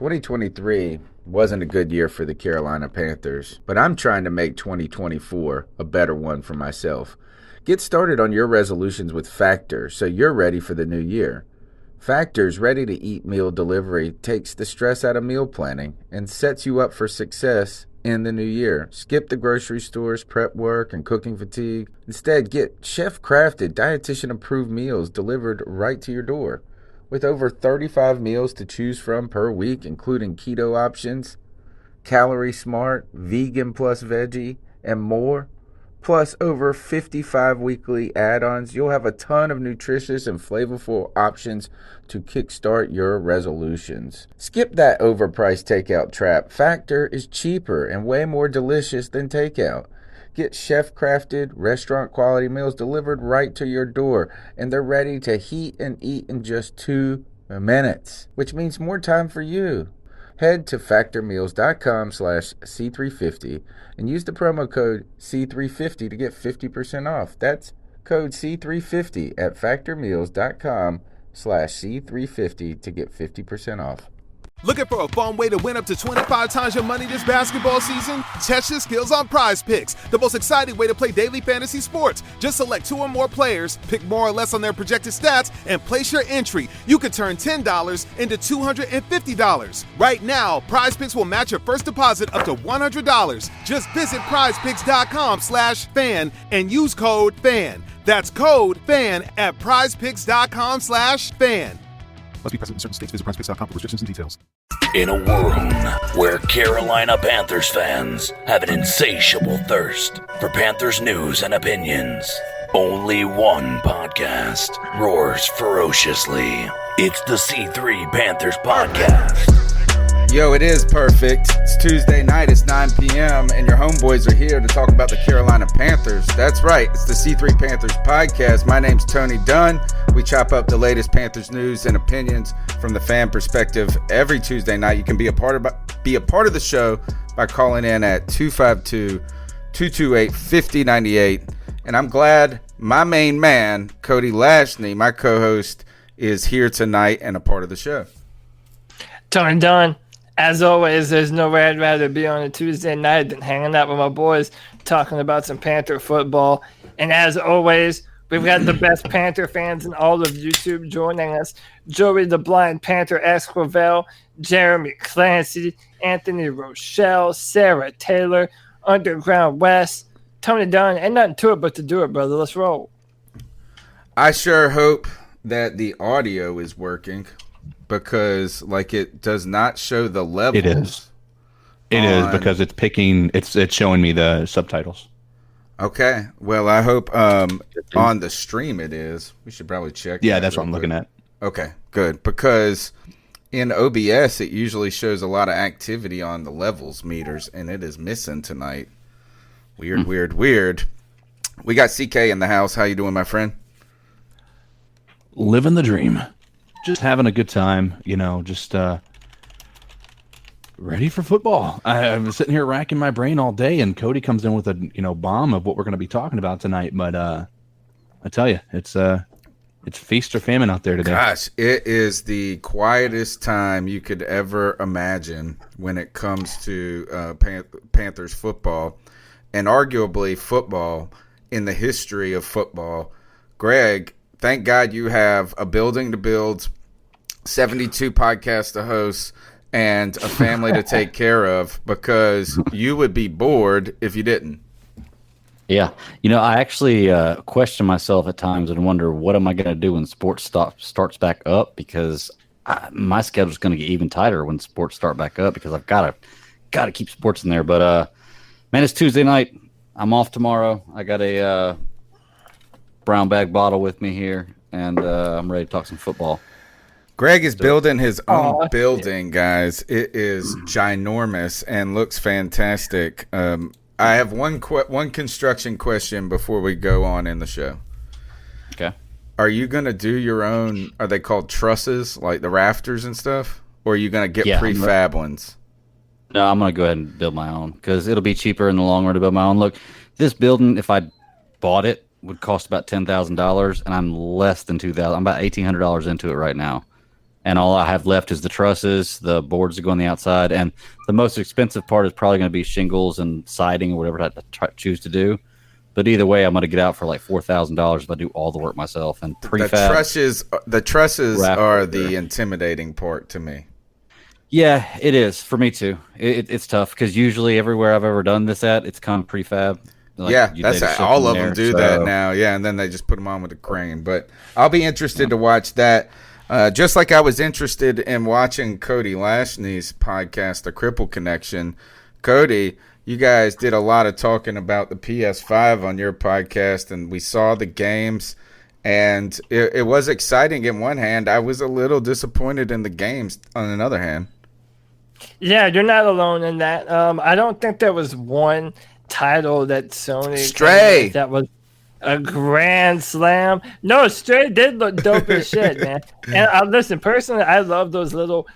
2023 wasn't a good year for the Carolina Panthers, but I'm trying to make 2024 a better one for myself. Get started on your resolutions with Factor so you're ready for the new year. Factor's ready-to-eat meal delivery takes the stress out of meal planning and sets you up for success in the new year. Skip the grocery stores, prep work, and cooking fatigue. Instead, get chef-crafted, dietitian-approved meals delivered right to your door. With over 35 meals to choose from per week, including keto options, calorie smart, vegan plus veggie, and more, plus over 55 weekly add-ons, you'll have a ton of nutritious and flavorful options to kickstart your resolutions. Skip that overpriced takeout trap. Factor is cheaper and way more delicious than takeout. Get chef-crafted, restaurant-quality meals delivered right to your door, and they're ready to heat and eat in just 2 minutes, which means more time for you. Head to factormeals.com/C350 and use the promo code C350 to get 50% off. That's code C350 at factormeals.com/C350 to get 50% off. Looking for a fun way to win up to 25 times your money this basketball season? Test your skills on Prize Picks, the most exciting way to play daily fantasy sports. Just select 2 or more players, pick more or less on their projected stats, and place your entry. You could turn $10 into $250. Right now, Prize Picks will match your first deposit up to $100. Just visit prizepicks.com/fan and use code FAN. That's code FAN at prizepicks.com/fan. Must be present in certain states. Visit prizepicks.com for restrictions and details. In a world where Carolina Panthers fans have an insatiable thirst for Panthers news and opinions, only one podcast roars ferociously. It's the C3 Panthers Podcast. Yo, it is perfect. It's Tuesday night, it's 9 p.m., and your homeboys are here to talk about the Carolina Panthers. That's right, it's the C3 Panthers Podcast. My name's Tony Dunn. We chop up the latest Panthers news and opinions from the fan perspective every Tuesday night. You can be a part of the show by calling in at 252-228-5098. And I'm glad my main man, Cody Lashney, my co-host, is here tonight and a part of the show. Tony Dunn. As always, there's no way I'd rather be on a Tuesday night than hanging out with my boys, talking about some Panther football. And as always, we've got the best Panther fans in all of YouTube joining us. Joey the Blind Panther Esquivel, Jeremy Clancy, Anthony Rochelle, Sarah Taylor, Underground West, Tony Dunn. Ain't nothing to it but to do it, brother. Let's roll. I sure hope that the audio is working, because it does not show the levels. It is because it's picking. It's showing me the subtitles. Okay. Well, I hope on the stream it is. We should probably check. Yeah, that's what I'm looking at. Okay, good. Because in OBS it usually shows a lot of activity on the levels meters, and it is missing tonight. Weird. We got CK in the house. How you doing, my friend? Living the dream. Just having a good time, just ready for football. I was sitting here racking my brain all day, and Cody comes in with a bomb of what we're going to be talking about tonight. But I tell you, it's feast or famine out there today. Gosh, it is the quietest time you could ever imagine when it comes to Panthers football, and arguably football in the history of football. Greg, thank God you have a building to build, 72 podcasts to host, and a family to take care of, because you would be bored if you didn't. Yeah. I actually question myself at times and wonder, what am I going to do when sports starts back up? Because my schedule's going to get even tighter when sports start back up, because I've got to keep sports in there. But, man, it's Tuesday night. I'm off tomorrow. I got a brown bag bottle with me here, and I'm ready to talk some football. Greg is building his own building, guys. It is ginormous and looks fantastic. I have one construction question before we go on in the show. Okay. Are you going to do your own, are they called trusses, like the rafters and stuff? Or are you going to get prefab ones? No, I'm going to go ahead and build my own, because it'll be cheaper in the long run to build my own. Look, this building, if I bought it, would cost about $10,000, and I'm less than $2,000. I'm about $1,800 into it right now. and all I have left is the trusses, the boards that go on the outside, and the most expensive part is probably going to be shingles and siding or whatever I choose to do. But either way, I'm going to get out for like $4,000 if I do all the work myself. And prefab, the trusses are the intimidating part to me. Yeah, it is for me too. It's tough because usually everywhere I've ever done this at, it's come prefab. Like, that's all of them do that now. Yeah, and then they just put them on with a crane. But I'll be interested to watch that. Just like I was interested in watching Cody Lashney's podcast, The Cripple Connection. Cody, you guys did a lot of talking about the PS5 on your podcast, and we saw the games, and it was exciting in one hand. I was a little disappointed in the games on another hand. Yeah, you're not alone in that. I don't think there was one title that Sony Stray that was a grand slam. No, Stray did look dope as shit, man. And listen, personally, I love those little.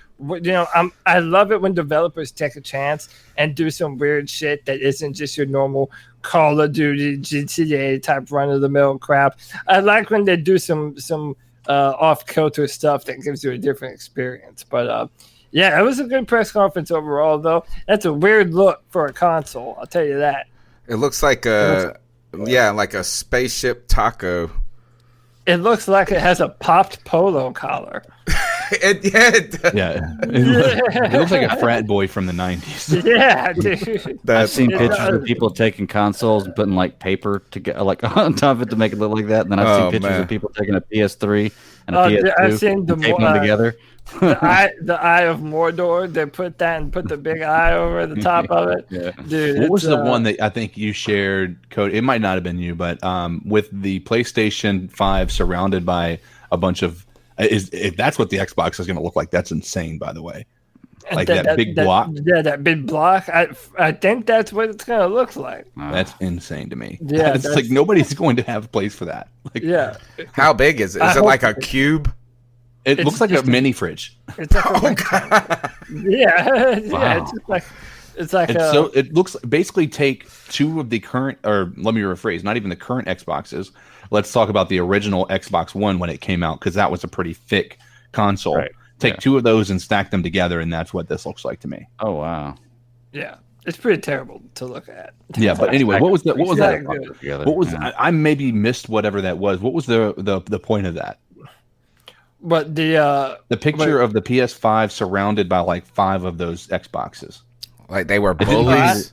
I love it when developers take a chance and do some weird shit that isn't just your normal Call of Duty, GTA type run of the mill crap. I like when they do some off kilter stuff that gives you a different experience. But yeah, it was a good press conference overall, though. That's a weird look for a console, I'll tell you that. It looks like like a spaceship taco. It looks like it has a popped polo collar. It looks like a frat boy from the 90s. Yeah, dude. I've seen pictures of people taking consoles and putting like paper together, like on top of it to make it look like that. And then I've seen pictures of people taking a PS3 and a PS2 I've seen and taping them together. the eye of Mordor. They put that and put the big eye over the top of it. Yeah. Dude, What was the one that I think you shared, Cody? It might not have been you, but with the PlayStation 5 surrounded by a bunch of if that's what the Xbox is going to look like, that's insane, by the way. Like that big block. Yeah, that big block. I think that's what it's going to look like. That's insane to me. Yeah, it's like nobody's going to have a place for that. Like, yeah. How big is it? Is it like a cube? It looks like a mini fridge. It's like yeah. Wow. Yeah, it looks basically take two of the current, or let me rephrase, not even the current Xboxes. Let's talk about the original Xbox One when it came out, because that was a pretty thick console. Right. Take two of those and stack them together, and that's what this looks like to me. Oh wow. yeah. It's pretty terrible to look at. Yeah, but anyway, what was that? Good. What was I maybe missed whatever that was. What was the point of that? But the picture of the PS5 surrounded by like 5 of those Xboxes. Like they were bullies.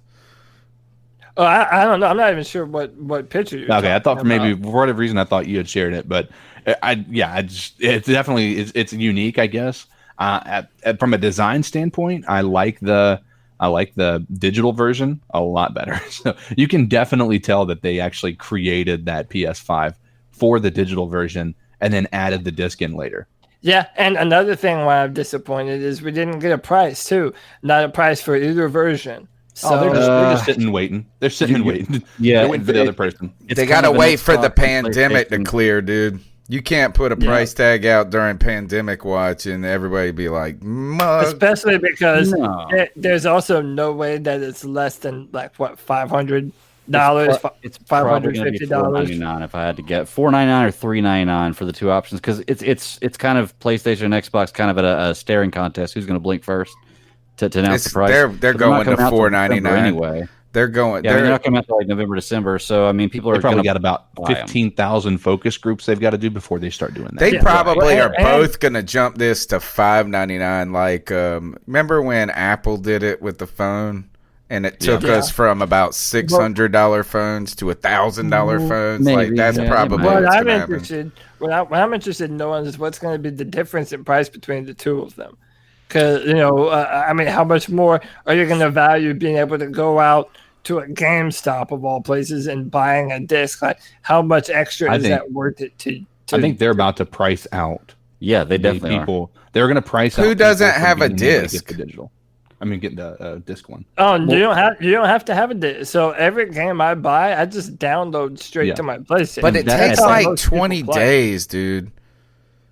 I don't know. I'm not even sure what picture you're Okay, I thought for about. for whatever reason I thought you had shared it, but it's definitely it's unique, I guess. From a design standpoint, I like the digital version a lot better. So you can definitely tell that they actually created that PS5 for the digital version and then added the disc in later. Yeah, and another thing why I'm disappointed is we didn't get a price too. Not a price for either version. So they're just sitting and waiting. They're sitting and waiting. Yeah, they're waiting for the other person. They got to wait for the pandemic to clear, dude. You can't put a price tag out during pandemic watch and everybody be like, mug. Especially because there's also no way that it's less than like what $500. It's probably going to be $4.99 if I had to get $4.99 or $3.99 for the two options, because it's kind of PlayStation and Xbox kind of at a staring contest. Who's going to blink first to announce the price? They're going to $4.99 anyway. They're going. Yeah, they're not coming out until like November, December. So I mean, people are probably got about 15,000 focus groups they've got to do before they start doing that. They probably are both going to jump this to $5.99. Like, remember when Apple did it with the phone, and it took us from about $600 phones to $1,000 phones? Maybe, like that's probably what what's I'm going to happen. interested. What I'm interested in knowing is what's going to be the difference in price between the two of them. Because I mean, how much more are you going to value being able to go out to a GameStop of all places and buying a disc? Like, how much extra is that worth it to? I think they're about to price out. Yeah, they definitely people. They're going to price out. Who doesn't have a disc? Get the digital. I mean, get the disc one. Oh, you don't have to have a disc. So every game I buy, I just download straight to my PlayStation. But it takes like 20 days, dude.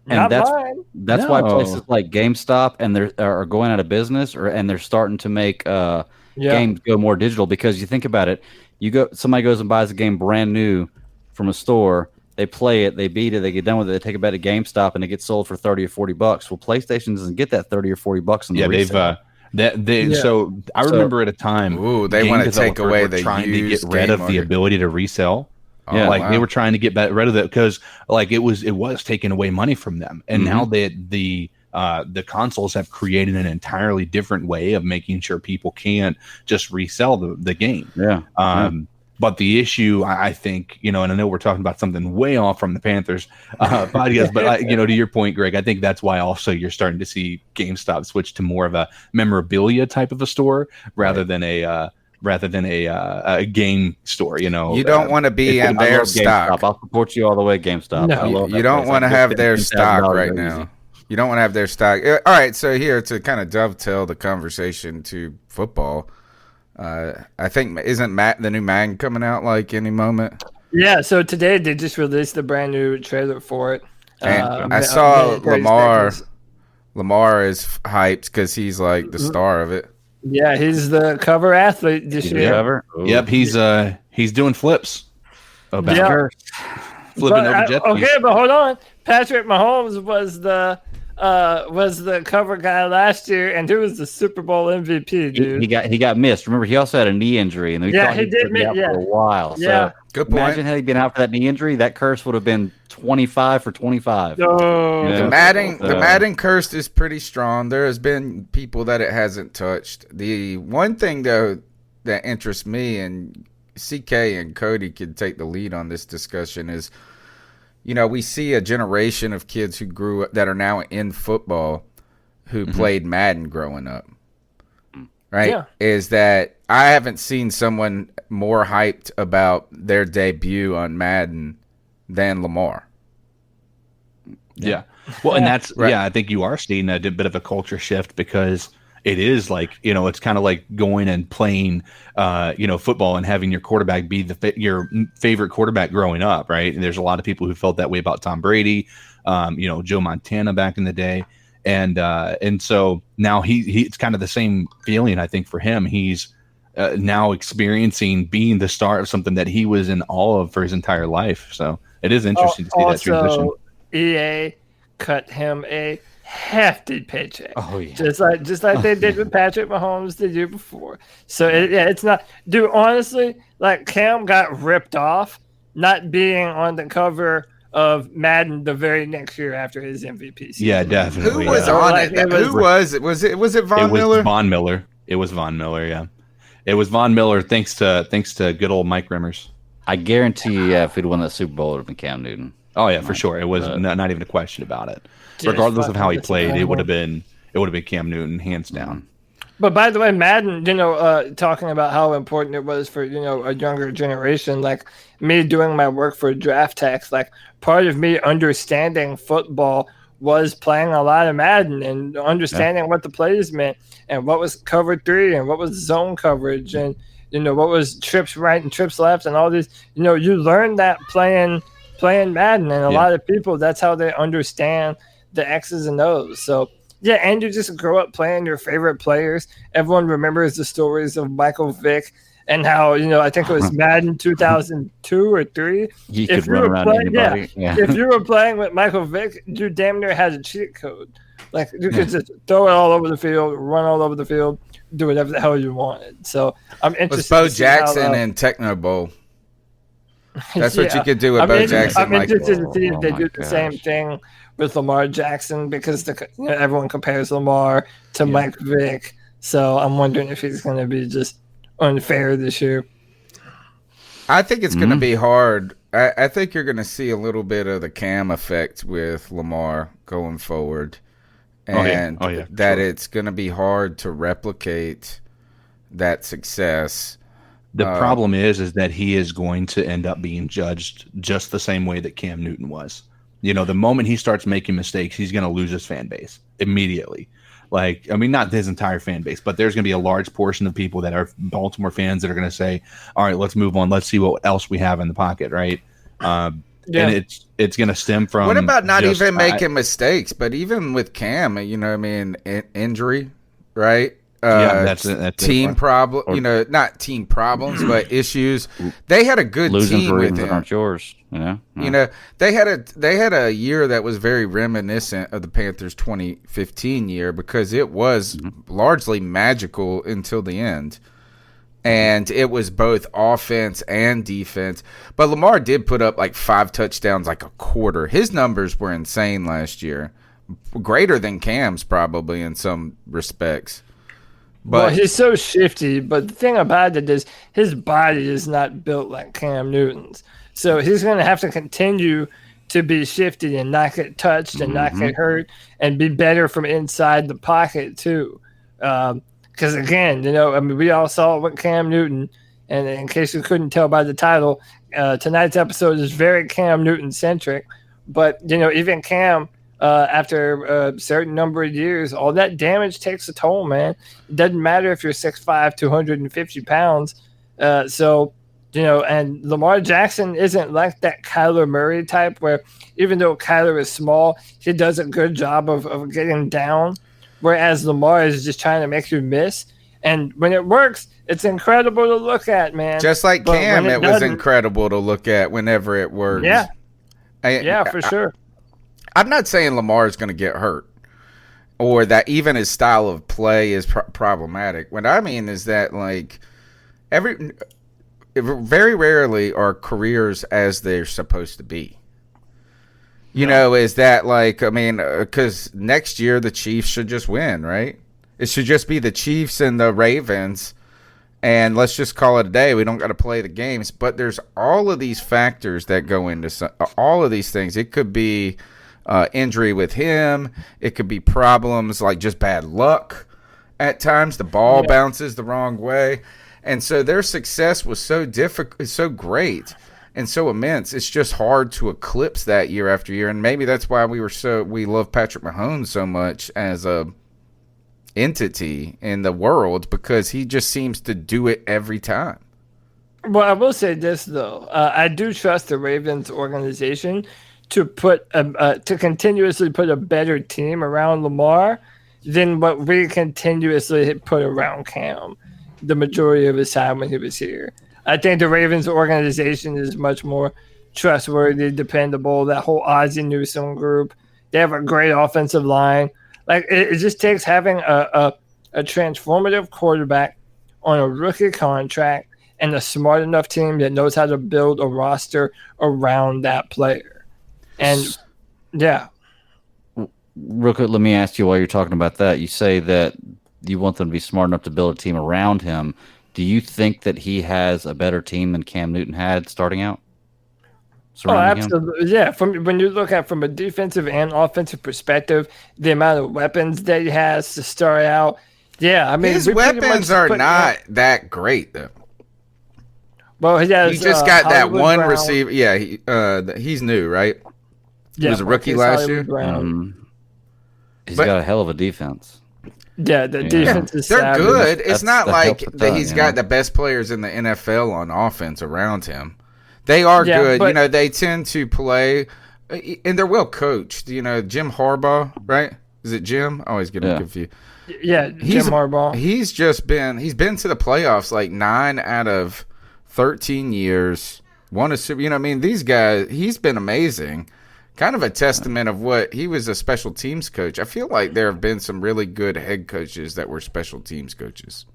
And that's why places like GameStop and are going out of business, and they're starting to make games go more digital. Because you think about it, somebody goes and buys a game brand new from a store, They play it, they beat it, they get done with it, they take it back to GameStop, and it gets sold for $30 or $40. Well, PlayStation doesn't get that $30 or $40 in the resale. So I remember at a time, they want to take away the trying to get rid of the market. ability to resell. Yeah, They were trying to get rid of that because it was taking away money from them, and now that the consoles have created an entirely different way of making sure people can't just resell the game. But the issue, I think, and I know we're talking about something way off from the Panthers podcast, but to your point, Greg, I think that's why also you're starting to see GameStop switch to more of a memorabilia type of a store rather than a game store. You don't want to be in their stock. I'll support you all the way, GameStop. No. You don't want to have their stock right now. You don't want to have their stock. All right, so here to kind of dovetail the conversation to football. I think isn't the new Madden coming out like any moment? Yeah, so today they just released the brand new trailer for it. And I saw Lamar. Lamar is hyped because he's like the star of it. Yeah, he's the cover athlete this year. Yep, he's doing flips. Flipping over jet. Okay, but hold on. Patrick Mahomes was the cover guy last year, and he was the Super Bowl MVP, dude. He got missed. Remember, he also had a knee injury, and he did miss for a while. Yeah. So good point. Imagine had he been out for that knee injury, that curse would have been 25 for 25. Oh, the Madden curse is pretty strong. There has been people that it hasn't touched. The one thing though that interests me, and CK and Cody can take the lead on this discussion, is we see a generation of kids who grew up that are now in football who played Madden growing up. Right? Yeah. Is that I haven't seen someone more hyped about their debut on Madden than Lamar. Yeah. Well, and that's right. I think you are seeing a bit of a culture shift because it is like, it's kind of like going and playing, football and having your quarterback be your favorite quarterback growing up, right? And there's a lot of people who felt that way about Tom Brady, Joe Montana back in the day. And so now it's kind of the same feeling, I think, for him. He's now experiencing being the star of something that he was in awe of for his entire life. So it is interesting to see that transition. EA cut him a hefty paycheck. Oh yeah, just like they did with Patrick Mahomes the year before. So it's not, dude. Honestly, like Cam got ripped off not being on the cover of Madden the very next year after his MVP season. Yeah, definitely. Who was on it? Who was it? Was it Von Miller? It was Von Miller. It was Von Miller. Yeah, it was Von Miller. Thanks to good old Mike Rimmers. I guarantee you, if he'd won that Super Bowl, it would have been Cam Newton. Oh yeah, for sure. It was not even a question about it. Regardless of how he played, it would have been Cam Newton, hands down. But by the way, Madden, talking about how important it was for, a younger generation, like me doing my work for Draft Tax, like part of me understanding football was playing a lot of Madden and understanding what the plays meant and what was cover 3 and what was zone coverage and, what was trips right and trips left and all this. You learn that playing Madden, and a lot of people, that's how they understand the X's and O's. So yeah, and you just grow up playing your favorite players. Everyone remembers the stories of Michael Vick and how, I think it was Madden 2002 or 3. You could run around anybody. Yeah. If you were playing with Michael Vick, you damn near had a cheat code. Like you could just throw it all over the field, run all over the field, do whatever the hell you wanted. So I'm interested. Bo Jackson and Techno Bowl. That's what you could do with Bo Jackson. I'm interested to see if they do the same thing with Lamar Jackson because everyone compares Lamar to Mike Vick. So I'm wondering if he's going to be just unfair this year. I think it's going to be hard. I think you're going to see a little bit of the Cam effect with Lamar going forward. And it's going to be hard to replicate that success. The problem is that he is going to end up being judged just the same way that Cam Newton was. The moment he starts making mistakes, he's going to lose his fan base immediately. Not his entire fan base, but there's going to be a large portion of people that are Baltimore fans that are going to say, all right, let's move on. Let's see what else we have in the pocket, right? And it's going to stem from... What about not even making mistakes? But even with Cam, injury, right? that's it. Team problem, not team problems, but issues. They had a good Losing team for with reasons that him. aren't yours. They had a year that was very reminiscent of the Panthers' 2015 year because it was largely magical until the end. And it was both offense and defense. But Lamar did put up like 5 touchdowns like a quarter. His numbers were insane last year. Greater than Cam's probably in some respects. But he's so shifty. But the thing about it is his body is not built like Cam Newton's. So he's going to have to continue to be shifty and not get touched and not get hurt and be better from inside the pocket too. Because again, we all saw it with Cam Newton. And in case you couldn't tell by the title, tonight's episode is very Cam Newton centric. But, even Cam, after a certain number of years, all that damage takes a toll, man. It doesn't matter if you're 6'5", 250 pounds. And Lamar Jackson isn't like that Kyler Murray type where even though Kyler is small, he does a good job of getting down, whereas Lamar is just trying to make you miss. And when it works, it's incredible to look at, man. Just like Cam, it was incredible to look at whenever it works. Yeah, for sure. I'm not saying Lamar is going to get hurt or that even his style of play is problematic. What I mean is that, like, very rarely are careers as they're supposed to be. Is that because next year the Chiefs should just win, right? It should just be the Chiefs and the Ravens, and let's just call it a day. We don't got to play the games. But there's all of these factors that go into all of these things. It could be injury with him. It could be problems like just bad luck at times. The ball bounces the wrong way. And so their success was so difficult, so great, and so immense. It's just hard to eclipse that year after year, and maybe that's why we love Patrick Mahomes so much as a entity in the world because he just seems to do it every time. Well, I will say this though, I do trust the Ravens organization to continuously put a better team around Lamar than what we continuously put around Cam the majority of his time when he was here. I think the Ravens organization is much more trustworthy, dependable. That whole Ozzie Newsome group, they have a great offensive line. Like it just takes having a transformative quarterback on a rookie contract and a smart enough team that knows how to build a roster around that player. And real quick, let me ask you while you're talking about that. You say that you want them to be smart enough to build a team around him. Do you think that he has a better team than Cam Newton had starting out? Absolutely. Yeah. When you look at from a defensive and offensive perspective, the amount of weapons that he has to start out. Yeah. I mean, his weapons are not that great, though. Well, he just got that Hollywood one Brown. receiver. Yeah. He's new, right? He was a rookie last year. He's got a hell of a defense. Yeah, the defense is they're savage. good. It's not like that, he's got the best players in the NFL on offense around him. They are good. But, they tend to play, and they're well coached. Jim Harbaugh, right? Is it Jim? I always get him confused. Yeah, Jim Harbaugh. He's been to the playoffs like 9 out of 13 years. These guys, he's been amazing. Kind of a testament of what he was a special teams coach. I feel like there have been some really good head coaches that were special teams coaches.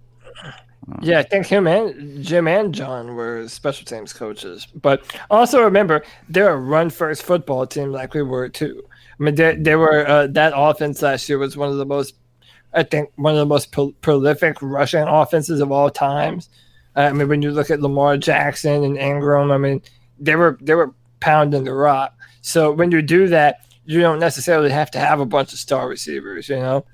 Yeah, I think him and Jim and John were special teams coaches. But also remember, they're a run-first football team like we were too. I mean, they were that offense last year was one of the most prolific rushing offenses of all times. I mean, when you look at Lamar Jackson and Ingram, I mean, they were pounding the rock. So when you do that, you don't necessarily have to have a bunch of star receivers, and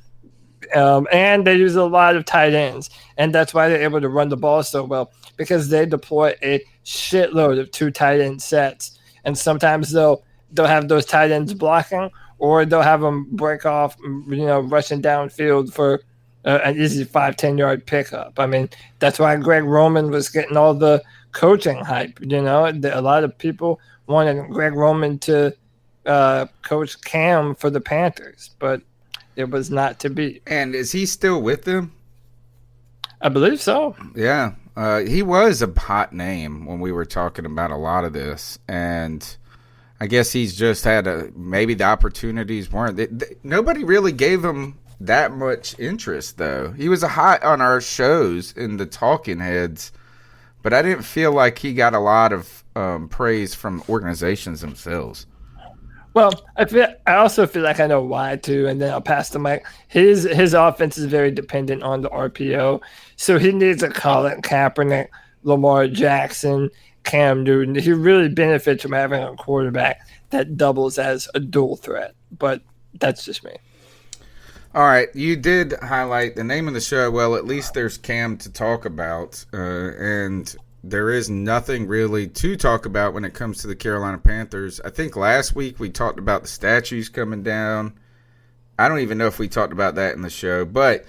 they use a lot of tight ends. And that's why they're able to run the ball so well, because they deploy a shitload of 2 tight end sets. And sometimes they'll have those tight ends blocking, or they'll have them break off, rushing downfield for an easy 5-10 yard pickup. I mean, that's why Greg Roman was getting all the coaching hype. A lot of people wanted Greg Roman to coach Cam for the Panthers, but it was not to be. And is he still with them? I believe so. Yeah. He was a hot name when we were talking about a lot of this, and I guess he's just had maybe the opportunities weren't. Nobody really gave him that much interest, though. He was a hot on our shows in the talking heads, but I didn't feel like he got a lot of praise from organizations themselves. Well, I also feel like I know why too, and then I'll pass the mic. His offense is very dependent on the RPO, so he needs a Colin Kaepernick, Lamar Jackson, Cam Newton. He really benefits from having a quarterback that doubles as a dual threat. But that's just me. All right, you did highlight the name of the show. Well, at least there's Cam to talk about, and there is nothing really to talk about when it comes to the Carolina Panthers. I think last week we talked about the statues coming down. I don't even know if we talked about that in the show, but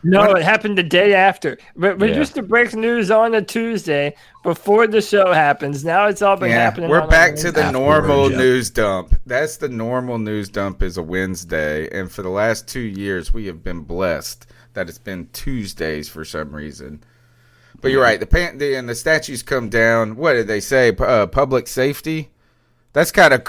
no, it happened the day after. We used to break news on a Tuesday before the show happens. Now it's all been happening. We're back to the normal news dump. That's the normal news dump is a Wednesday, and for the last 2 years we have been blessed that it's been Tuesdays for some reason. But you're right. The statues come down. What did they say? Public safety. That's kind of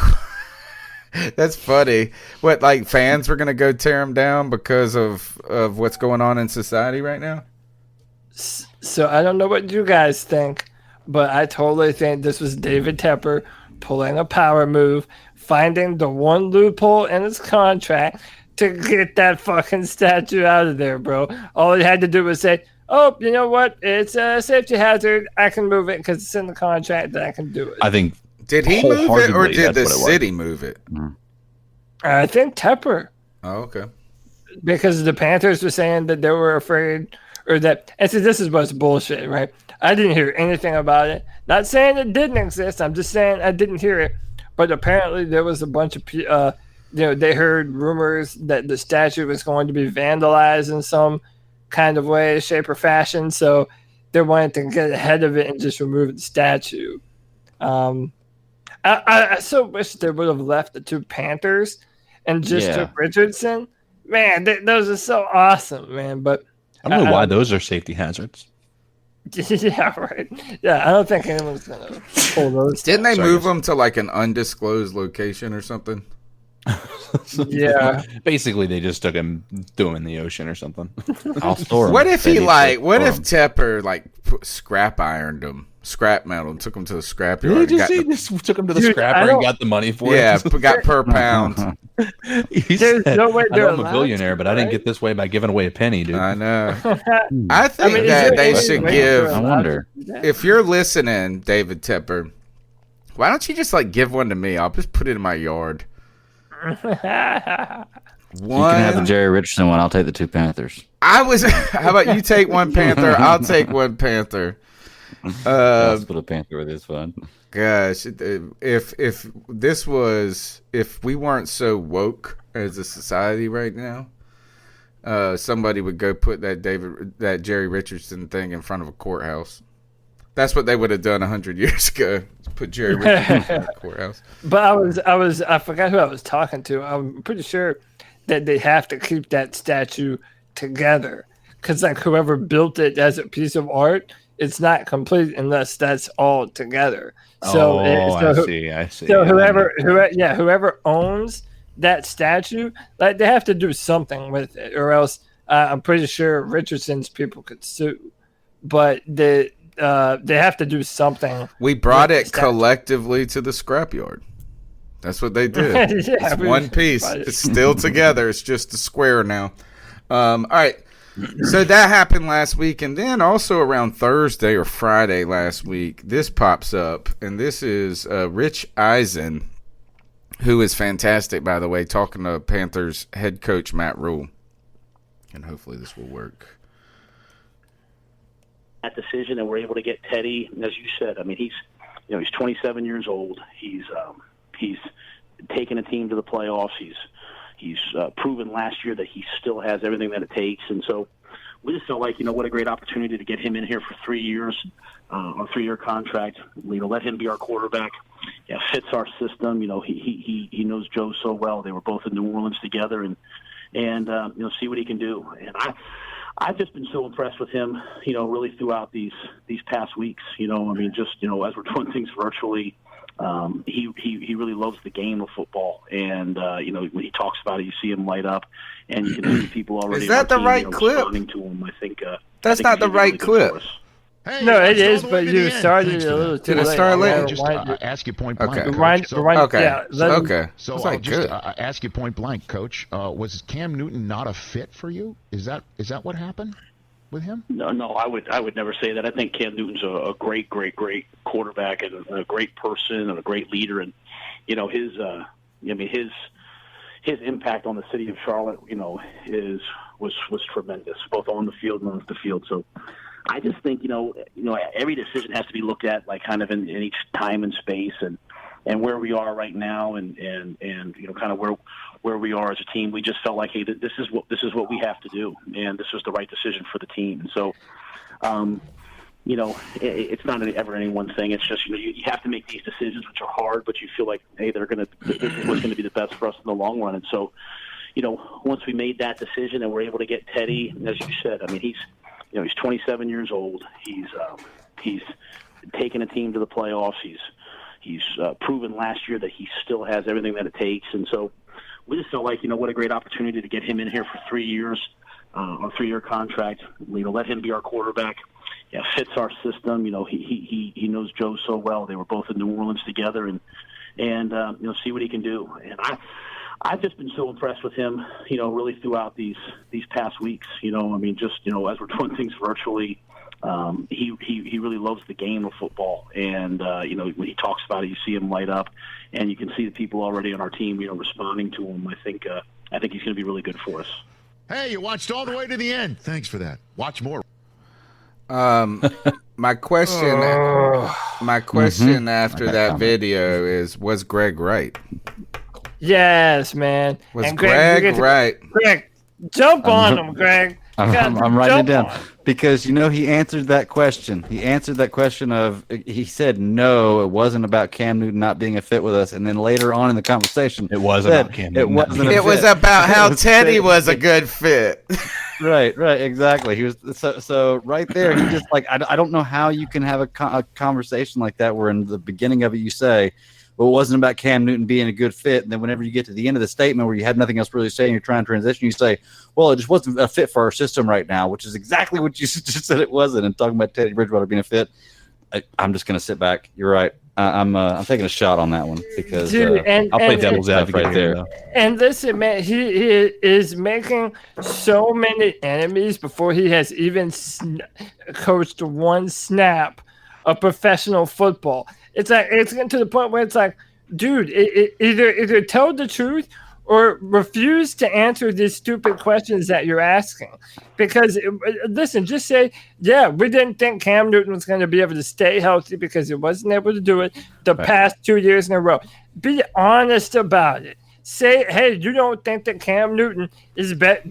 that's funny. What, like fans were gonna go tear them down because of what's going on in society right now? So I don't know what you guys think, but I totally think this was David Tepper pulling a power move, finding the one loophole in his contract to get that fucking statue out of there, bro. All he had to do was say, oh, you know what? It's a safety hazard. I can move it because it's in the contract that I can do it. I think. Did he move it or did the city move it? I think Tepper. Oh, okay. Because the Panthers were saying that they were afraid, or that. And so this is what's bullshit, right? I didn't hear anything about it. Not saying it didn't exist. I'm just saying I didn't hear it. But apparently there was a bunch of they heard rumors that the statue was going to be vandalized in some kind of way, shape, or fashion. So they wanted to get ahead of it and just remove the statue. I so wish they would have left the two Panthers and just took Richardson. Man, those are so awesome, man. But I don't know why those are safety hazards. Yeah, right. Yeah, I don't think anyone's going to pull those. Didn't they move them to like an undisclosed location or something? Yeah. Basically, they just took him, threw him in the ocean or something. I'll store him. What if Tepper scrap ironed him, scrap metal, and took him to the scrap yard? He just took him to the scrapper and got the money for it. Yeah, got per pound. There's no way they're I'm a billionaire, but I didn't get this way by giving away a penny, dude. I know. I think that they should give. I wonder if you're listening, David Tepper. Why don't you just give one to me? I'll just put it in my yard. You can have the Jerry Richardson one. I'll take the two Panthers. How about you take one Panther? I'll take one Panther. I'll split a Panther with this one. Gosh, if we weren't so woke as a society right now, somebody would go put that Jerry Richardson thing in front of a courthouse. That's what they would have done 100 years ago. Put Jerry Richardson in front of the courthouse. But I forgot who I was talking to. I'm pretty sure that they have to keep that statue together because whoever built it as a piece of art, it's not complete unless that's all together. So, I see. So whoever owns that statue, they have to do something with it, or else I'm pretty sure Richardson's people could sue. But they have to do something. We brought it collectively to the scrapyard. That's what they did. It's one piece. It's still together. It's just a square now. All right. So that happened last week. And then also around Thursday or Friday last week, this pops up. And this is Rich Eisen, who is fantastic, by the way, talking to Panthers head coach Matt Rule. And hopefully this will work. That decision, and we're able to get Teddy. And as you said, I mean, he's 27 years old. He's taken a team to the playoffs. He's proven last year that he still has everything that it takes. And so we just felt like, what a great opportunity to get him in here for 3 years, on a 3-year contract. Let him be our quarterback. Yeah, fits our system. He knows Joe so well. They were both in New Orleans together, and see what he can do. And I've just been so impressed with him, really throughout these past weeks. I mean, just as we're doing things virtually, he really loves the game of football, and when he talks about it, you see him light up, and you can see people already. Is that the right clip? Responding to him, I think that's not the right clip. Hey, No, it is, all the but way to you the end. started Thanks it a for little that. too Did it late. start late? I'll just ask you point blank. Okay. Coach. Rewind, So, rewind, Okay. yeah, let him- Okay. so It's I'll like just good. ask you point blank, Coach. Was Cam Newton not a fit for you? Is that what happened with him? No, I would never say that. I think Cam Newton's a great quarterback and a great person and a great leader, and his impact on the city of Charlotte, was tremendous, both on the field and off the field. So I just think every decision has to be looked at like kind of in each time and space and where we are right now and kind of where we are as a team. We just felt like, hey, this is what we have to do, and this was the right decision for the team. And so it's not ever any one thing. It's just you have to make these decisions, which are hard, but you feel like, hey, this is what's going to be the best for us in the long run. And so once we made that decision and we're able to get Teddy, as you said, I mean, he's 27 years old. He's taken a team to the playoffs. He's proven last year that he still has everything that it takes. And so we just felt like, what a great opportunity to get him in here for 3 years, on a 3-year contract. Let him be our quarterback. Yeah, fits our system. He knows Joe so well. They were both in New Orleans together, and see what he can do. And I've just been so impressed with him, really throughout these past weeks. I mean, just as we're doing things virtually, he really loves the game of football, and when he talks about it, you see him light up, and you can see the people already on our team, responding to him. I think he's going to be really good for us. Hey, you watched all the way to the end. Thanks for that. Watch more. My question after that video is: was Greg right? Yes, man. Was And Greg right? Greg, jump on him, Greg. I'm writing it down because he answered that question. He answered that question he said no, it wasn't about Cam Newton not being a fit with us, and then later on in the conversation, It was about Cam Newton. It was about how Teddy was a good fit. Right, exactly. He was so right there. He just like I don't know how you can have a conversation like that where in the beginning of it you say, well, it wasn't about Cam Newton being a good fit, and then whenever you get to the end of the statement where you have nothing else really to say and you're trying to transition, you say, well, it just wasn't a fit for our system right now, which is exactly what you just said it wasn't. And talking about Teddy Bridgewater being a fit, I'm just going to sit back. You're right. I'm taking a shot on that one because Dude, I'll play devil's advocate right there. And listen, man, he is making so many enemies before he has even coached one snap of professional football. It's getting to the point where it's like, dude, either tell the truth or refuse to answer these stupid questions that you're asking. Because, listen, just say, yeah, we didn't think Cam Newton was going to be able to stay healthy because he wasn't able to do it the past 2 years in a row. Be honest about it. Say, hey, you don't think that Cam Newton is that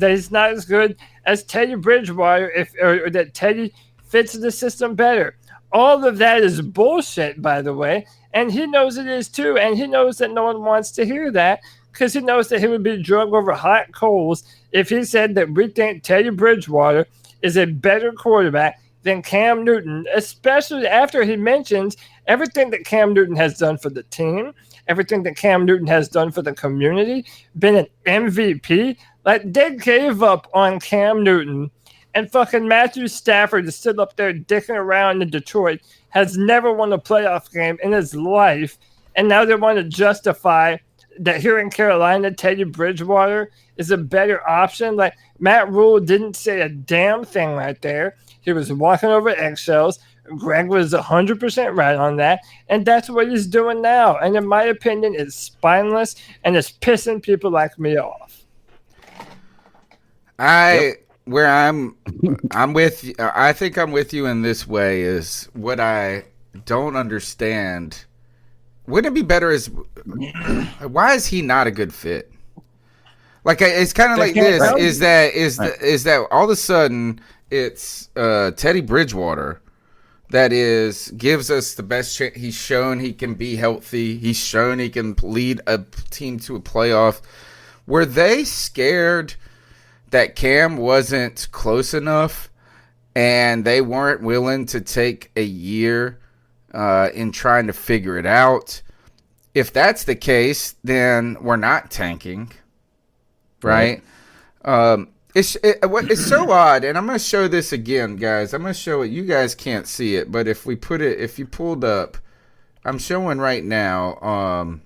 he's not as good as Teddy Bridgewater or that Teddy fits the system better. All of that is bullshit, by the way, and he knows it is too, and he knows that no one wants to hear that because he knows that he would be drug over hot coals if he said that we think Teddy Bridgewater is a better quarterback than Cam Newton, especially after he mentions everything that Cam Newton has done for the team, everything that Cam Newton has done for the community, been an MVP. Like, they gave up on Cam Newton. And fucking Matthew Stafford is still up there dicking around in Detroit, has never won a playoff game in his life, and now they want to justify that here in Carolina, Teddy Bridgewater is a better option. Like, Matt Rule didn't say a damn thing right there. He was walking over eggshells. Greg was 100% right on that, and that's what he's doing now. And in my opinion, it's spineless, and it's pissing people like me off. Where I'm with you. I think I'm with you in this way is what I don't understand. Wouldn't it be better why is he not a good fit? Like, it's kind of like this is that all of a sudden it's Teddy Bridgewater that gives us the best chance. He's shown he can be healthy. He's shown he can lead a team to a playoff. Were they scared that Cam wasn't close enough and they weren't willing to take a year in trying to figure it out. If that's the case, then we're not tanking, right? It's so odd, and I'm going to show this again, guys. I'm going to show it. You guys can't see it, but if you pulled up, I'm showing right now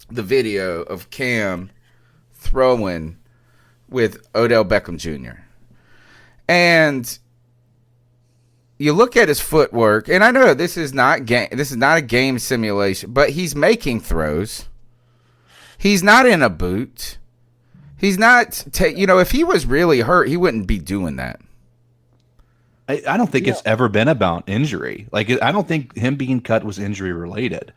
the video of Cam throwing with Odell Beckham Jr. And you look at his footwork, and I know this is not a game simulation, but he's making throws. He's not in a boot. He's not, if he was really hurt, he wouldn't be doing that. I don't think it's ever been about injury. Like, I don't think him being cut was injury related.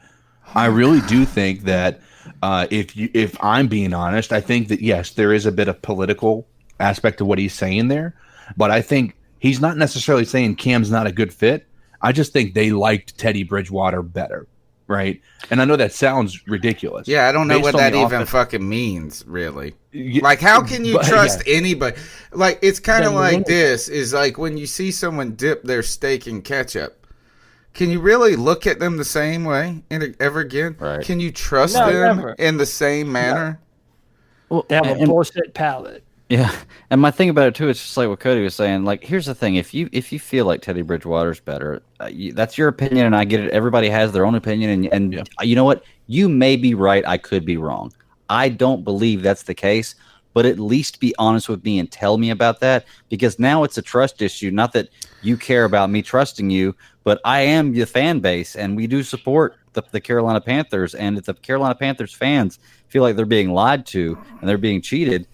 I really do think that if I'm being honest, I think that, yes, there is a bit of political aspect to what he's saying there, but I think he's not necessarily saying Cam's not a good fit. I just think they liked Teddy Bridgewater better, right? And I know that sounds ridiculous. Yeah, I don't know what that even fucking means, really. Like, how can you trust anybody? Like, it's kind of like this, is like when you see someone dip their steak in ketchup, can you really look at them the same way ever again? Right. Can you trust them in the same manner? Well, they have a bullshit palate. Yeah, and my thing about it too is just like what Cody was saying. Like, here's the thing: if you feel like Teddy Bridgewater's better, that's your opinion, and I get it. Everybody has their own opinion, and you know what? You may be right. I could be wrong. I don't believe that's the case, but at least be honest with me and tell me about that, because now it's a trust issue. Not that you care about me trusting you, but I am the fan base, and we do support the Carolina Panthers. And if the Carolina Panthers fans feel like they're being lied to and they're being cheated,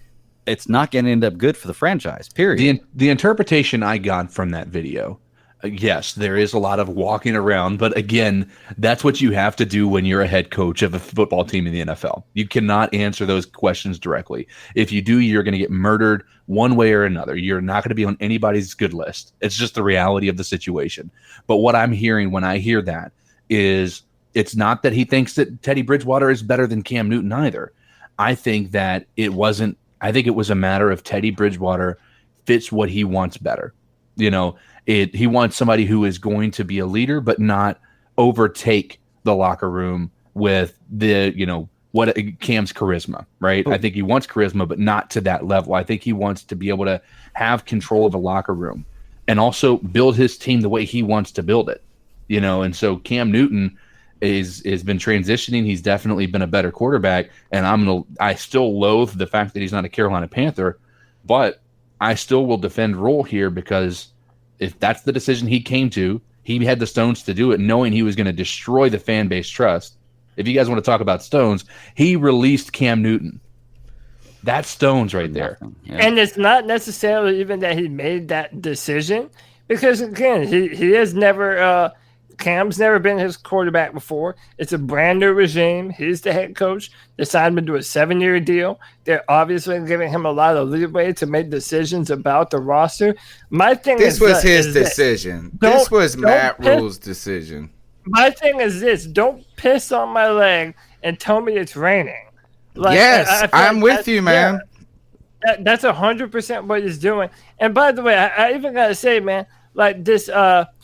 it's not going to end up good for the franchise, period. The interpretation I got from that video, yes, there is a lot of walking around, but again, that's what you have to do when you're a head coach of a football team in the NFL. You cannot answer those questions directly. If you do, you're going to get murdered one way or another. You're not going to be on anybody's good list. It's just the reality of the situation. But what I'm hearing when I hear that is it's not that he thinks that Teddy Bridgewater is better than Cam Newton either. I think that it wasn't. I think it was a matter of Teddy Bridgewater fits what he wants better. He wants somebody who is going to be a leader, but not overtake the locker room with what Cam's charisma, right? I think he wants charisma, but not to that level. I think he wants to be able to have control of a locker room and also build his team the way he wants to build it, And so Cam Newton has been transitioning. He's definitely been a better quarterback, and I still loathe the fact that he's not a Carolina Panther, but I still will defend Roll here, because if that's the decision he came to, he had the stones to do it, knowing he was going to destroy the fan base trust. If you guys want to talk about stones, he released Cam Newton. That's stones right there. Yeah. And it's not necessarily even that he made that decision, because again, he has never Cam's never been his quarterback before. It's a brand new regime. He's the head coach. They signed him to a 7-year deal. They're obviously giving him a lot of leeway to make decisions about the roster. My thing this was his decision. This was Matt Rule's decision. My thing is this: don't piss on my leg and tell me it's raining. Like, yes, I'm with you, man. Yeah, that's 100% what he's doing. And by the way, I even gotta say, man, like this.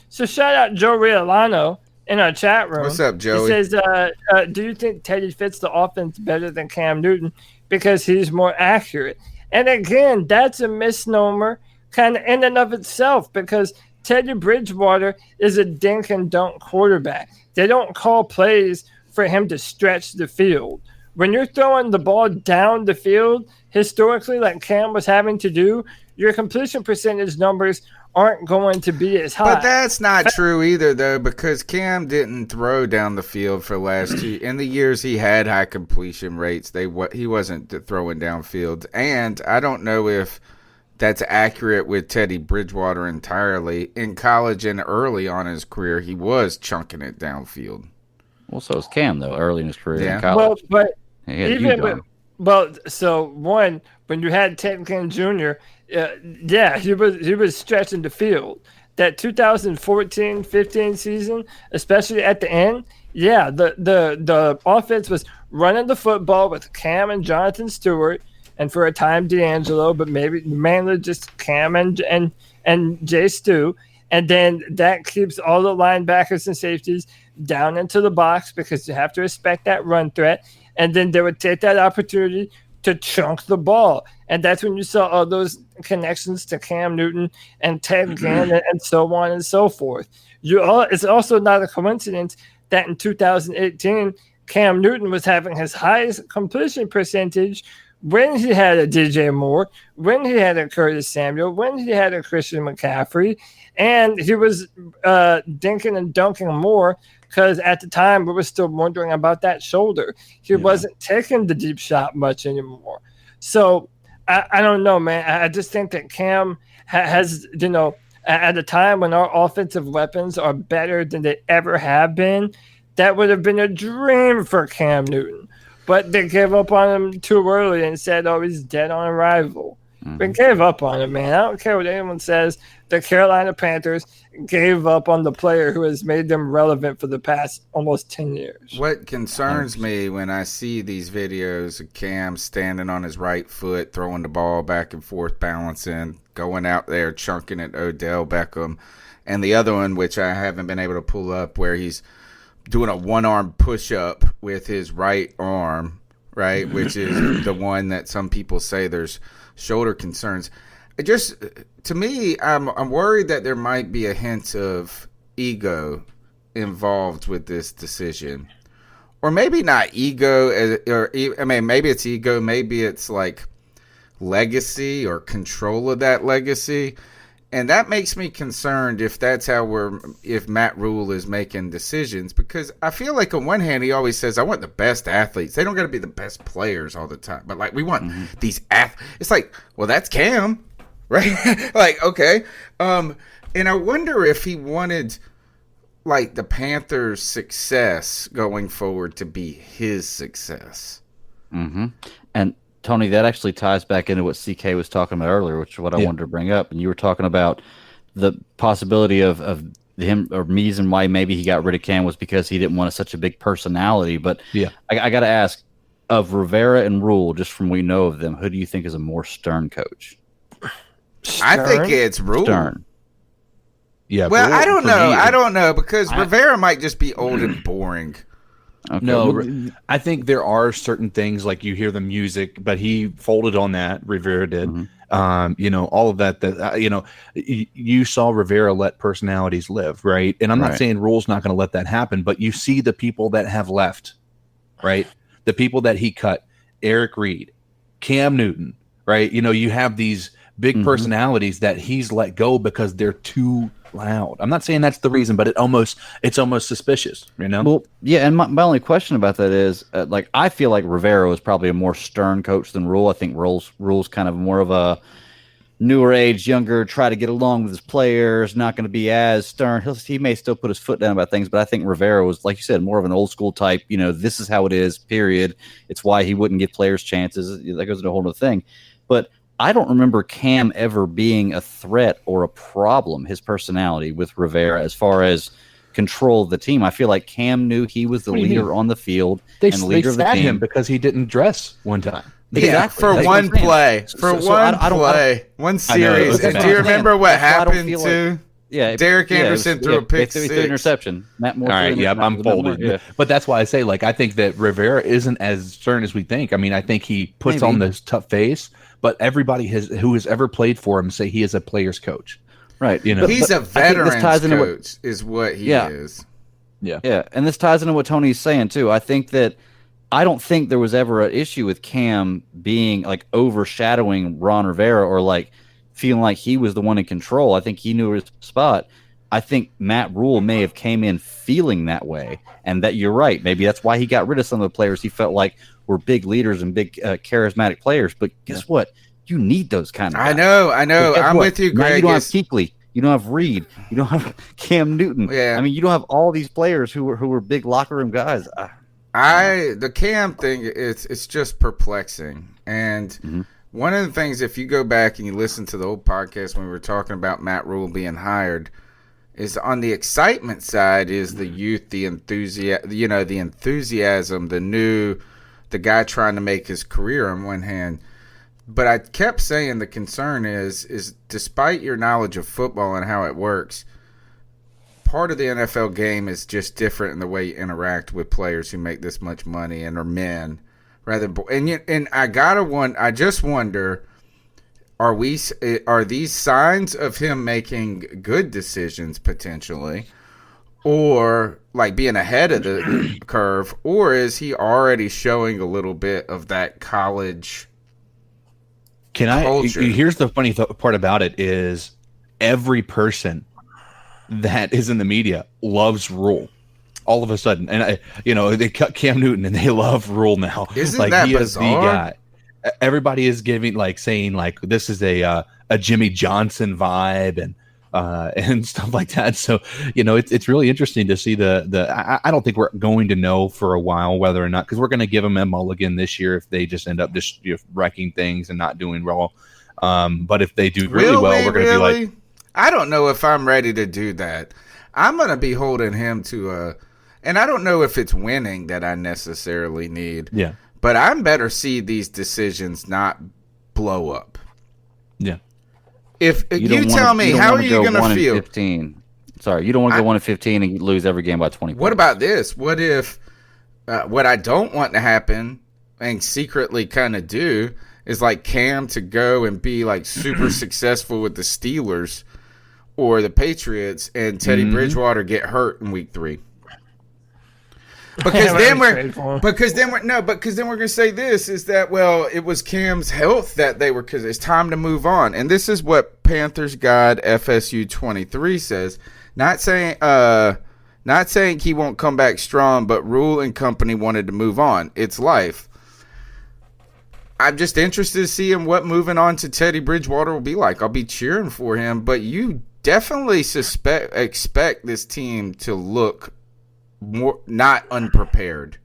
So shout out Joe Riolano in our chat room. What's up, Joey? He says, do you think Teddy fits the offense better than Cam Newton because he's more accurate? And again, that's a misnomer kind of in and of itself, because Teddy Bridgewater is a dink and dunk quarterback. They don't call plays for him to stretch the field. When you're throwing the ball down the field, historically, like Cam was having to do, your completion percentage numbers aren't going to be as high. But that's not true either, though, because Cam didn't throw down the field for last year. In the years he had high completion rates, he wasn't throwing downfield. And I don't know if that's accurate with Teddy Bridgewater entirely. In college and early on in his career, he was chunking it downfield. Well, so was Cam, though, early in his career in college. Well, when you had Ted King Jr., he was stretching the field. That 2014-15 season, especially at the end, the offense was running the football with Cam and Jonathan Stewart. and for a time D'Angelo, but maybe mainly just Cam and Jay Stu. And then that keeps all the linebackers and safeties down into the box because you have to respect that run threat. And then they would take that opportunity to chunk the ball. And that's when you saw all those connections to Cam Newton and Ted Ginn and so on and so forth. It's also not a coincidence that in 2018, Cam Newton was having his highest completion percentage when he had a DJ Moore, when he had a Curtis Samuel, when he had a Christian McCaffrey, and he was dinking and dunking more because at the time we were still wondering about that shoulder. He wasn't taking the deep shot much anymore. So I don't know, man. I just think that Cam has, at a time when our offensive weapons are better than they ever have been, that would have been a dream for Cam Newton. But they gave up on him too early and said, oh, he's dead on arrival. They gave up on him, man. I don't care what anyone says. The Carolina Panthers gave up on the player who has made them relevant for the past almost 10 years. What concerns me when I see these videos of Cam standing on his right foot, throwing the ball back and forth, balancing, going out there, chunking at Odell Beckham, and the other one, which I haven't been able to pull up, where he's doing a one-arm push-up with his right arm, right, which is the one that some people say there's shoulder concerns. To me, I'm worried that there might be a hint of ego involved with this decision. Or maybe not ego, maybe it's ego, maybe it's like legacy or control of that legacy. And that makes me concerned if that's if Matt Rule is making decisions, because I feel like on one hand he always says, I want the best athletes. They don't got to be the best players all the time, but like we want these It's like, well, that's Cam, right? Like, okay. And I wonder if he wanted like the Panthers' success going forward to be his success. And Tony, that actually ties back into what CK was talking about earlier, which is what I wanted to bring up. And you were talking about the possibility of him, or reason why maybe he got rid of Cam was because he didn't want such a big personality. But I got to ask, of Rivera and Rule, just from what we know of them, who do you think is a more stern coach? I think it's Rule. Stern. Yeah. Well, Rule, I don't know. I don't know, because Rivera might just be old and boring. Okay. No, I think there are certain things, like you hear the music, but he folded on that. Rivera did. All of that, you saw Rivera let personalities live, right? And I'm not saying Rule's not going to let that happen, but you see the people that have left, right? The people that he cut, Eric Reed, Cam Newton, right? You have these big personalities that he's let go because they're too loud. I'm not saying that's the reason, but it's almost suspicious, Well, yeah, and my only question about that is, I feel like Rivera is probably a more stern coach than Rule. I think Rule's kind of more of a newer age, younger, try to get along with his players, not going to be as stern. He may still put his foot down about things, but I think Rivera was, like you said, more of an old school type. This is how it is, period. It's why he wouldn't give players chances. That goes into a whole other thing. But I don't remember Cam ever being a threat or a problem, his personality with Rivera, as far as control of the team. I feel like Cam knew he was the leader on the field and the leader of the team. Him because he didn't dress one time. Exactly. For one play. One series. Do you remember what happened to Derek Anderson threw a pick six? He threw an interception. Matt Moore. All right, I'm folded. Yeah. But that's why I say, I think that Rivera isn't as stern as we think. I mean, I think he puts on this tough face, but everybody who has ever played for him say he is a player's coach. Right. He's a veteran's coach is what he is. Yeah. Yeah. And this ties into what Tony's saying too. I don't think there was ever an issue with Cam being overshadowing Ron Rivera or feeling like he was the one in control. I think he knew his spot. I think Matt Rule may have came in feeling that way, and that you're right. Maybe that's why he got rid of some of the players he felt like were big leaders and big charismatic players. But guess what? You need those kind of guys. I know. I'm with you, Greg. Now you don't have Kuechly. You don't have Reed. You don't have Cam Newton. Yeah. I mean, you don't have all these players who were big locker room guys. The Cam thing, it's just perplexing. And one of the things, if you go back and you listen to the old podcast when we were talking about Matt Rule being hired, is on the excitement side is the youth, the enthusiasm, the guy trying to make his career on one hand. But I kept saying the concern is despite your knowledge of football and how it works, part of the NFL game is just different in the way you interact with players who make this much money and are men rather. And I just wonder, are these signs of him making good decisions potentially, or like being ahead of the curve, or is he already showing a little bit of that college? Culture? Here's the funny part about it is every person that is in the media loves Rule all of a sudden. And they cut Cam Newton and they love Rule now. Isn't like that he bizarre? Is the guy. Everybody is saying like this is a Jimmy Johnson vibe and stuff like that. So, it's really interesting to see I don't think we're going to know for a while whether or not, because we're going to give them a mulligan this year if they just end up just wrecking things and not doing well. But if they do really well, we're going to be like, I don't know if I'm ready to do that. I'm going to be holding him to and I don't know if it's winning that I necessarily need. Yeah. But I'm better see these decisions not blow up. Yeah. If you tell me, how are you going to feel? 15. Sorry, you don't want to go 1-15 and lose every game by 20 points. What about this? What if what I don't want to happen and secretly kind of do is like Cam to go and be like super successful with the Steelers or the Patriots and Teddy Bridgewater get hurt in week 3? Because then we're going to say this is that, well, it was Cam's health that they were, because it's time to move on. And this is what Panthers God FSU 23 says. Not saying he won't come back strong, but Rule and company wanted to move on. It's life. I'm just interested to see what moving on to Teddy Bridgewater will be like. I'll be cheering for him, but you definitely expect this team to look more not unprepared.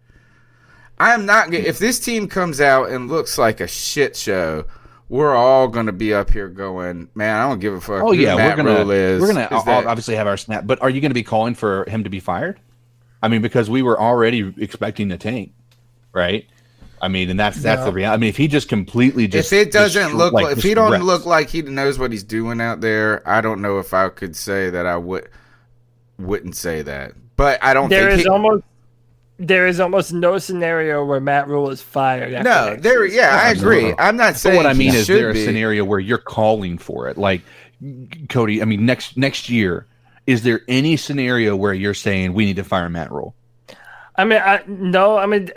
I am not. If this team comes out and looks like a shit show, we're all going to be up here going, man, I don't give a fuck. Oh yeah, we're gonna obviously have our snap. But are you going to be calling for him to be fired? I mean, because we were already expecting the tank, right? I mean, and that's the reality. I mean, if he just completely if it doesn't look like if he don't look like he knows what he's doing out there, I don't know if I could say that I wouldn't say that. But I don't think there is almost no scenario where Matt Rule is fired. I agree. I'm not saying. But what I mean is there a scenario where you're calling for it, like Cody? I mean, next year, is there any scenario where you're saying we need to fire Matt Rule? I mean,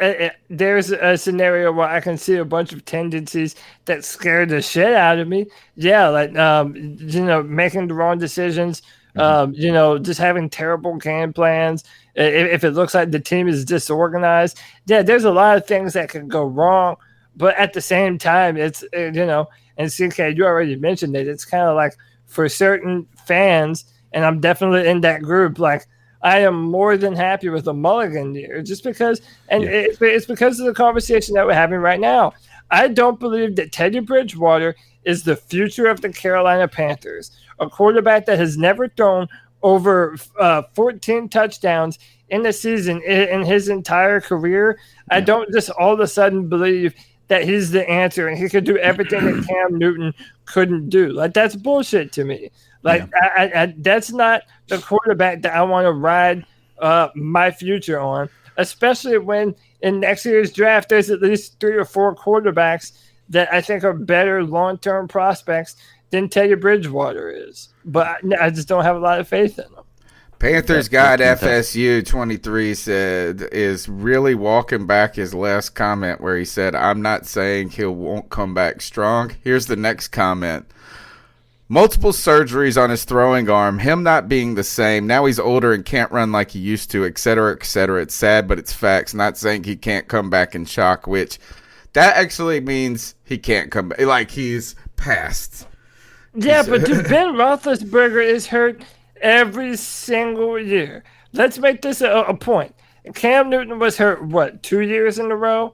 there's a scenario where I can see a bunch of tendencies that scare the shit out of me. Yeah, like making the wrong decisions. Just having terrible game plans. If it looks like the team is disorganized, there's a lot of things that can go wrong. But at the same time, it's and CK, you already mentioned it. It's kind of like for certain fans, and I'm definitely in that group. Like I am more than happy with a mulligan year, just because, it's because of the conversation that we're having right now. I don't believe that Teddy Bridgewater is the future of the Carolina Panthers. A quarterback that has never thrown over 14 touchdowns in a season in his entire career. I don't just all of a sudden believe that he's the answer and he could do everything that Cam Newton couldn't do. Like, that's bullshit to me. Like, that's not the quarterback that I want to ride my future on, especially when in next year's draft there's at least 3 or 4 quarterbacks that I think are better long-term prospects than Teddy Bridgewater is. But I just don't have a lot of faith in him. Panthers God FSU 23 said is really walking back his last comment where he said, I'm not saying he won't come back strong. Here's the next comment. Multiple surgeries on his throwing arm, him not being the same. Now he's older and can't run like he used to, et cetera, et cetera. It's sad, but it's facts. Not saying he can't come back in shock, which that actually means he can't come back. Like, he's past. Yeah, but Ben Roethlisberger is hurt every single year. Let's make this a point. Cam Newton was hurt, 2 years in a row?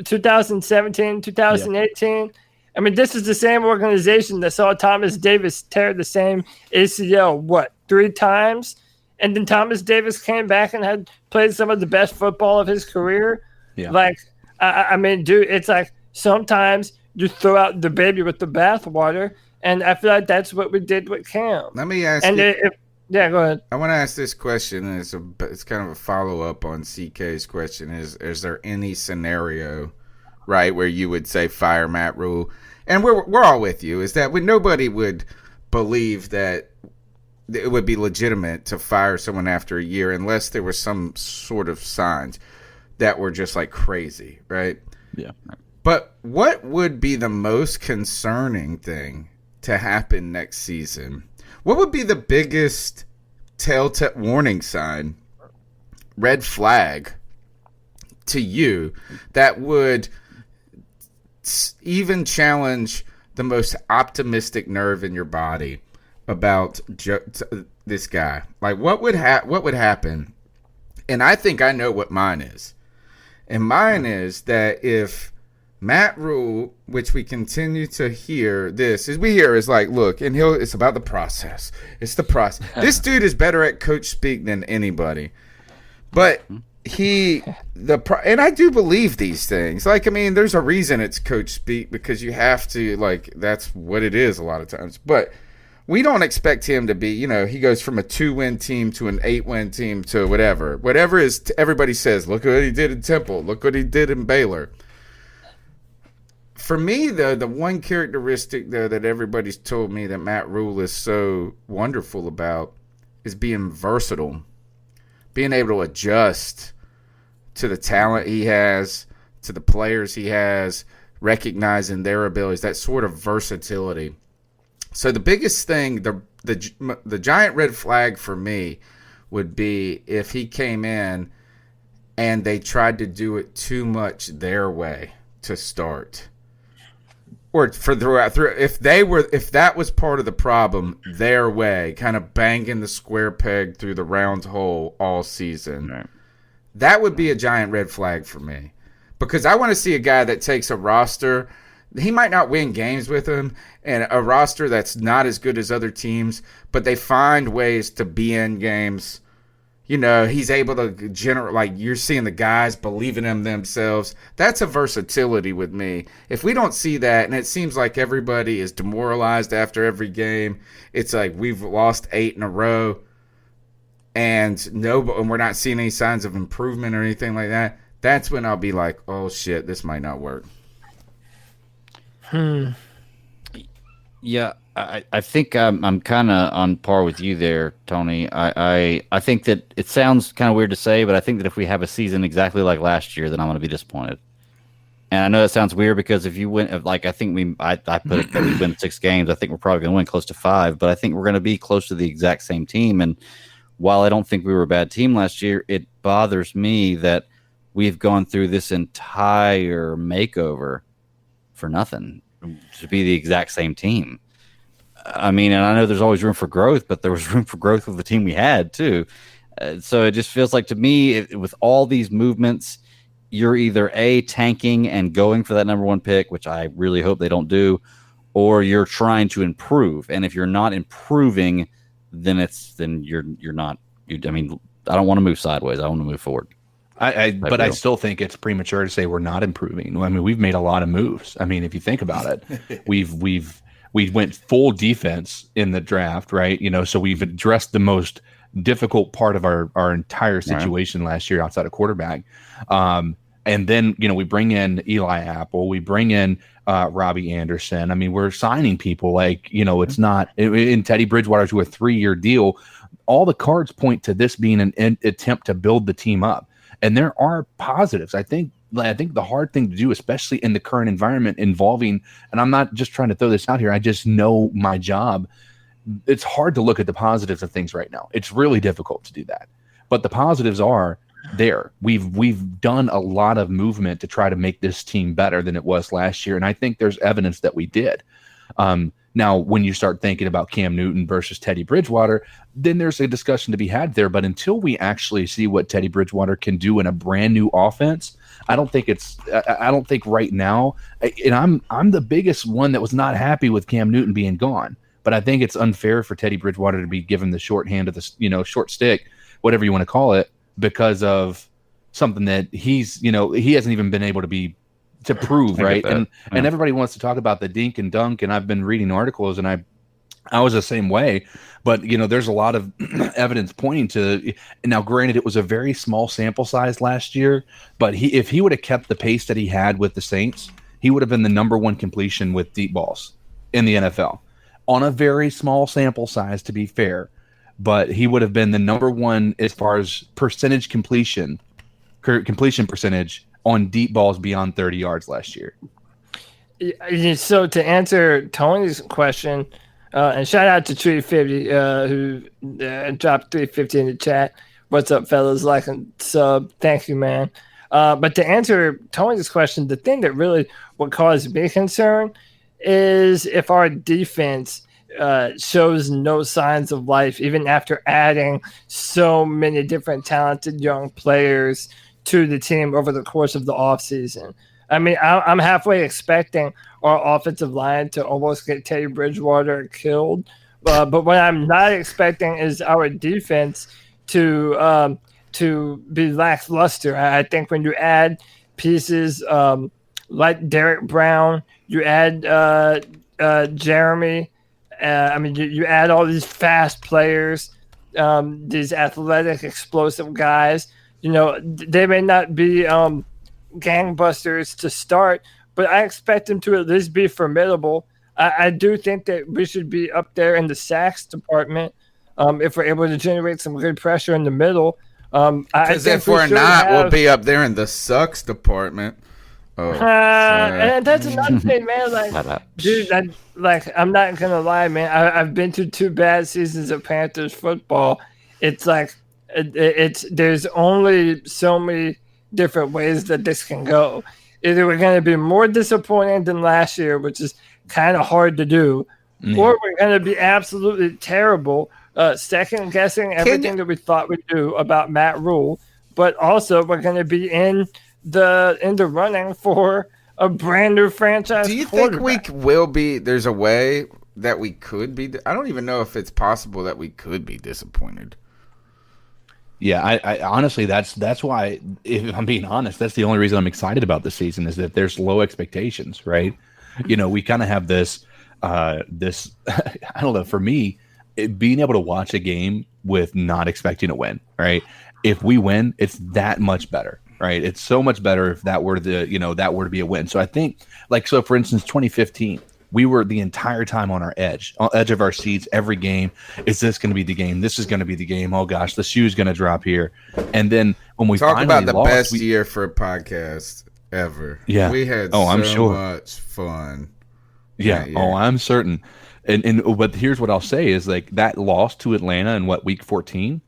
2017, 2018? Yeah. I mean, this is the same organization that saw Thomas Davis tear the same ACL, 3 times? And then Thomas Davis came back and had played some of the best football of his career. Yeah. Like, I mean, dude, it's like sometimes you throw out the baby with the bathwater. And I feel like that's what we did with Cam. Let me ask and you. Yeah, go ahead. I want to ask this question, and it's kind of a follow-up on CK's question. Is there any scenario, right, where you would say fire Matt Rule? And we're all with you, is that when nobody would believe that it would be legitimate to fire someone after a year unless there was some sort of signs that were just like crazy, right? Yeah. But what would be the most concerning thing to happen next season? What would be the biggest telltale warning sign, red flag to you that would even challenge the most optimistic nerve in your body about this guy? Like, what would happen? And I think I know what mine is. And mine is that if Matt Rule, which we continue to hear this, is like, look, and it's about the process. It's the process. This dude is better at coach speak than anybody. But and I do believe these things. Like, I mean, there's a reason it's coach speak, because you have to, like, that's what it is a lot of times. But we don't expect him to be, he goes from a 2-win team to an 8-win team to whatever. Whatever is, everybody says, look what he did in Temple. Look what he did in Baylor. For me, though, the one characteristic, though, that everybody's told me that Matt Rule is so wonderful about is being versatile, being able to adjust to the talent he has, to the players he has, recognizing their abilities, that sort of versatility. So the biggest thing, the giant red flag for me would be if he came in and they tried to do it too much their way to start. Or if that was part of the problem, their way, kind of banging the square peg through the round hole all season, right, that would be a giant red flag for me. Because I want to see a guy that takes a roster, he might not win games with him, and a roster that's not as good as other teams, but they find ways to be in games. He's able to generate, like, you're seeing the guys believing in themselves. That's a versatility with me. If we don't see that, and it seems like everybody is demoralized after every game, it's like we've lost 8 in a row, and we're not seeing any signs of improvement or anything like that. That's when I'll be like, oh shit, this might not work. Yeah, I think I'm kind of on par with you there, Tony. I think that it sounds kind of weird to say, but I think that if we have a season exactly like last year, then I'm going to be disappointed. And I know that sounds weird because if you win, like I think I put it that we win 6 games, I think we're probably going to win close to 5, but I think we're going to be close to the exact same team. And while I don't think we were a bad team last year, it bothers me that we've gone through this entire makeover for nothing, to be the exact same team. I mean, and I know there's always room for growth, but there was room for growth with the team we had too. So it just feels like to me, with all these movements, you're either tanking and going for that number 1 pick, which I really hope they don't do, or you're trying to improve. And if you're not improving, then you're not. I mean, I don't want to move sideways. I want to move forward. But I still think it's premature to say we're not improving. I mean, we've made a lot of moves. I mean, if you think about it, we went full defense in the draft, right? So we've addressed the most difficult part of our entire situation last year outside of quarterback. And then, we bring in Eli Apple, we bring in Robbie Anderson. I mean, we're signing people like, it's not in Teddy Bridgewater to a 3-year deal. All the cards point to this being an attempt to build the team up. And there are positives. I think the hard thing to do, especially in the current environment involving, and I'm not just trying to throw this out here, I just know my job. It's hard to look at the positives of things right now. It's really difficult to do that. But the positives are there. We've done a lot of movement to try to make this team better than it was last year. And I think there's evidence that we did. Now, when you start thinking about Cam Newton versus Teddy Bridgewater, then there's a discussion to be had there. But until we actually see what Teddy Bridgewater can do in a brand new offense, I don't think right now, and I'm the biggest one that was not happy with Cam Newton being gone. But I think it's unfair for Teddy Bridgewater to be given the short hand of the, short stick, whatever you want to call it, because of something that he hasn't even been able to be to prove, right? that. And everybody wants to talk about the dink and dunk, and I've been reading articles, and I was the same way, but there's a lot of evidence pointing to. Now, granted, it was a very small sample size last year, but if he would have kept the pace that he had with the Saints, he would have been the number one completion with deep balls in the NFL on a very small sample size, to be fair, but he would have been the number one as far as completion percentage on deep balls beyond 30 yards last year. So to answer Tony's question, and shout out to Tree50 who dropped 350 in the chat. What's up, fellas? Like and sub. Thank you, man. But to answer Tony's question, the thing that really would cause me concern is if our defense shows no signs of life, even after adding so many different talented young players to the team over the course of the offseason. I mean, I'm halfway expecting our offensive line to almost get Teddy Bridgewater killed. But what I'm not expecting is our defense to be lackluster. I think when you add pieces like Derek Brown, you add Jeremy, you add all these fast players, these athletic, explosive guys. They may not be gangbusters to start, but I expect them to at least be formidable. I do think that we should be up there in the sacks department if we're able to generate some good pressure in the middle. Because if we're not, we'll be up there in the sucks department. And that's another thing, man. Like, dude, I'm not gonna lie, man. I've been through 2 bad seasons of Panthers football. It's like there's only so many different ways that this can go. Either we're going to be more disappointing than last year, which is kind of hard to do, or we're going to be absolutely terrible, second guessing everything that we thought we'd do about Matt Rule, but also we're going to be in the running for a brand new franchise. Do you think we will be? There's a way that we could be. I don't even know if it's possible that we could be disappointed. Yeah, I honestly, that's why, if I'm being honest, that's the only reason I'm excited about this season is that there's low expectations, right? We kind of have this, I don't know, for me, being able to watch a game with not expecting to win, right? If we win, it's that much better, right? It's so much better if that were to be a win. So I think, for instance, 2015, we were the entire time on our edge of our seats every game. Is this going to be the game? This is going to be the game. Oh gosh, the shoe's going to drop here. And then when we talk about the lost, best year for a podcast ever. Yeah. We had I'm so sure. much fun. Yeah. Oh, I'm certain. But here's what I'll say is that loss to Atlanta in week 14.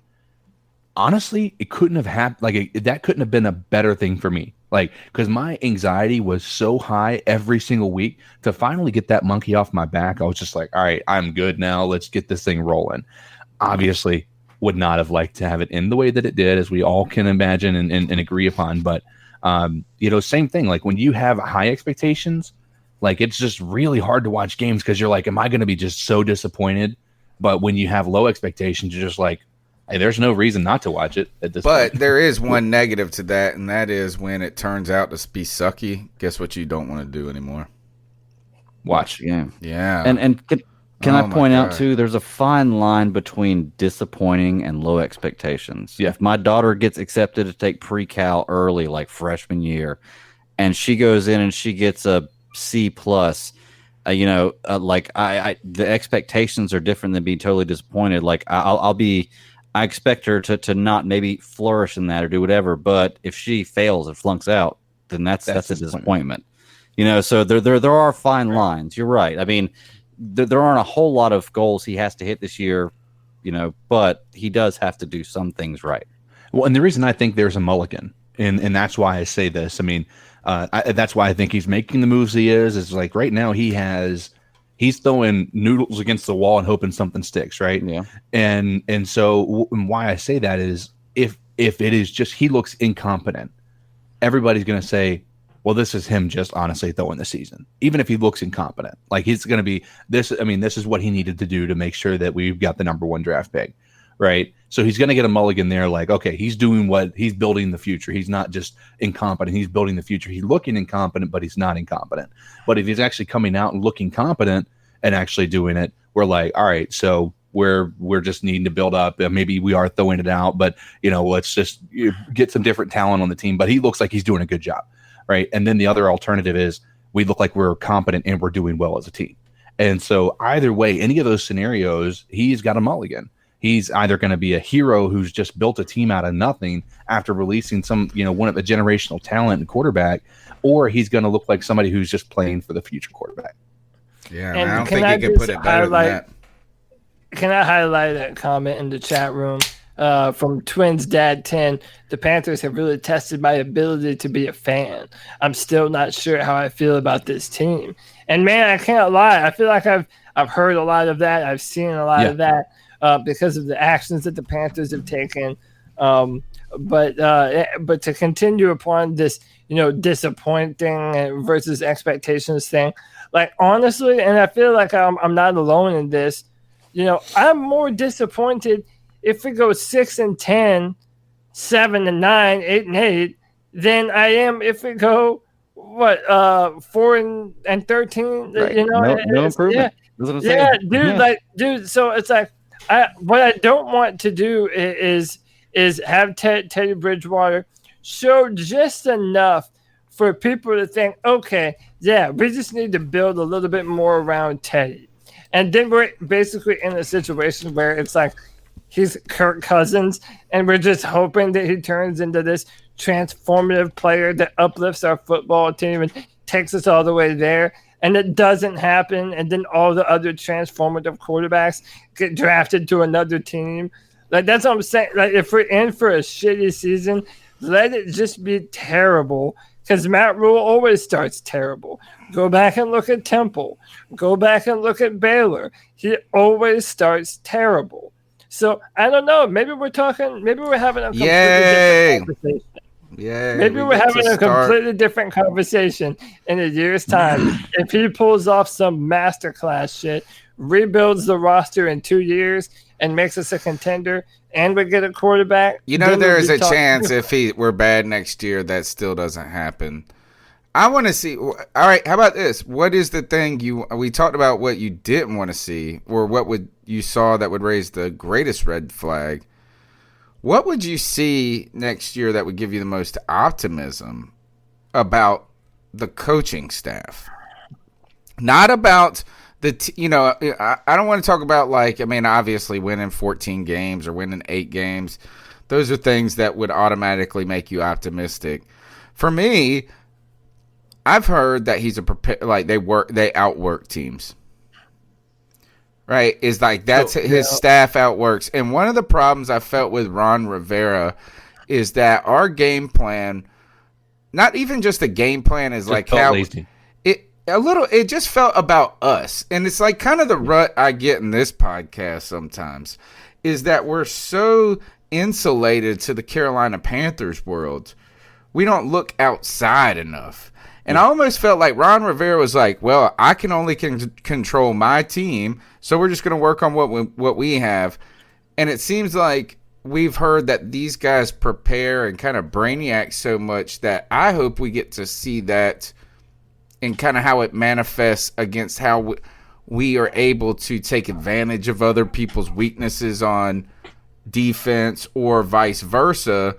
Honestly, it couldn't have happened. That couldn't have been a better thing for me. Because my anxiety was so high every single week to finally get that monkey off my back. I was just like, all right, I'm good now. Let's get this thing rolling. Obviously, would not have liked to have it end the way that it did, as we all can imagine and agree upon. But, same thing. When you have high expectations, it's just really hard to watch games because you're like, am I going to be just so disappointed? But when you have low expectations, you're just like, hey, there's no reason not to watch it at this point. But there is one negative to that, and that is when it turns out to be sucky, guess what you don't want to do anymore? Watch. Yeah. And can I point out, too, there's a fine line between disappointing and low expectations. Yeah. If my daughter gets accepted to take pre-cal early, like freshman year, and she goes in and she gets a C+, the expectations are different than being totally disappointed. I expect her to not maybe flourish in that or do whatever, but if she fails and flunks out, then that's a disappointment. So there are fine lines. You're right. I mean, there aren't a whole lot of goals he has to hit this year, but he does have to do some things right. Well, and the reason I think there's a mulligan, and that's why I say this. I mean, that's why I think he's making the moves he is right now he's throwing noodles against the wall and hoping something sticks, right? Yeah. And so why I say that is if it is just he looks incompetent, everybody's going to say, well, this is him just honestly throwing the season. Even if he looks incompetent, he's going to be this. I mean, this is what he needed to do to make sure that we've got the number 1 draft pick. right? So he's going to get a mulligan there. Like, okay, he's doing what he's building the future. He's not just incompetent. He's building the future. He's looking incompetent, but he's not incompetent. But if he's actually coming out and looking competent and actually doing it, we're like, all right, so we're just needing to build up. Maybe we are throwing it out, but let's just get some different talent on the team. But he looks like he's doing a good job, right? And then the other alternative is we look like we're competent and we're doing well as a team. And so either way, any of those scenarios, he's got a mulligan. He's either going to be a hero who's just built a team out of nothing after releasing one of the generational talent and quarterback, or he's going to look like somebody who's just playing for the future quarterback. Yeah, I don't think you can put it better than that. Can I highlight a comment in the chat room from Twins Dad 10? The Panthers have really tested my ability to be a fan. I'm still not sure how I feel about this team. And man, I can't lie. I feel like I've heard a lot of that. I've seen a lot of that because of the actions that the Panthers have taken. But to continue upon this, disappointing versus expectations thing, like honestly, and I feel like I'm not alone in this. I'm more disappointed if we go 6-10, 7-9, 8-8 than I am if we go 4-13. Right. No improvement. Yeah, dude. So it's like what I don't want to do is have Teddy Bridgewater show just enough for people to think, okay, yeah, we just need to build a little bit more around Teddy. And then we're basically in a situation where it's like he's Kirk Cousins, and we're just hoping that he turns into this transformative player that uplifts our football team and takes us all the way there. And it doesn't happen. And then all the other transformative quarterbacks get drafted to another team. Like, that's what I'm saying. Like, if we're in for a shitty season, let it just be terrible. Because Matt Rule always starts terrible. Go back and look at Temple. Go back and look at Baylor. He always starts terrible. So, I don't know. Maybe we're having a completely different conversation. Yeah. Maybe we're having a completely different conversation in a year's time. If he pulls off some masterclass shit, rebuilds the roster in 2 years, and makes us a contender, and we get a quarterback. There is a chance if we're bad next year, that still doesn't happen. I want to see. All right, how about this? What is the thing we talked about what you didn't want to see, or what you saw that would raise the greatest red flag? What would you see next year that would give you the most optimism about the coaching staff? Not about I don't want to talk about obviously winning 14 games or winning 8 games. Those are things that would automatically make you optimistic. For me, I've heard that he's they outwork teams. Right? Is like that's his staff outworks. And one of the problems I felt with Ron Rivera is that our game plan, not even just the game plan, is like how lazy. It just felt about us. And it's like kind of the rut I get in this podcast sometimes is that we're so insulated to the Carolina Panthers world. We don't look outside enough. And I almost felt like Ron Rivera was like, well, I can only control my team, so we're just going to work on what we have. And it seems like we've heard that these guys prepare and kind of brainiac so much that I hope we get to see that and kind of how it manifests against how we are able to take advantage of other people's weaknesses on defense or vice versa.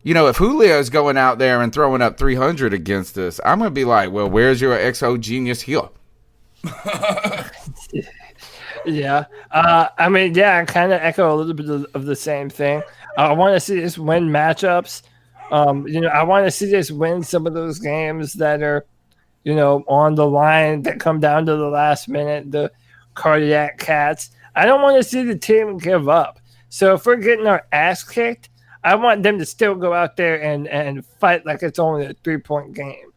If Julio's going out there and throwing up 300 against us, I'm going to be like, well, where's your XO genius here? Yeah. I kind of echo a little bit of the same thing. I want to see us win matchups. I want to see us win some of those games that are, on the line that come down to the last minute, the cardiac cats. I don't want to see the team give up. So if we're getting our ass kicked, I want them to still go out there and fight like it's only a 3-point game.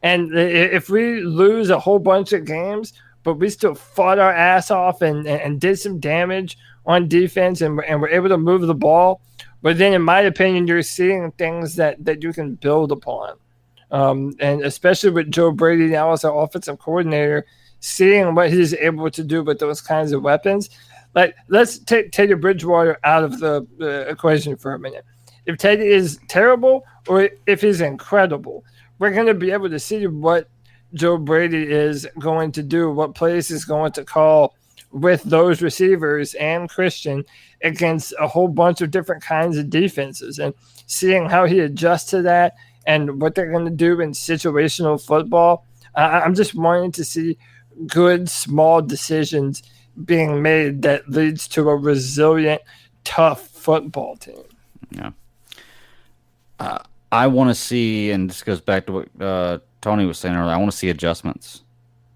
And if we lose a whole bunch of games, but we still fought our ass off and did some damage on defense and we're able to move the ball, but then in my opinion, you're seeing things that you can build upon. And especially with Joe Brady now as our offensive coordinator, seeing what he's able to do with those kinds of weapons, Like, let's take Teddy Bridgewater out of the equation for a minute. If Teddy is terrible or if he's incredible, we're going to be able to see what Joe Brady is going to do, what plays he's going to call with those receivers and Christian against a whole bunch of different kinds of defenses, and seeing how he adjusts to that and what they're going to do in situational football. I'm just wanting to see good, small decisions being made that leads to a resilient, tough football team. Yeah. I want to see, and this goes back to what Tony was saying earlier, I want to see adjustments.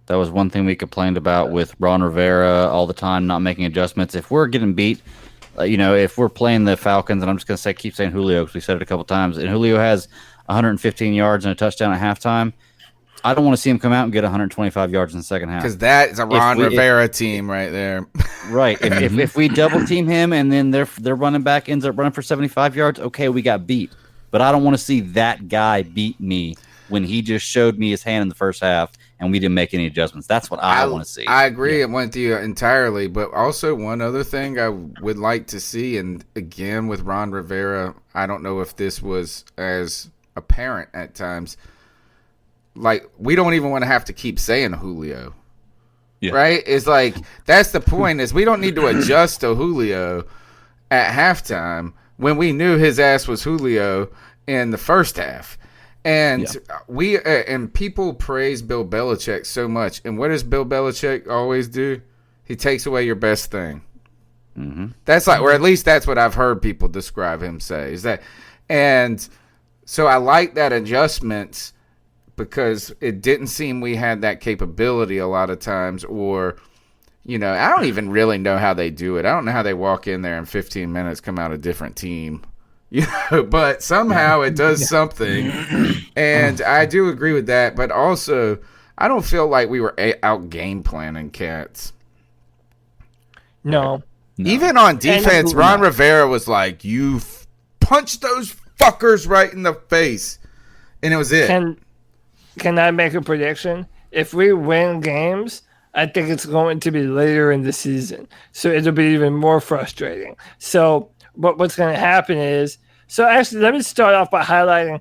That was one thing we complained about with Ron Rivera all the time, not making adjustments. If we're getting beat, if we're playing the Falcons, and I'm just going to keep saying Julio because we said it a couple times, and Julio has 115 yards and a touchdown at halftime, I don't want to see him come out and get 125 yards in the second half. Because that is a Ron Rivera team right there. Right. If we double team him and then their running back ends up running for 75 yards, okay, we got beat. But I don't want to see that guy beat me when he just showed me his hand in the first half and we didn't make any adjustments. That's what I want to see. I agree with you entirely. But also one other thing I would like to see, and again with Ron Rivera, I don't know if this was as apparent at times. Like, we don't even want to have to keep saying Julio. Yeah. Right? It's like, that's the point, is we don't need to adjust to Julio at halftime when we knew his ass was Julio in the first half. And and people praise Bill Belichick so much. And what does Bill Belichick always do? He takes away your best thing. Mm-hmm. That's like, or at least that's what I've heard people describe him say. Is that, and so I like that adjustment because it didn't seem we had that capability a lot of times, or, I don't even really know how they do it. I don't know how they walk in there in 15 minutes, come out a different team. But somehow it does something, and I do agree with that. But also, I don't feel like we were out game planning cats. No. Even on defense, Ron Rivera was like, "You punch those fuckers right in the face," and it was it. Can I make a prediction? If we win games, I think it's going to be later in the season, so it'll be even more frustrating. So. But what's going to happen is, so actually, let me start off by highlighting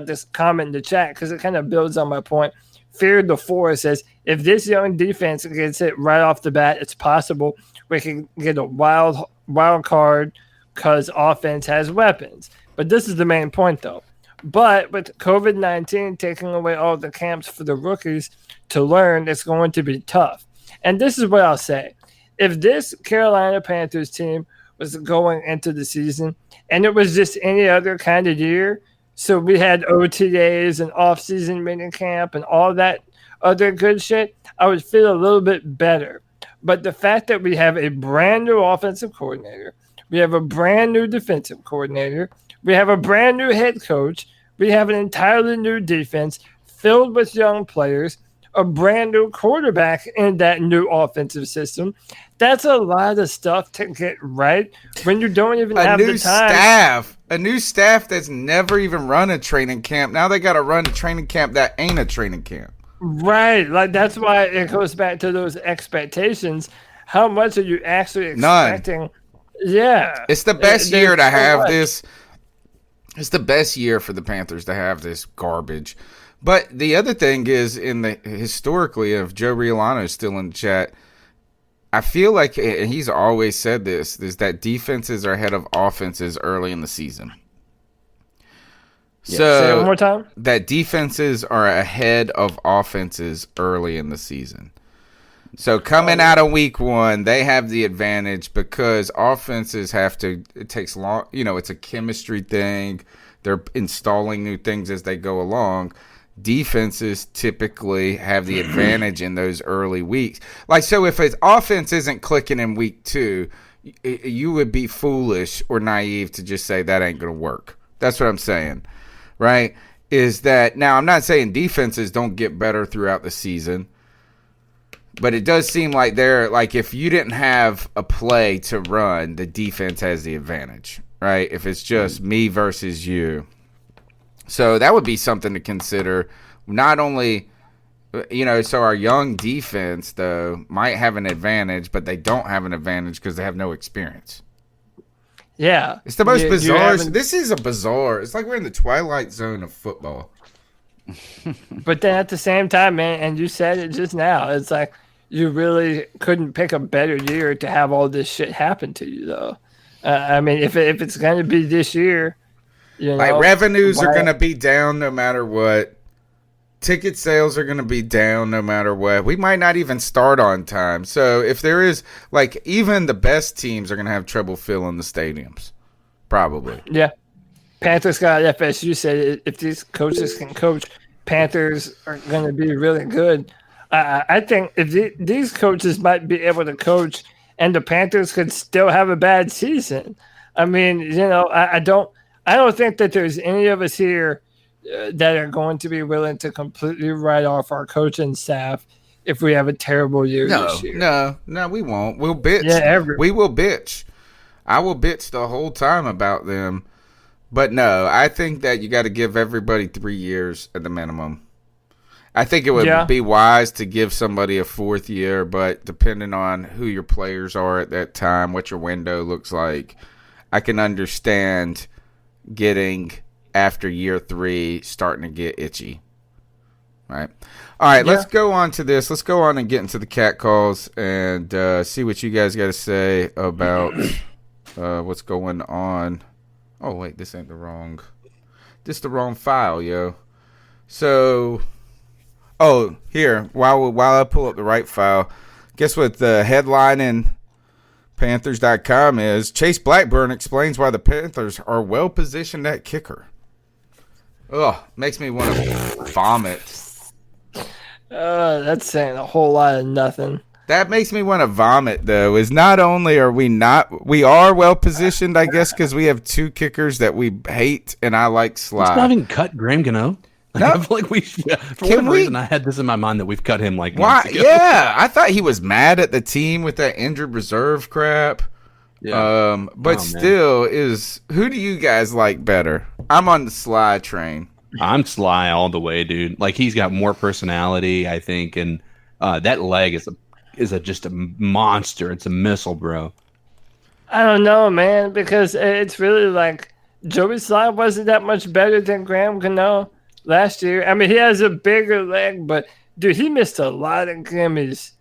this comment in the chat because it kind of builds on my point. Fear the Four says, if this young defense gets it right off the bat, it's possible we can get a wild card because offense has weapons. But this is the main point, though. But with COVID-19 taking away all the camps for the rookies to learn, it's going to be tough. And this is what I'll say. If this Carolina Panthers team was going into the season, and it was just any other kind of year. So we had OTAs and off-season mini camp and all that other good shit, I would feel a little bit better. But the fact that we have a brand new offensive coordinator, we have a brand new defensive coordinator, we have a brand new head coach, we have an entirely new defense filled with young players, a brand new quarterback in that new offensive system. That's a lot of stuff to get right when you don't even have the time. A new staff that's never even run a training camp. Now they got to run a training camp that ain't a training camp. Right. Like, that's why it goes back to those expectations. How much are you actually expecting? None. Yeah. It's the best year to have this. It's the best year for the Panthers to have this garbage. But the other thing is, historically, if Joe Riolano is still in the chat, I feel like, and he's always said this, is that defenses are ahead of offenses early in the season. Yeah. So, say it one more time. That defenses are ahead of offenses early in the season. So coming out of week one, they have the advantage because offenses it takes long, it's a chemistry thing. They're installing new things as they go along. Defenses typically have the advantage in those early weeks. Like, so if his offense isn't clicking in week 2, you would be foolish or naive to just say that ain't going to work. That's what I'm saying, right? Is that, now I'm not saying defenses don't get better throughout the season, but it does seem like if you didn't have a play to run, the defense has the advantage, right? If it's just me versus you. So that would be something to consider, not only So our young defense, though, might have an advantage, but they don't have an advantage because they have no experience. Yeah. It's the most bizarre. This is a bizarre. It's like we're in the twilight zone of football. But then at the same time, man, and you said it just now, it's like you really couldn't pick a better year to have all this shit happen to you, though. I mean, if it's going to be this year, revenues are going to be down no matter what. Ticket sales are going to be down no matter what. We might not even start on time. So if there is, even the best teams are going to have trouble filling the stadiums. Probably. Yeah. Panthers got FSU said if these coaches can coach, Panthers are going to be really good. I think if these coaches might be able to coach and the Panthers could still have a bad season. I mean, I don't think that there's any of us here that are going to be willing to completely write off our coaching staff if we have a terrible year this year. No, we won't. We'll bitch. Yeah, we will bitch. I will bitch the whole time about them. But no, I think that you got to give everybody 3 years at the minimum. I think it would be wise to give somebody a 4th year, but depending on who your players are at that time, what your window looks like, I can understand getting after year 3 starting to get itchy. Right. All right, let's go on to this. Let's go on and get into the cat calls and see what you guys got to say about what's going on. Oh, wait, this ain't the wrong. This the wrong file, yo. So, here, while I pull up the right file, guess what the headline in Panthers.com is? Chase Blackburn explains why the Panthers are well positioned at kicker. Ugh, makes me want to vomit. That's saying a whole lot of nothing. That makes me want to vomit, though, is not only are we are well positioned, I guess, because we have 2 kickers that we hate, and I like Sly. Let's not even cut Graham Gano. No. I feel like for whatever reason, I had this in my mind that we've cut him months ago. Yeah, I thought he was mad at the team with that injured reserve crap. Yeah. But still, who do you guys like better? I'm on the Sly train. I'm Sly all the way, dude. Like, he's got more personality, I think, and that leg is just a monster. It's a missile, bro. I don't know, man, because it's really like Joey Sly wasn't that much better than Graham Gano last year. I mean, he has a bigger leg, but dude, he missed a lot of gimmies.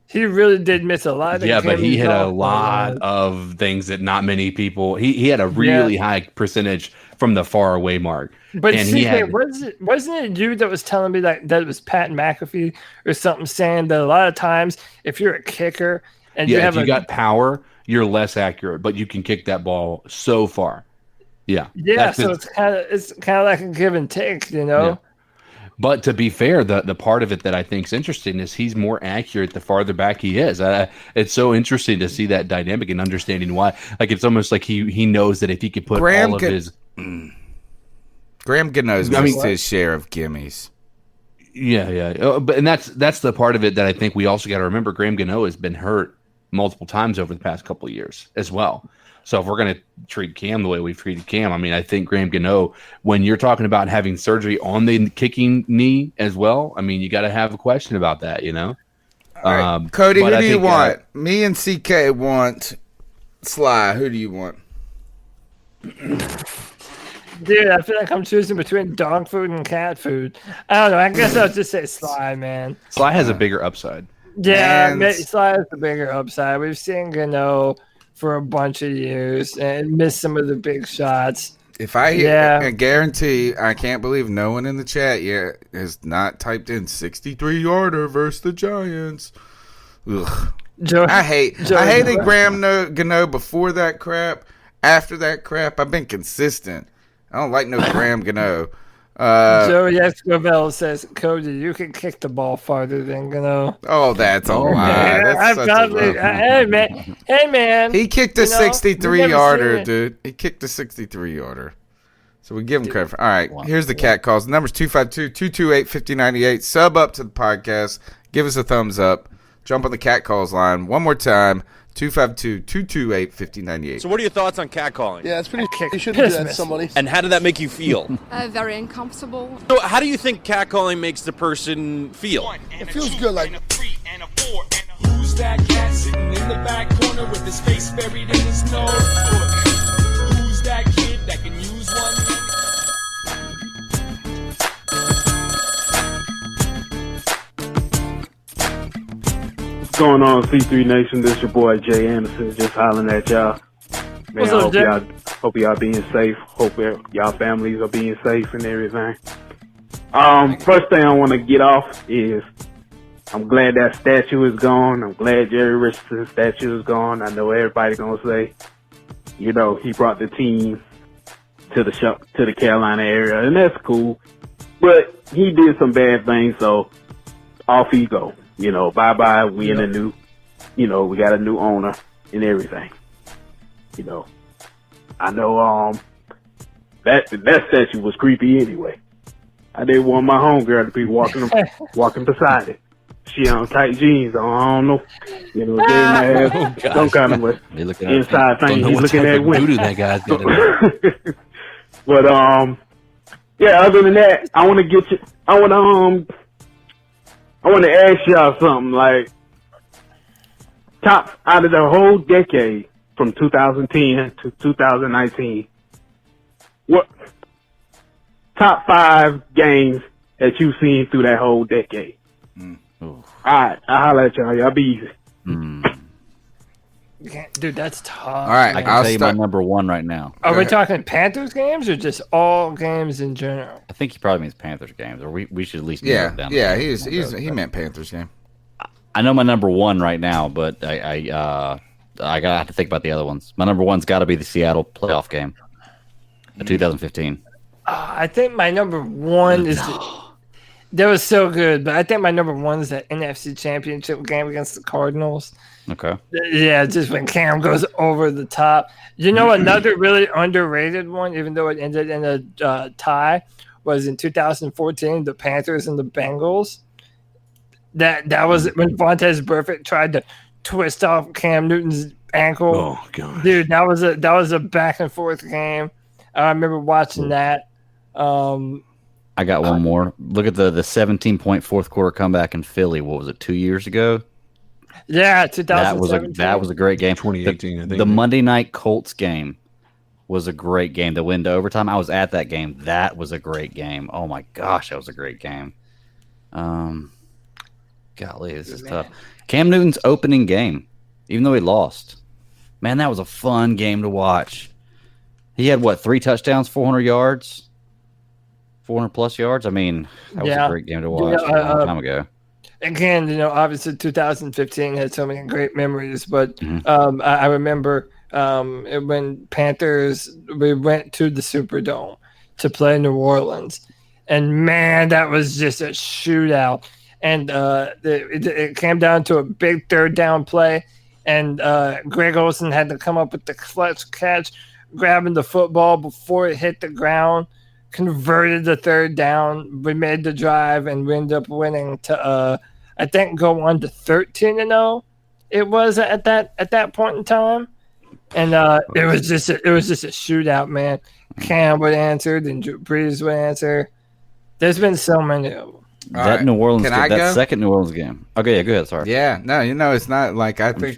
He really did miss a lot of gimmies. Yeah, but he hit a lot of things that not many people. He had a really high percentage from the far away mark. But wasn't it you that was telling me that it was Pat McAfee or something saying that a lot of times if you're a kicker and if you got power, you're less accurate, but you can kick that ball so far. Yeah. Yeah, so it's kind of like a give and take, Yeah. But to be fair, the part of it that I think is interesting is he's more accurate the farther back he is. It's so interesting to see that dynamic and understanding why. Like, it's almost like he knows that if he could put all of his Graham Gano's missed his share of gimmies. Yeah. But that's the part of it that I think we also got to remember. Graham Gano has been hurt multiple times over the past couple of years as well. So if we're going to treat Cam the way we've treated Cam, I mean, I think Graham Gano, when you're talking about having surgery on the kicking knee as well, I mean, you got to have a question about that, All right. Cody, who do you want? Me and CK want Sly. Who do you want? Dude, I feel like I'm choosing between dog food and cat food. I don't know. I guess I'll just say Sly, man. Sly has a bigger upside. Yeah, Sly has a bigger upside. We've seen Gano for a bunch of years and missed some of the big shots. I guarantee, I can't believe no one in the chat yet has not typed in 63-yarder versus the Giants. Ugh. I hated Graham Gano before that crap. After that crap, I've been consistent. I don't like no Graham Gano. Joey Escobar says, Cody, you can kick the ball farther than Gano. Oh, that's a lie. Hey, man. He kicked a 63-yarder, dude. He kicked a 63-yarder. So we give him credit. All right, here's the cat calls. The number's 252-228-5098. Sub up to the podcast. Give us a thumbs up. Jump on the cat calls line. One more time, 252-228-5098. So what are your thoughts on catcalling? Yeah, it's pretty. You shouldn't do that to somebody. And how did that make you feel? Very uncomfortable. So how do you think catcalling makes the person feel? It feels good, like. Who's that cat sitting in the back corner with his face buried in his notebook? Who's that kid that can use one? What's going on, C3 Nation? This your boy Jay Anderson, just hollering at y'all. Man, What's up, Jay? hope y'all being safe. Hope y'all families are being safe and everything. First thing I want to get off is I'm glad that statue is gone. I'm glad Jerry Richardson's statue is gone. I know everybody's gonna say, he brought the team to the Carolina area, and that's cool. But he did some bad things, so off he go. Bye-bye. We in a new, we got a new owner and everything. I know that statue was creepy anyway. I didn't want my homegirl to be walking beside it. She on tight jeans. I don't know. They might have some kind of inside thing. He's looking at with. That guy's got. But yeah. Other than that, I want to ask y'all something. Like, top out of the whole decade from 2010 to 2019, what top 5 games that you've seen through that whole decade? All right, I'll holler at y'all. Y'all be easy. Dude, that's tough. All right, I can tell you my number one right now. Are we talking Panthers games or just all games in general? I think he probably means Panthers games, or we should at least Yeah, narrow it down. yeah, he meant Panthers game. I know my number one right now, but I have to think about the other ones. My number one's got to be the Seattle playoff game, the 2015. I think my number one is. That was so good, but I think my number one is that NFC Championship game against the Cardinals. Okay. Yeah, just when Cam goes over the top. Another really underrated one, even though it ended in a tie, was in 2014, the Panthers and the Bengals. That was when Vontaze Burfict tried to twist off Cam Newton's ankle. Oh god, dude, that was a back and forth game. I remember watching that. I got one more. Look at the 17-point fourth quarter comeback in Philly. What was it, 2 years ago? Yeah, 2017. That was a great game. 2018, I think. The Monday night Colts game was a great game. The win to overtime. I was at that game. That was a great game. Oh my gosh, that was a great game. Golly, this is tough. Cam Newton's opening game, even though he lost. Man, that was a fun game to watch. He had 3 touchdowns, 400 yards? 400-plus yards. I mean, that was a great game to watch a long time ago. Again, obviously 2015 had so many great memories, but I remember when we went to the Superdome to play New Orleans, and man, that was just a shootout. And it came down to a big third down play, and Greg Olsen had to come up with the clutch catch, grabbing the football before it hit the ground. Converted the third down. We made the drive, and we ended up winning to, I think, go on to 13-0. It was at that point in time, and it was just a shootout, man. Cam would answer, then Drew Brees would answer. There's been so many of them. New Orleans game, that second New Orleans game. Okay, yeah, go ahead. Sorry. Yeah, no, it's not like I've been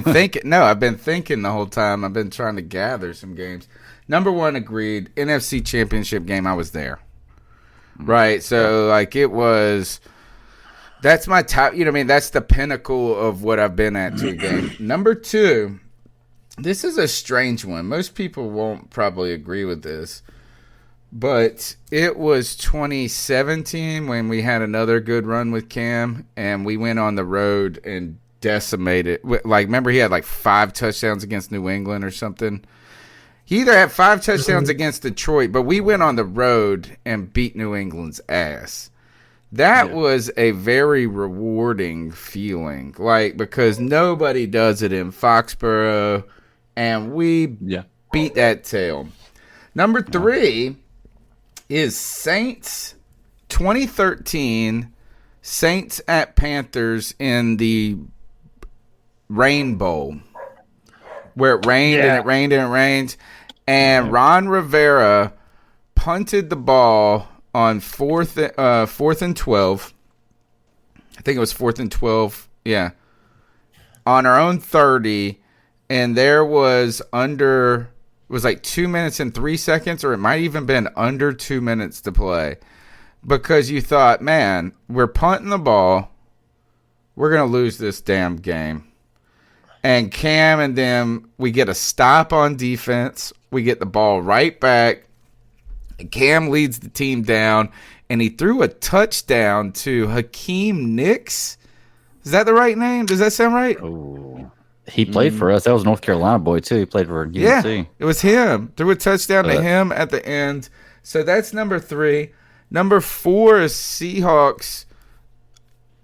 thinking. No, I've been thinking the whole time. I've been trying to gather some games. Number one, agreed. NFC Championship game, I was there. Right, so that's my top. That's the pinnacle of what I've been at to a game. Number two, this is a strange one. Most people won't probably agree with this. But it was 2017 when we had another good run with Cam, and we went on the road and decimated. Remember he had 5 touchdowns against New England or something? He either had 5 touchdowns against Detroit, but we went on the road and beat New England's ass. That was a very rewarding feeling, because nobody does it in Foxborough, and we beat that tail. Number 3 is Saints 2013, Saints at Panthers in the Rain Bowl, where it rained and it rained and it rained, and Ron Rivera punted the ball on fourth and 12. I think it was 4th and 12. Yeah, on our own 30, and there was like 2 minutes and 3 seconds, or it might even been under 2 minutes to play, because you thought, man, we're punting the ball, we're gonna lose this damn game. And Cam and them, we get a stop on defense. We get the ball right back. Cam leads the team down, and he threw a touchdown to Hakeem Nicks. Is that the right name? Does that sound right? Oh, he played for us. That was North Carolina boy, too. He played for UNC. Yeah, it was him. Threw a touchdown to him at the end. So that's number 3. Number 4 is Seahawks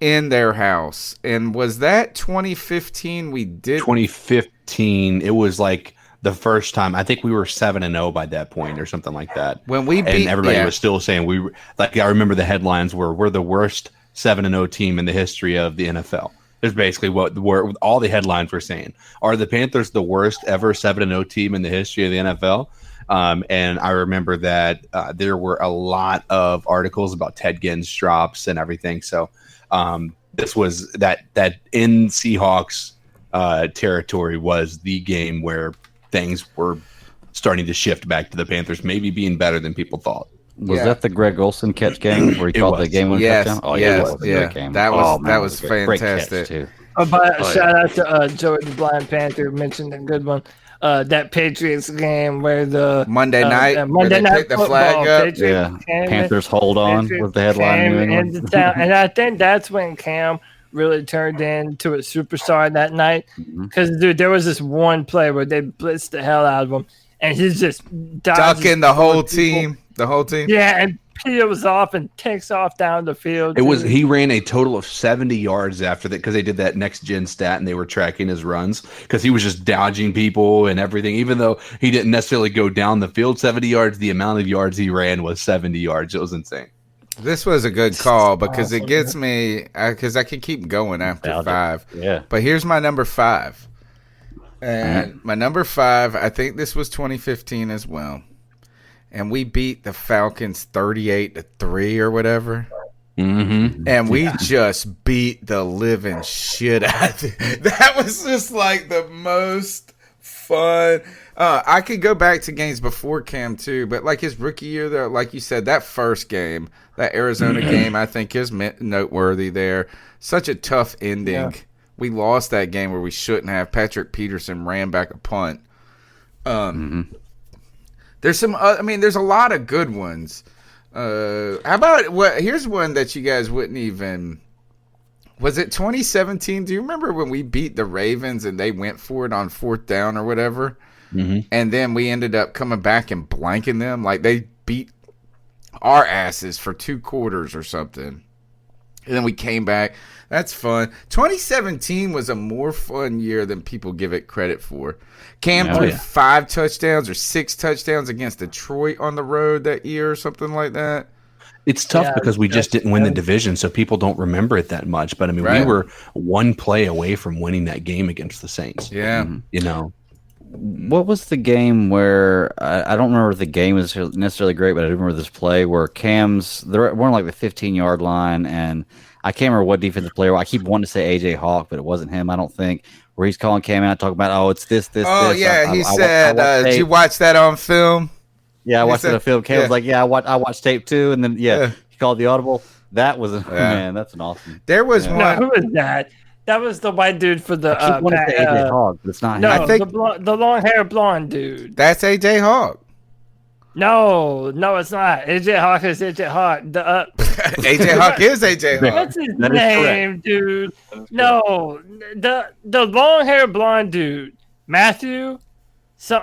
in their house. And was that 2015 we did? 2015, it was like the first time. I think we were 7-0 by that point or something like that. When we beat, and everybody was still saying we were, like, I remember the headlines we're the worst 7-0 team in the history of the NFL. There's basically what all the headlines were saying. Are the Panthers the worst ever 7-0 team in the history of the NFL? And I remember that there were a lot of articles about Ted Ginn's drops and everything. So this was that in Seahawks territory was the game where things were starting to shift back to the Panthers, maybe being better than people thought. Was that the Greg Olson catch game where he called the game winning touchdown? Oh, yes, yeah. That was fantastic. Too. Shout out to Joey the Blind Panther, mentioned a good one. That Patriots game where the Monday night picked the flag up. Panthers hold on with the headline. And I think that's when Cam really turned into a superstar that night. Because, dude, there was this one play where they blitzed the hell out of him, and he's just ducking the whole team. The whole team. Yeah, and peels off and takes off down the field. He ran a total of 70 yards after that because they did that next gen stat and they were tracking his runs because he was just dodging people and everything. Even though he didn't necessarily go down the field 70 yards, the amount of yards he ran was 70 yards. It was insane. This was a good call because it gets me because I can keep going after 5. Yeah. But here's my number 5. And my number 5, I think this was 2015 as well. And we beat the Falcons 38-3 or whatever. Mm-hmm. And we just beat the living shit out of it. That was just like the most fun. I could go back to games before Cam too, but like his rookie year there, like you said, that first game, that Arizona game, I think is noteworthy there. Such a tough ending. Yeah. We lost that game where we shouldn't have. Patrick Peterson ran back a punt. There's some. There's a lot of good ones. How about here's one that you guys wouldn't even. Was it 2017? Do you remember when we beat the Ravens and they went for it on 4th down or whatever? Mm-hmm. And then we ended up coming back and blanking them. Like they beat our asses for 2 quarters or something. And then we came back. That's fun. 2017 was a more fun year than people give it credit for. Cam threw 5 touchdowns or 6 touchdowns against Detroit on the road that year or something like that. It's tough because we just didn't win the division, so people don't remember it that much. But, we were 1 play away from winning that game against the Saints. Yeah. What was the game where I don't remember if the game was necessarily great, but I do remember this play where they're on like the 15-yard line, and I can't remember what defensive player. I keep wanting to say AJ Hawk, but it wasn't him, I don't think. Where he's calling Cam out, talking about, it's this. Oh, yeah, he said, did you watch that on film? Yeah, I watched it on film. Cam was like, I watched tape too, and then he called the audible. That was man, that's an awesome. There was one. No, who was that? That was the white dude for the. I keep wanting to say AJ Hawk, but it's not him. No, I think the long hair blonde dude. That's AJ Hawk. No, it's not. AJ Hawk is AJ Hawk. AJ Hawk is AJ Hawk. What's his name, dude? No, the long hair blonde dude, Matthew. So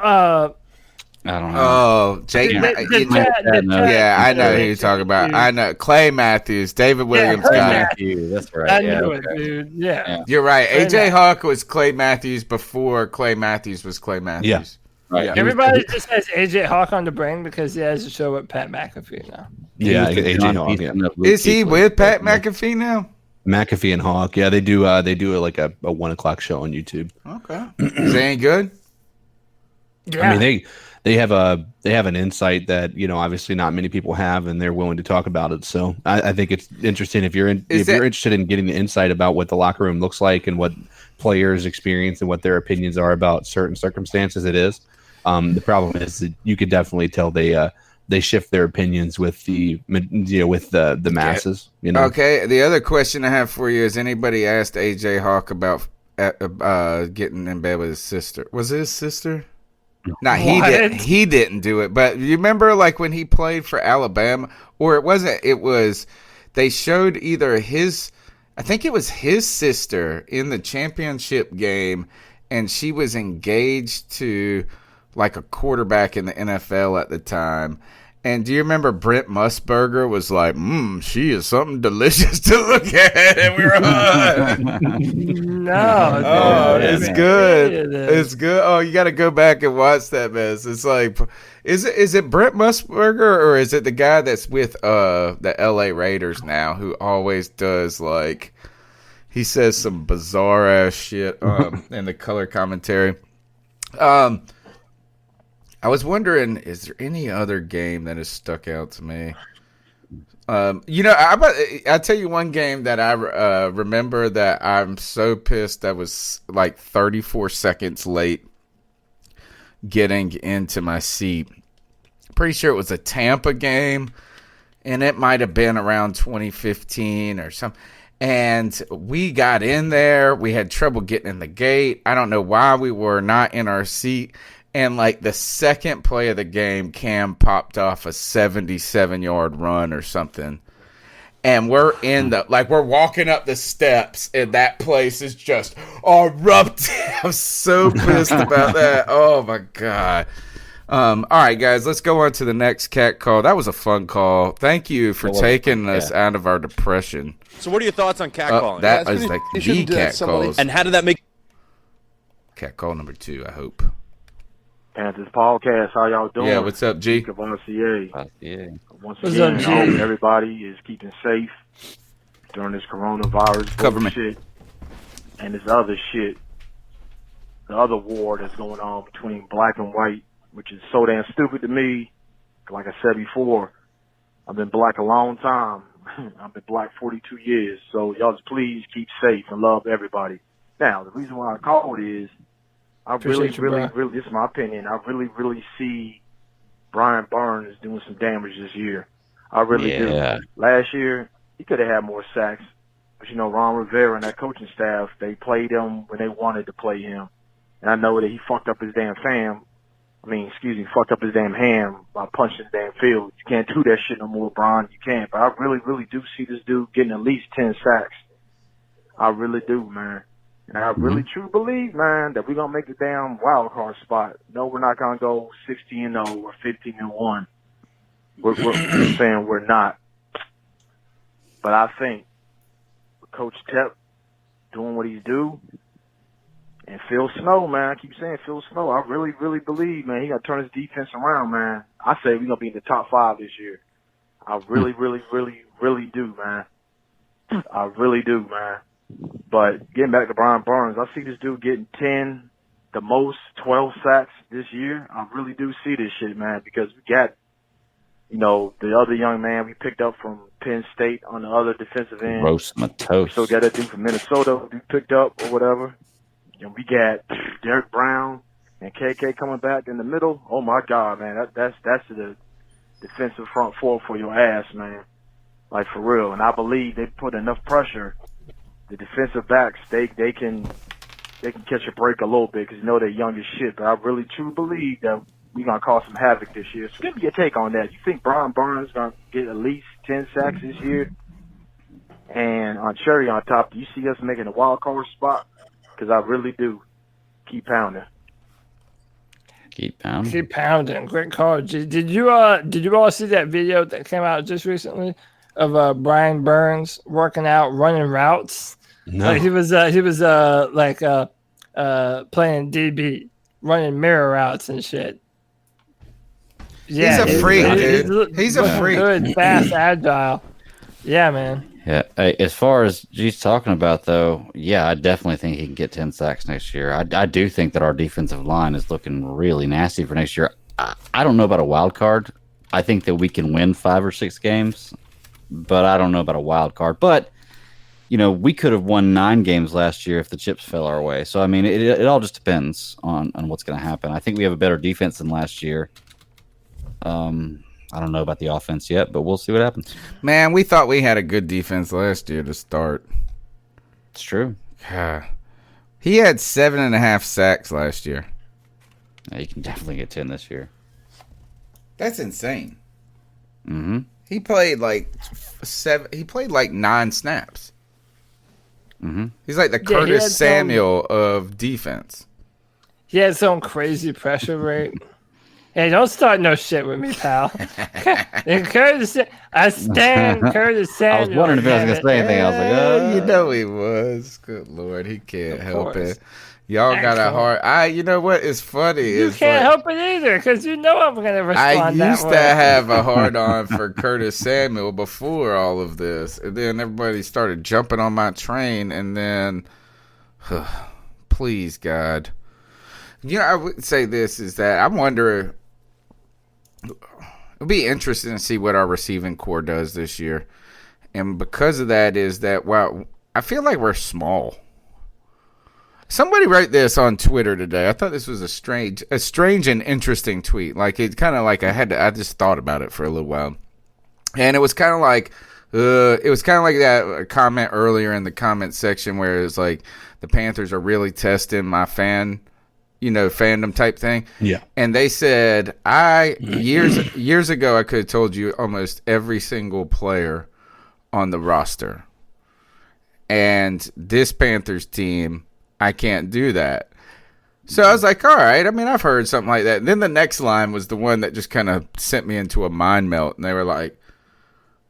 I don't know. Oh, Jake. I know who you're talking about. I know Clay Matthews, David Williams guy. Matthews, that's right. I knew it, dude. Yeah, you're right. AJ Hawk was Clay Matthews before Clay Matthews was Clay Matthews. Yeah. Right. Yeah. Everybody just has AJ Hawk on the brain because he has a show with Pat McAfee now. Yeah, AJ Hawk. Is he with Pat McAfee now? McAfee and Hawk. Yeah, they do. They do like a 1 o'clock show on YouTube. Okay. Is they ain't good? Yeah. I mean, they have an insight that obviously not many people have, and they're willing to talk about it. So I think it's interesting if you're interested in getting the insight about what the locker room looks like and what players experience and what their opinions are about certain circumstances. It is. The problem is that you could definitely tell they shift their opinions with the masses. Okay. The other question I have for you is: anybody asked AJ Hawk about getting in bed with his sister? Was it his sister? No, he didn't do it. But you remember, like when he played for Alabama, or it wasn't. It was they showed either his, I think it was his sister in the championship game, and she was engaged to like a quarterback in the NFL at the time. And do you remember Brent Musburger was like, she is something delicious to look at, and we were No. Oh, it's good. It's good. Oh, you got to go back and watch that mess. It's like, is it Brent Musburger, or is it the guy that's with the LA Raiders now, who always does like, he says some bizarre ass shit in the color commentary. I was wondering, is there any other game that has stuck out to me? I'll tell you one game that I remember that I'm so pissed that was like 34 seconds late getting into my seat. Pretty sure it was a Tampa game, and it might have been around 2015 or something. And we got in there. We had trouble getting in the gate. I don't know why we were not in our seat. And like the second play of the game, Cam popped off a 77-yard run or something. And we're we're walking up the steps, and that place is just erupting. I'm so pissed about that. Oh my God. All right, guys, let's go on to the next cat call. That was a fun call. Thank you for taking us out of our depression. So what are your thoughts on catcalling? That is like the cat calls. And how did that make cat call number 2, I hope. Panthers podcast, how y'all doing? Yeah, what's up, G? RCA. Once again, I hope everybody is keeping safe during this coronavirus bullshit and this other shit, the other war that's going on between black and white, which is so damn stupid to me. Like I said before, I've been black a long time. I've been black 42 years, so y'all just please keep safe and love everybody. Now, the reason why I called is I really, this is my opinion, I really see Brian Burns doing some damage this year. I really do. Last year, he could have had more sacks. But, Ron Rivera and that coaching staff, they played him when they wanted to play him. And I know that he fucked up his damn fucked up his damn ham by punching the damn field. You can't do that shit no more, Brian. You can't. But I really do see this dude getting at least 10 sacks. I really do, man. And I really truly believe, man, that we're going to make the damn wild card spot. No, we're not going to go 16-0 or 15-1. We're saying we're not. But I think with Coach Tep doing what he's due, and Phil Snow, man, I keep saying Phil Snow, I really believe, man, he got to turn his defense around, man. I say we're going to be in the top 5 this year. I really do, man. I really do, man. But getting back to Brian Burns, I see this dude getting 10, the most 12 sacks this year. I really do see this shit, man, because we got, the other young man we picked up from Penn State on the other defensive end. Roast my toast. So got that dude from Minnesota we picked up or whatever. And we got Derek Brown and KK coming back in the middle. Oh my God, man, that's the defensive front four for your ass, man. Like for real. And I believe they put enough pressure. The defensive backs, they can catch a break a little bit because they're young as shit. But I really truly believe that we're going to cause some havoc this year. So give me your take on that. You think Brian Burns is going to get at least 10 sacks this year? And on cherry on top, do you see us making a wild card spot? Because I really do. Keep pounding. Keep pounding. Keep pounding. Great call. Did you all see that video that came out just recently of Brian Burns working out, running routes? No. Like he was playing DB, running mirror routes and shit. Yeah, he's a freak, dude. He's a freak. Good, fast, agile. Yeah, man. Yeah. As far as G's talking about, though, yeah, I definitely think he can get 10 sacks next year. I do think that our defensive line is looking really nasty for next year. I don't know about a wild card. I think that we can win 5 or 6 games, but I don't know about a wild card. But, we could have won 9 games last year if the chips fell our way. So, I mean, it all just depends on what's going to happen. I think we have a better defense than last year. I don't know about the offense yet, but we'll see what happens. Man, we thought we had a good defense last year to start. It's true. He had 7.5 sacks last year. Yeah, you can definitely get 10 this year. That's insane. Mm-hmm. He played like 9 snaps. Mm-hmm. He's like the Curtis Samuel of defense. He had some crazy pressure rate. Hey, don't start no shit with me, pal. I stand Curtis Samuel. I was wondering if he was going to say anything. I was like, You know he was. Good Lord, he can't help it. Y'all got a hard... You know what is funny? You can't help it either, because you know I'm going to respond I used to have a hard-on for Curtis Samuel before all of this, and then everybody started jumping on my train, and then... please, God. I would say this, is that I wonder... It'll be interesting to see what our receiving core does this year. And because of that is that, wow, I feel like we're small. Somebody wrote this on Twitter today. I thought this was a strange and interesting tweet. Like, it kind of like I just thought about it for a little while. And it was kind of like that comment earlier in the comment section where it's like the Panthers are really testing my fandom type thing. Yeah. And they said, years ago, I could have told you almost every single player on the roster. And this Panthers team, I can't do that. So I was like, all right. I mean, I've heard something like that. And then the next line was the one that just kind of sent me into a mind melt. And they were like,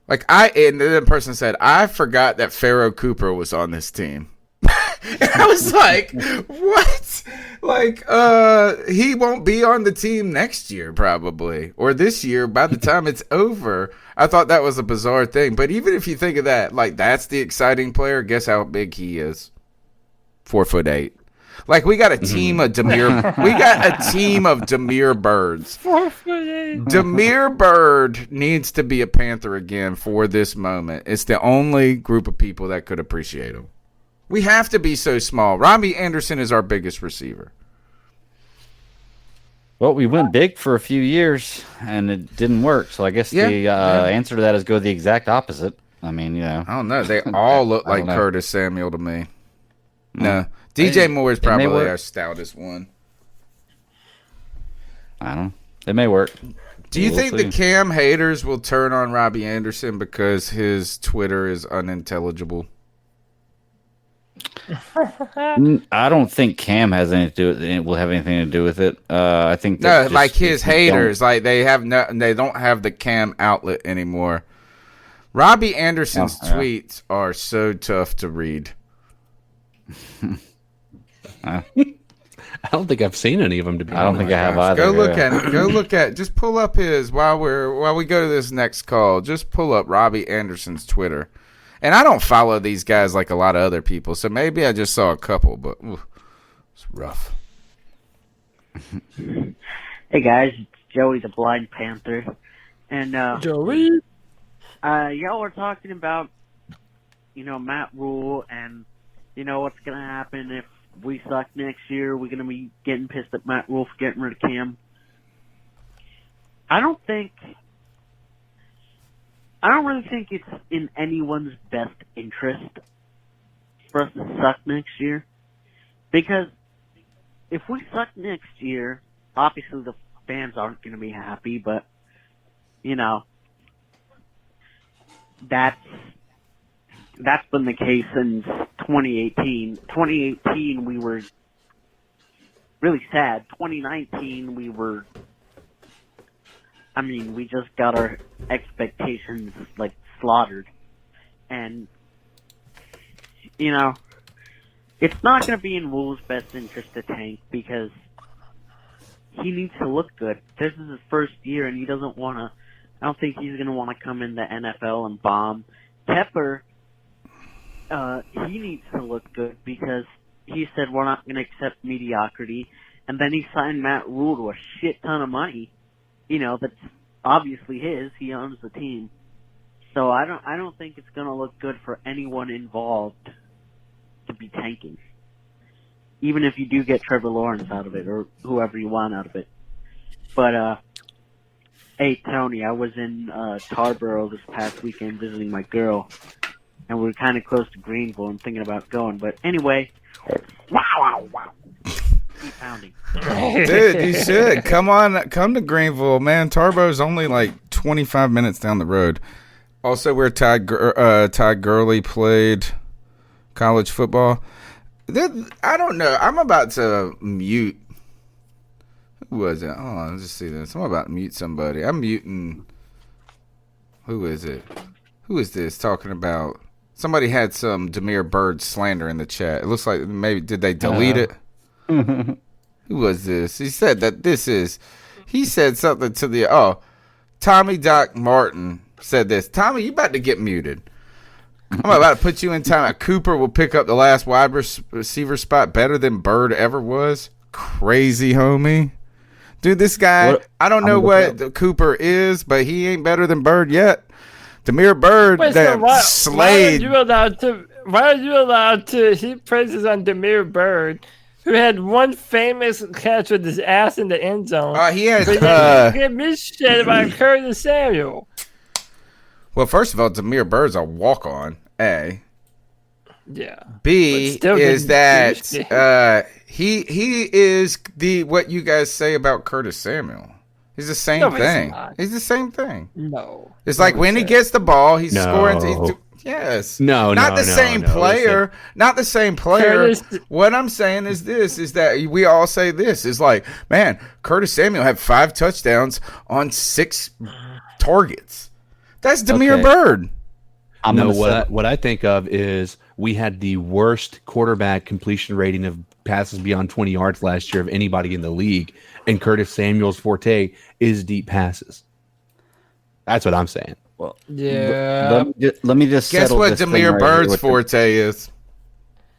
and the person said, I forgot that Pharaoh Cooper was on this team. And I was like, what? Like, he won't be on the team next year, probably. Or this year, by the time it's over. I thought that was a bizarre thing. But even if you think of that, like, that's the exciting player, guess how big he is? 4'8". Like, we got a team of Demir. We got a team of Demir Birds. 4'8". Demir Bird needs to be a Panther again for this moment. It's the only group of people that could appreciate him. We have to be so small. Robbie Anderson is our biggest receiver. Well, we went big for a few years, and it didn't work. So I guess the answer to that is go the exact opposite. I mean, I don't know. They all look like Curtis Samuel to me. No. DJ Moore is probably our stoutest one. I don't know. It may work. Do you think the Cam haters will turn on Robbie Anderson because his Twitter is unintelligible? I don't think Cam has anything to do with it. Will have anything to do with it. I think like his haters, like they don't have the Cam outlet anymore. Robbie Anderson's tweets are so tough to read. I don't think I've seen any of them. I don't think I have either. Go look at it. Go look at. Just pull up his while we go to this next call. Just pull up Robbie Anderson's Twitter. And I don't follow these guys like a lot of other people, so maybe I just saw a couple, but it's rough. Hey guys, it's Joey the Blind Panther, and Joey, y'all were talking about Matt Rule and what's gonna happen if we suck next year. We're gonna be getting pissed at Matt Rule for getting rid of Cam. I don't really think it's in anyone's best interest for us to suck next year. Because if we suck next year, obviously the fans aren't going to be happy, but, that's been the case since 2018. 2018, we were really sad. 2019, we just got our expectations, slaughtered. And, it's not going to be in Rule's best interest to tank because he needs to look good. This is his first year and he doesn't want to, I don't think he's going to want to come in the NFL and bomb. Tepper he needs to look good because he said we're not going to accept mediocrity, and then he signed Matt Rule to a shit ton of money. That's obviously his. He owns the team, so I don't think it's going to look good for anyone involved to be tanking, even if you do get Trevor Lawrence out of it or whoever you want out of it. But hey Tony, I was in Tarboro this past weekend visiting my girl, and we were kind of close to Greenville. I'm thinking about going, but anyway, wow. Keep pounding. Dude, you should come to Greenville, man. Tarbo's only like 25 minutes down the road. Also, where Todd Gurley played college football. I don't know. I'm about to mute. Who was it? Oh, let's just see this. I'm about to mute somebody. I'm muting. Who is it? Who is this talking about? Somebody had some Demir Bird slander in the chat. It looks like maybe did they delete it? Who was this? He said that he said something to Tommy Doc Martin said this. Tommy, you about to get muted. I'm about to put you in time. Cooper will pick up the last wide receiver spot better than Bird ever was. Crazy, homie. Dude, this guy, I don't know what Cooper is, but he ain't better than Bird yet. Demir Bird, slayed. Why are you allowed to heap praises on Demir Bird, who had one famous catch with his ass in the end zone? He had. Get me shit about Curtis Samuel. Well, first of all, Demir Bird's a walk-on. A. Yeah. B is that he is what you guys say about Curtis Samuel. He's the same thing. He's the same thing. No. It's like when he gets the ball, he's scoring. Yes. Not the same player. Not the same player. What I'm saying is this, is that we all say this. Is like, man, Curtis Samuel had 5 touchdowns on 6 targets. That's Demir Bird. What I think of is we had the worst quarterback completion rating of passes beyond 20 yards last year of anybody in the league, and Curtis Samuel's forte is deep passes. That's what I'm saying. Well, yeah. Let me just guess what Demir Bird's forte is.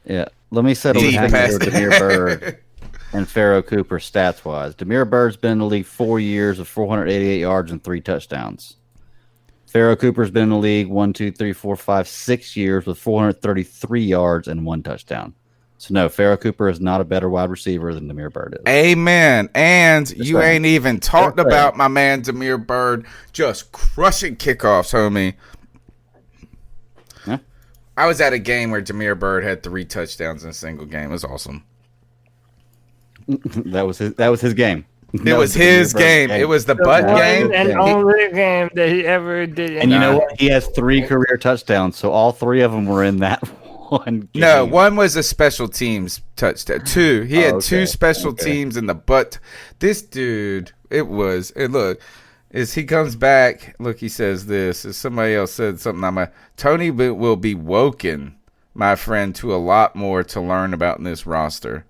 Yeah, let me settle this thing for Demir Bird and Pharaoh Cooper stats wise. Demir Bird's been in the league 4 years with 488 yards and 3 touchdowns. Pharaoh Cooper's been in the league 6 years with 433 yards and 1 touchdown. So no, Pharaoh Cooper is not a better wide receiver than Demir Bird is. Amen. And you ain't even talked about my man Demir Bird just crushing kickoffs, homie. Huh? I was at a game where Demir Bird had 3 touchdowns in a single game. It was awesome. That was his game. It was his game. It was the butt game. And only game that he ever did. And you know what? He has 3 career touchdowns, so all 3 of them were in that one game. No, one was a special teams touchdown. 2. He had 2 special teams in the butt. This dude, look, as he comes back, look, he says this. As somebody else said something, Tony will be woken, my friend, to a lot more to learn about in this roster.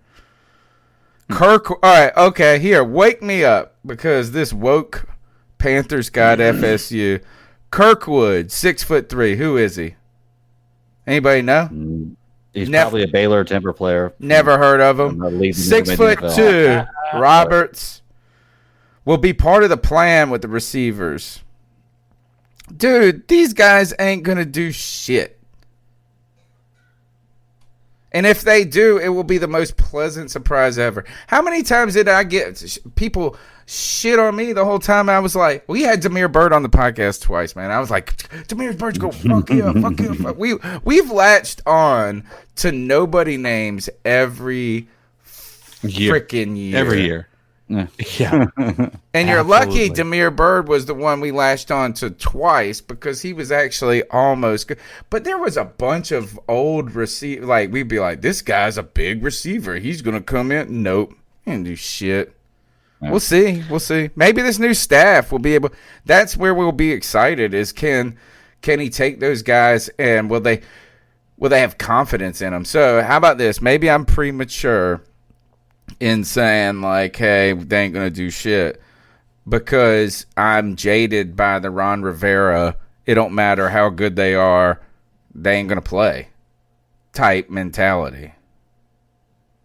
All right, okay, here, wake me up, because this woke Panthers guy at FSU, Kirkwood, 6'3", who is he? Anybody know? He's probably a Baylor Timber player. Never heard of him. 6'2", Roberts will be part of the plan with the receivers. Dude, these guys ain't gonna do shit. And if they do, it will be the most pleasant surprise ever. How many times did I get people shit on me the whole time? I was like, we had Demir Bird on the podcast twice, man. I was like, Demir Bird's go fuck you, fuck you, fuck. We've latched on to nobody names every freaking year. Every year. Yeah. And you're lucky Demir Bird was the one we latched on to twice, because he was actually almost good. But there was a bunch of old receivers. Like, we'd be like, this guy's a big receiver. He's going to come in. Nope. He didn't do shit. Yeah. We'll see. We'll see. Maybe this new staff will be able. That's where we'll be excited, is can he take those guys, and will they have confidence in them? So how about this? Maybe I'm premature in saying, like, hey, they ain't going to do shit, because I'm jaded by the Ron Rivera. It don't matter how good they are. They ain't going to play. type mentality.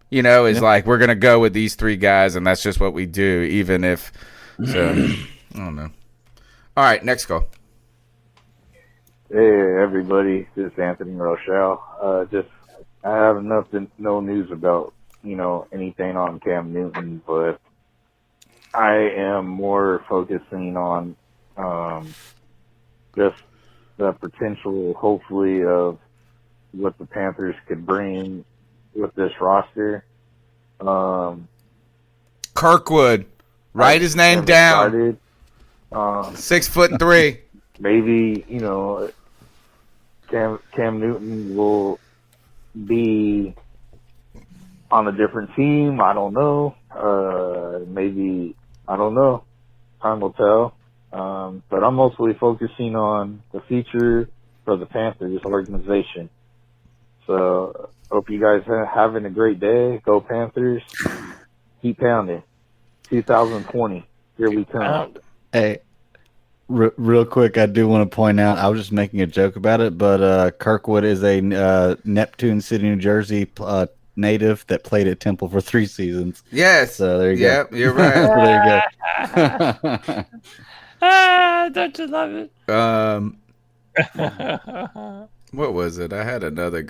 You know, it's like we're going to go with these three guys, and that's just what we do, even if so. I don't know. All right, next call. Hey, everybody. This is Anthony Rochelle. I have no news about, anything on Cam Newton, but I am more focusing on just the potential, hopefully, of what the Panthers could bring with this roster. Kirkwood. Write his name down. 6'3". Maybe, Cam Newton will be on a different team. I don't know. Maybe, I don't know. Time will tell. But I'm mostly focusing on the future for the Panthers organization. So, hope you guys are having a great day. Go Panthers. Keep pounding. 2020. Here we come. Hey, real quick, I do want to point out, I was just making a joke about it, but Kirkwood is a Neptune City, New Jersey native that played at Temple for 3 seasons. Yes. So there you go. Yep, you're right. So there you go. Don't you love it? What was it? I had another.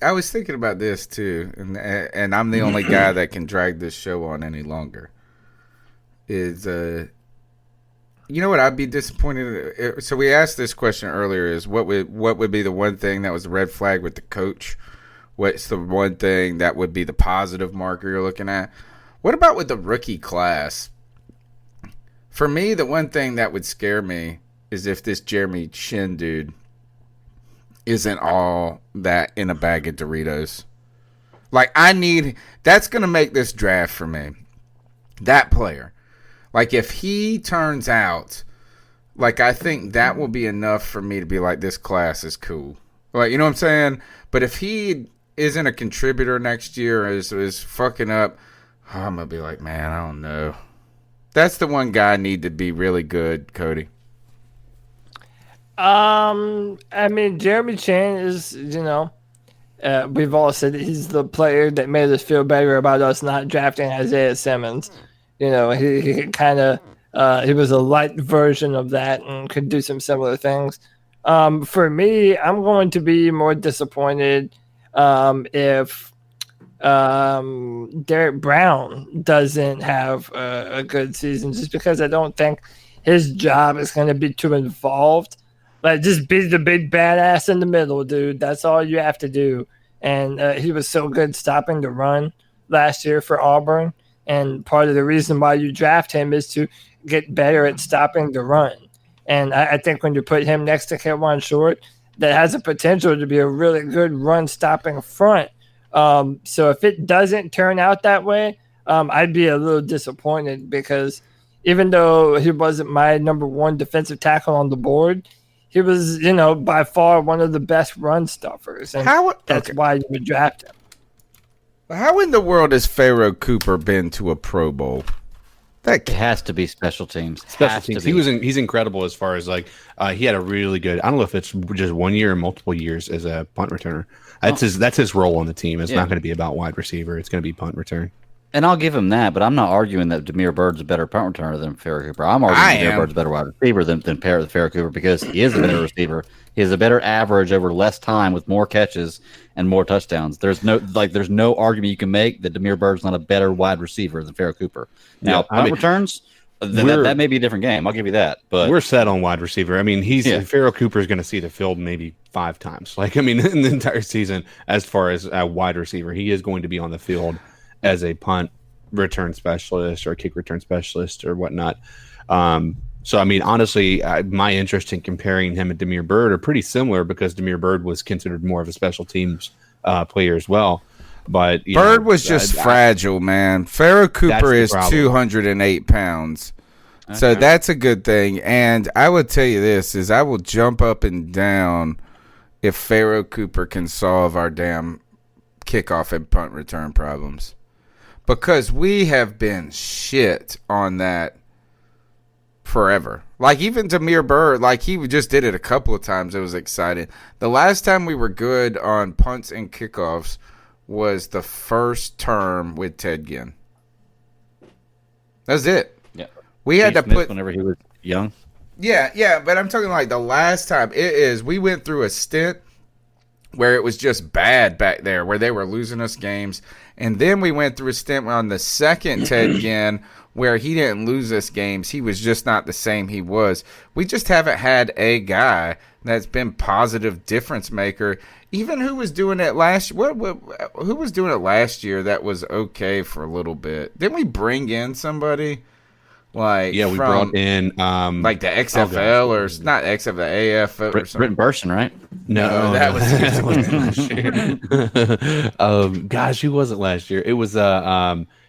I was thinking about this too, and I'm the only guy that can drag this show on any longer. Is you know what I'd be disappointed. So we asked this question earlier: is what would be the one thing that was the red flag with the coach? What's the one thing that would be the positive marker you're looking at? What about with the rookie class? For me, the one thing that would scare me is if this Jeremy Shin dude isn't all that in a bag of Doritos. Like, that's going to make this draft for me. That player. Like, if he turns out, like, I think that will be enough for me to be like, this class is cool. Like, you know what I'm saying? But if he isn't a contributor next year or is fucking up, I'm going to be like, man, I don't know. That's the one guy I need to be really good, Cody. I mean, Jeremy Chan is, we've all said that he's the player that made us feel better about us not drafting Isaiah Simmons. He kind of, he was a light version of that and could do some similar things. For me, I'm going to be more disappointed if Derek Brown doesn't have a good season, just because I don't think his job is going to be too involved. Like, just be the big badass in the middle, dude. That's all you have to do. And he was so good stopping the run last year for Auburn. And part of the reason why you draft him is to get better at stopping the run. And I think when you put him next to Kevon Short, that has a potential to be a really good run-stopping front. So if it doesn't turn out that way, I'd be a little disappointed, because even though he wasn't my number one defensive tackle on the board, he was, by far one of the best run stuffers. And that's why you would draft him. How in the world has Pharaoh Cooper been to a Pro Bowl? That has to be special teams. Special teams. He's incredible as far as he had a really good. I don't know if it's just 1 year or multiple years as a punt returner. That's his role on the team. It's not going to be about wide receiver. It's going to be punt return. And I'll give him that, but I'm not arguing that Damiere Byrd's a better punt returner than Pharaoh Cooper. I'm arguing Damiere Byrd's a better wide receiver than Pharaoh Cooper, because he is a better receiver. He has a better average over less time with more catches and more touchdowns. There's no argument you can make that Damiere Byrd's not a better wide receiver than Pharaoh Cooper. Now, punt returns, that may be a different game. I'll give you that. But we're set on wide receiver. I mean, Pharaoh Cooper is going to see the field maybe 5 times. In the entire season, as far as a wide receiver, he is going to be on the field as a punt return specialist or a kick return specialist or whatnot. So, I mean, honestly, my interest in comparing him and Damiere Byrd are pretty similar, because Damiere Byrd was considered more of a special teams player as well. But Byrd was just fragile, man. Pharaoh Cooper is 208 pounds. Okay. So that's a good thing. And I would tell you this, is I will jump up and down if Pharaoh Cooper can solve our damn kickoff and punt return problems. Because we have been shit on that forever. Like even Demir Burr, like he just did it a couple of times. It was exciting. The last time we were good on punts and kickoffs was the first term with Ted Ginn. That's it. Yeah. We had to put whenever he was young. Yeah, but I'm talking like the last time. We went through a stint where it was just bad back there, where they were losing us games. And then we went through a stint on the second Ted Ginn where he didn't lose us games. He was just not the same he was. We just haven't had a guy that's been positive difference maker. Even who was doing it last year? Who was doing it last year that was okay for a little bit? Didn't we bring in somebody? Like we brought in like the XFL or not XFL, the AF or something. Britton Burson, right? No, that was last year. Gosh, who was it last year? It was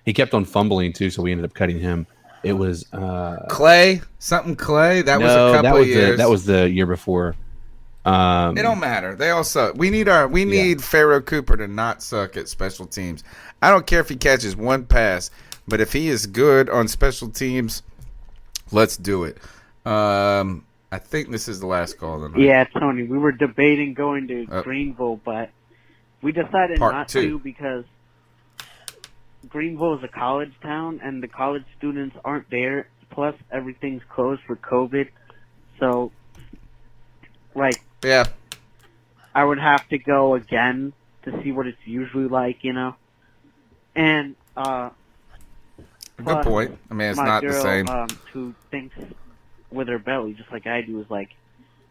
he kept on fumbling too, so we ended up cutting him. It was Clay. That was a couple of years. That was the year before. It don't matter. They all suck. We need Pharaoh Cooper to not suck at special teams. I don't care if he catches one pass. But if he is good on special teams, let's do it. I think this is the last call tonight. Yeah, Tony, we were debating going to Greenville, but we decided not to because Greenville is a college town, and the college students aren't there. Plus, everything's closed for COVID. So, yeah, I would have to go again to see what it's usually like, And, good point. I mean, it's not girl, the same. Who thinks with her belly, just like I do, is like,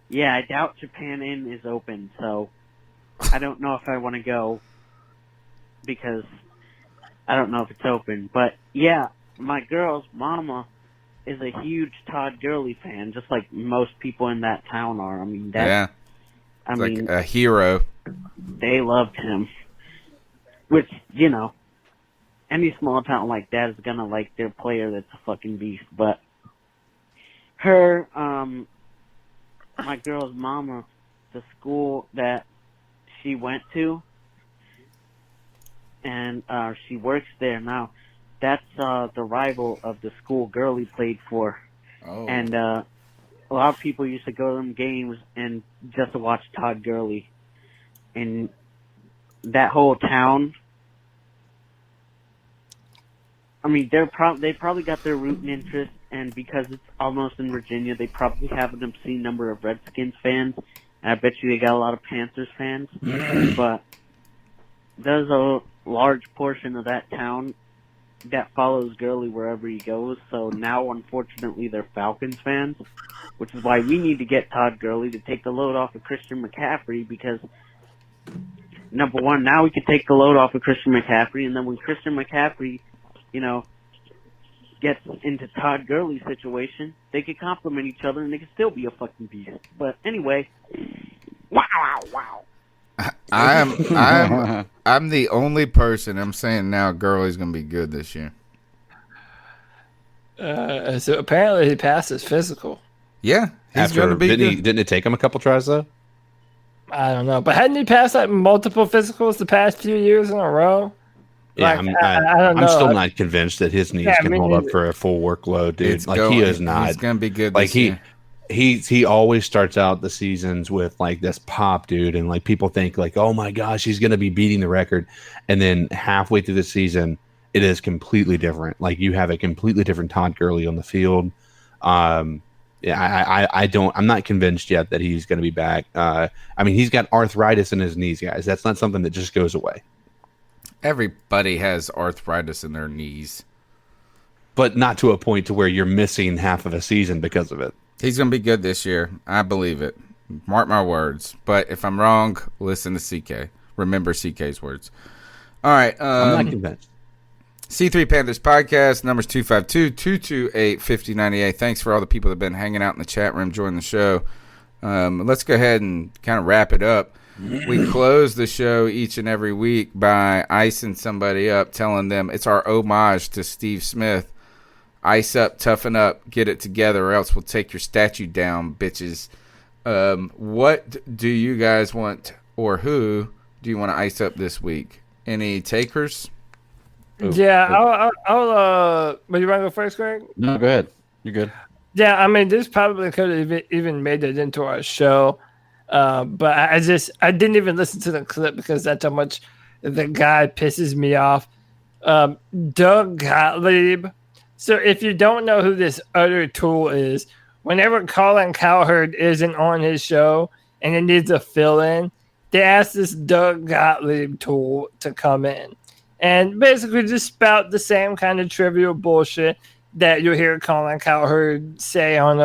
yeah, I doubt Japan Inn is open, so I don't know if I want to go because I don't know if it's open. But yeah, my girl's mama is a huge Todd Gurley fan, just like most people in that town are. I mean, like a hero. They loved him, which any small town like that is gonna like their player that's a fucking beast. But her, my girl's mama, the school that she went to, and she works there now, that's the rival of the school Gurley played for. Oh. And a lot of people used to go to them games and just to watch Todd Gurley. And that whole town, I mean, they probably got their rooting interest, and because it's almost in Virginia, they probably have an obscene number of Redskins fans, and I bet you they got a lot of Panthers fans. But there's a large portion of that town that follows Gurley wherever he goes, so now, unfortunately, they're Falcons fans, which is why we need to get Todd Gurley to take the load off of Christian McCaffrey, because, number one, now we can take the load off of Christian McCaffrey, and then when Christian McCaffrey gets into Todd Gurley's situation, they could complement each other and they could still be a fucking beast. But anyway, wow. I'm the only person I'm saying now Gurley's gonna be good this year. So apparently he passed his physical. Yeah, he's gonna be good. Didn't it take him a couple tries though? I don't know, but hadn't he passed like multiple physicals the past few years in a row? Yeah, like, I don't know. I'm still not convinced that his knees can hold up for a full workload, dude. He is not. He's gonna be good. Like this year. he always starts out the seasons with like this pop, dude, and like people think like, oh my gosh, he's gonna be beating the record, and then halfway through the season, it is completely different. Like you have a completely different Todd Gurley on the field. I'm not convinced yet that he's going to be back. I mean, he's got arthritis in his knees, guys. That's not something that just goes away. Everybody has arthritis in their knees. But not to a point to where you're missing half of a season because of it. He's going to be good this year. I believe it. Mark my words. But if I'm wrong, listen to CK. Remember CK's words. All right. I'm not convinced. C3 Panthers Podcast, numbers 252-228-5098. Thanks for all the people that have been hanging out in the chat room, joining the show. Let's go ahead and kind of wrap it up. We close the show each and every week by icing somebody up, telling them it's our homage to Steve Smith. Ice up, toughen up, get it together, or else we'll take your statue down, bitches. What do you guys want, or who do you want to ice up this week? Any takers? Yeah, I'll but you want to go first, Greg? No, go ahead. You're good. Yeah, I mean, this probably could have even made it into our show, but I didn't even listen to the clip because that's how much the guy pisses me off. Doug Gottlieb. So if you don't know who this utter tool is, whenever Colin Cowherd isn't on his show and he needs a fill-in, they ask this Doug Gottlieb tool to come in and basically just spout the same kind of trivial bullshit that you'll hear Colin Cowherd say on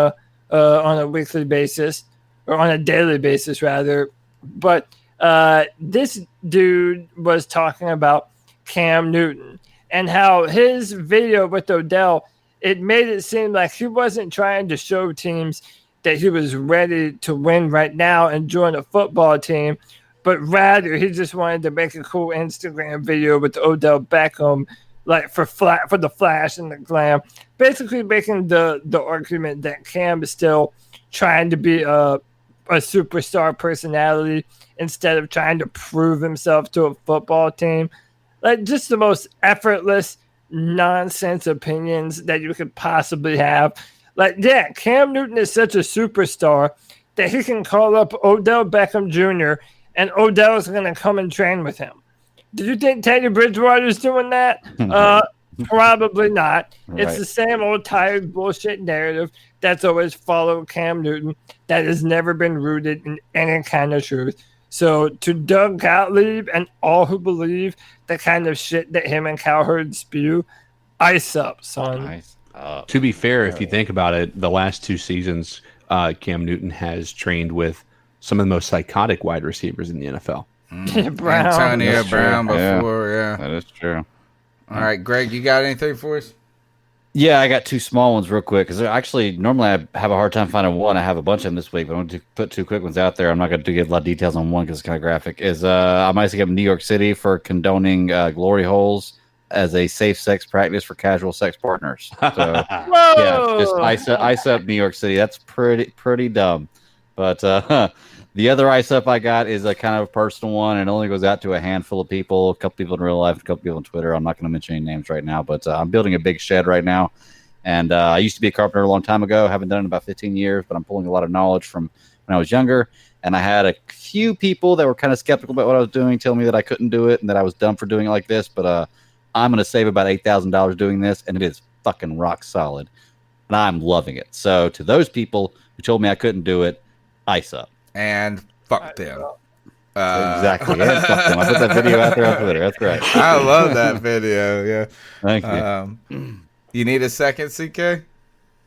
a weekly basis, or on a daily basis rather. But this dude was talking about Cam Newton and how his video with Odell, it made it seem like he wasn't trying to show teams that he was ready to win right now and join a football team, but rather he just wanted to make a cool Instagram video with Odell Beckham, like for the flash and the glam, basically making the argument that Cam is still trying to be a superstar personality instead of trying to prove himself to a football team. Like, just the most effortless nonsense opinions that you could possibly have. Like, yeah, Cam Newton is such a superstar that he can call up Odell Beckham Jr. and Odell is going to come and train with him. Do you think Teddy Bridgewater's doing that? Probably not. Right. It's the same old tired bullshit narrative that's always followed Cam Newton that has never been rooted in any kind of truth. So to Doug Gottlieb and all who believe the kind of shit that him and Cowherd spew, ice up, son. Ice up. To be fair, if you think about it, the last 2 seasons, Cam Newton has trained with some of the most psychotic wide receivers in the NFL. Brown. Antonio Brown before, yeah. That is true. All right, Greg, you got anything for us? Yeah, I got 2 small ones real quick because actually normally I have a hard time finding one. I have a bunch of them this week, but I'm going to put 2 quick ones out there. I'm not going to give a lot of details on one because it's kind of graphic. I'm icing up New York City for condoning glory holes as a safe sex practice for casual sex partners. So yeah, just ice up New York City. That's pretty dumb. But the other ice up I got is a kind of a personal one, and it only goes out to a handful of people, a couple people in real life, a couple people on Twitter. I'm not going to mention any names right now, but I'm building a big shed right now. And I used to be a carpenter a long time ago. Haven't done it in about 15 years, but I'm pulling a lot of knowledge from when I was younger. And I had a few people that were kind of skeptical about what I was doing, telling me that I couldn't do it and that I was dumb for doing it like this. But I'm going to save about $8,000 doing this, and it is fucking rock solid. And I'm loving it. So to those people who told me I couldn't do it, ice up. And fuck them. Exactly. Yeah, fuck them. I put that video out there on Twitter. That's right. I love that video. Yeah. Thank you. You need a second, CK?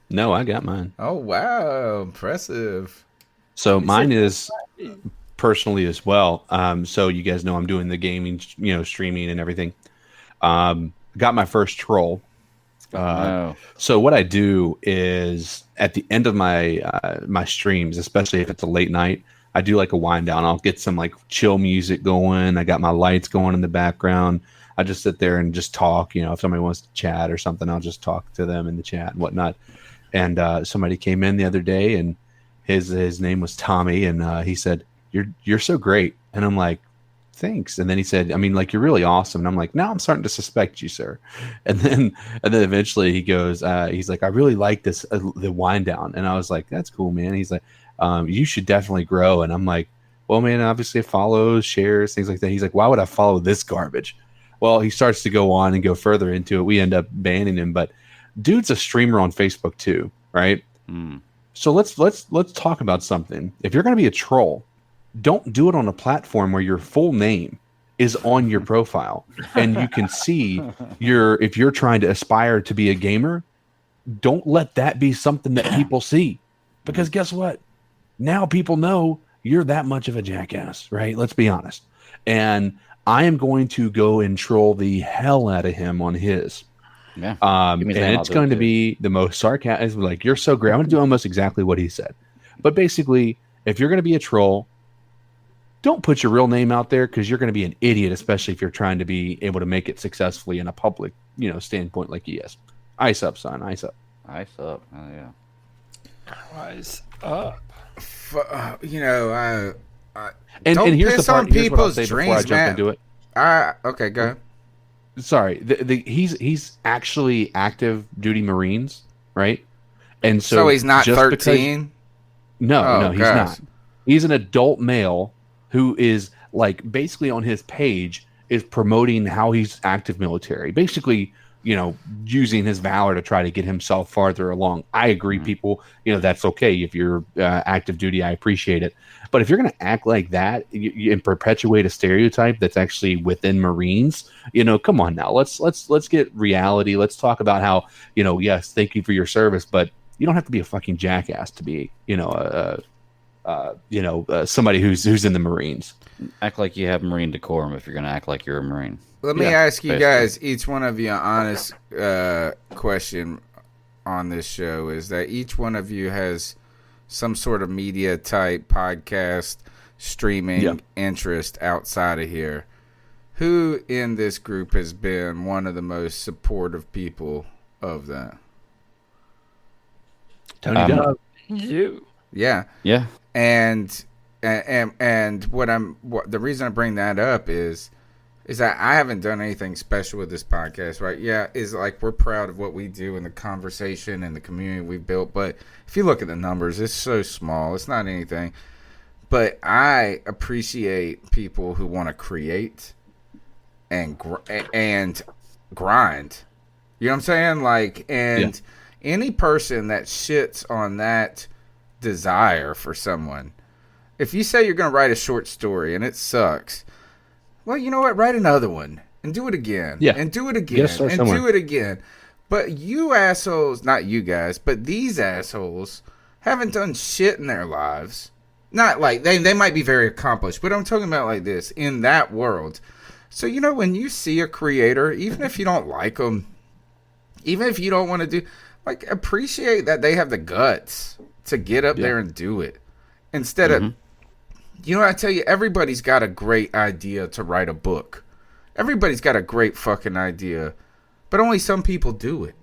No, I got mine. Oh, wow. Impressive. So mine is personally as well. So you guys know I'm doing the gaming, streaming and everything. Got my first troll. So what I do is at the end of my streams, especially if it's a late night, I do like a wind down. I'll get some like chill music going. I got my lights going in the background. I just sit there and just talk. If somebody wants to chat or something, I'll just talk to them in the chat and whatnot. And somebody came in the other day, and his name was Tommy, and he said, "You're so great," and I'm like, "Thanks." And then he said, "You're really awesome." And I'm like, "Now I'm starting to suspect you, sir." And then eventually he goes, he's like, "I really like this, the wind down." And I was like, "That's cool, man." He's like, "You should definitely grow." And I'm like, "Well, man, obviously it follows, shares, things like that." He's like, "Why would I follow this garbage?" Well, he starts to go on and go further into it. We end up banning him, but dude's a streamer on Facebook too, right? So let's talk about something. If you're going to be a troll, don't do it on a platform where your full name is on your profile and you can see if you're trying to aspire to be a gamer, don't let that be something that people see, because guess what? Now people know you're that much of a jackass, right? Let's be honest. And I am going to go and troll the hell out of him on his. Yeah. And it's going to be the most sarcastic, like, "You're so great." I'm going to do almost exactly what he said. But basically, if you're going to be a troll, don't put your real name out there, because you're going to be an idiot, especially if you're trying to be able to make it successfully in a public, standpoint like he is. Ice up, son. Ice up. Ice up. Oh, yeah. Ice up. And don't here's piss the part, on people's before I dreams, jump man. into it. Okay, go ahead. Sorry, he's actually active duty Marines, right? And so he's not just 13? No, he's gosh. not. He's an adult male who is like basically on his page is promoting how he's active military. Basically, using his valor to try to get himself farther along. I agree, people, that's okay. If you're active duty, I appreciate it. But if you're going to act like that and perpetuate a stereotype that's actually within Marines, come on now. Let's get reality. Let's talk about how, yes, thank you for your service, but you don't have to be a fucking jackass to be, somebody who's in the Marines. Act like you have Marine decorum if you're going to act like you're a Marine. Let me ask you guys, each one of you, an honest question on this show is that each one of you has some sort of media type podcast streaming interest outside of here. Who in this group has been one of the most supportive people of that? Tony Dunn. You. Yeah. Yeah. And the reason I bring that up is that I haven't done anything special with this podcast, right? Yeah, is like we're proud of what we do in the conversation and the community we've built. But if you look at the numbers, it's so small. It's not anything. But I appreciate people who want to create and grind. You know what I'm saying? Any person that shits on that desire for someone, if you say you're going to write a short story and it sucks, well, you know what? Write another one and do it again. Yeah. And do it again. Do it again. But you assholes, not you guys, but these assholes haven't done shit in their lives. Not like they might be very accomplished, but I'm talking about like this in that world. So, when you see a creator, even if you don't like them, even if you don't want to do, appreciate that they have the guts to get up there and do it. Instead of, I tell you, everybody's got a great idea to write a book. Everybody's got a great fucking idea, but only some people do it.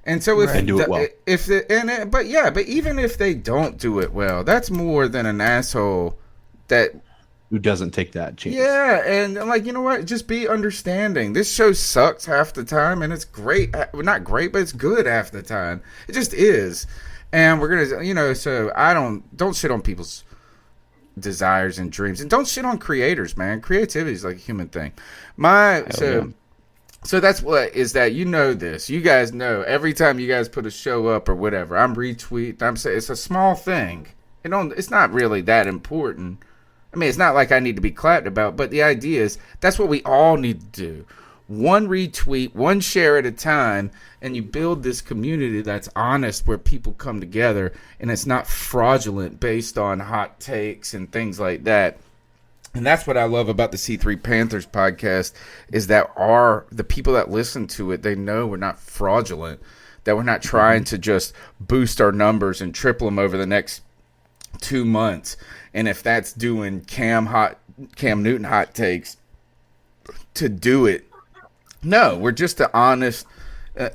And so if and do it well. But even if they don't do it well, that's more than an asshole who doesn't take that chance. Yeah, and you know what? Just be understanding. This show sucks half the time, and it's great. Well, not great, but it's good half the time. It just is. And we're gonna, so I don't shit on people's desires and dreams, and don't shit on creators, man. Creativity is like a human thing. So that's what is that. This. You guys know every time you guys put a show up or whatever, I'm retweeting. I'm saying it's a small thing. It's not really that important. I mean, it's not like I need to be clapped about, but the idea is that's what we all need to do. One retweet, one share at a time, and you build this community that's honest where people come together and it's not fraudulent based on hot takes and things like that. And that's what I love about the C3 Panthers podcast is that the people that listen to it, they know we're not fraudulent, that we're not trying to just boost our numbers and triple them over the next 2 months. And if that's doing Cam Newton hot takes to do it, no, we're just the honest.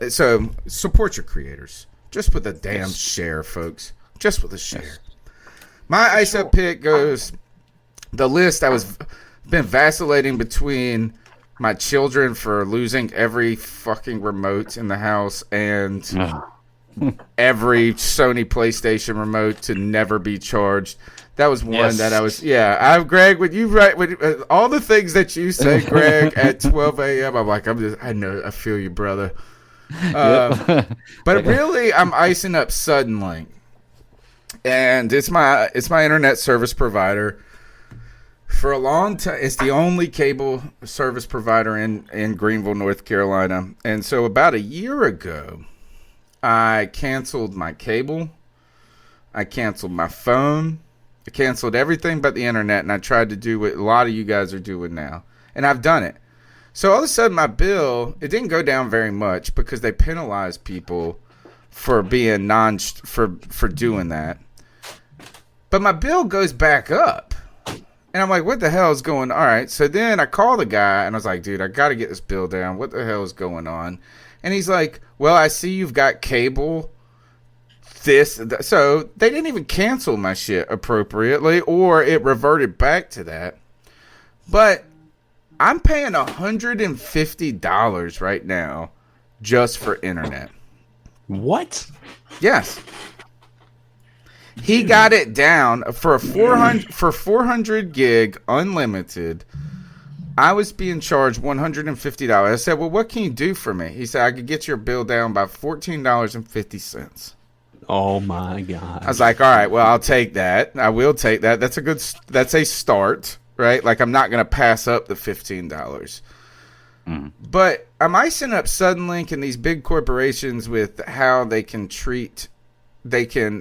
So support your creators. Just with a damn share, folks. Just with a share. My ice up pick goes the list. I was been vacillating between my children for losing every fucking remote in the house and every Sony PlayStation remote to never be charged. That was one that I was, Greg, when you write, all the things that you say, Greg, at 12 a.m., I'm like, I feel you, brother. But really, I'm icing up Suddenlink. And it's my internet service provider. For a long time, it's the only cable service provider in Greenville, North Carolina. And so about a year ago, I canceled my cable. I canceled my phone. I canceled everything but the internet, and I tried to do what a lot of you guys are doing now. And I've done it. So all of a sudden, my bill, it didn't go down very much because they penalize people for being for doing that. But my bill goes back up. And I'm like, what the hell is going on? All right. So then I call the guy, and I was like, dude, I got to get this bill down. What the hell is going on? And he's like, well, I see you've got cable. So they didn't even cancel my shit appropriately, or it reverted back to that. But I'm paying $150 right now just for internet. What? Yes. He got it down for 400 gig unlimited. I was being charged $150. I said, well, what can you do for me? He said, I could get your bill down by $14.50. Oh my God. I was like, all right, well, I'll take that. I will take that. That's a start, right? Like, I'm not going to pass up the $15. But I'm icing up Suddenlink and these big corporations with how they can treat, they can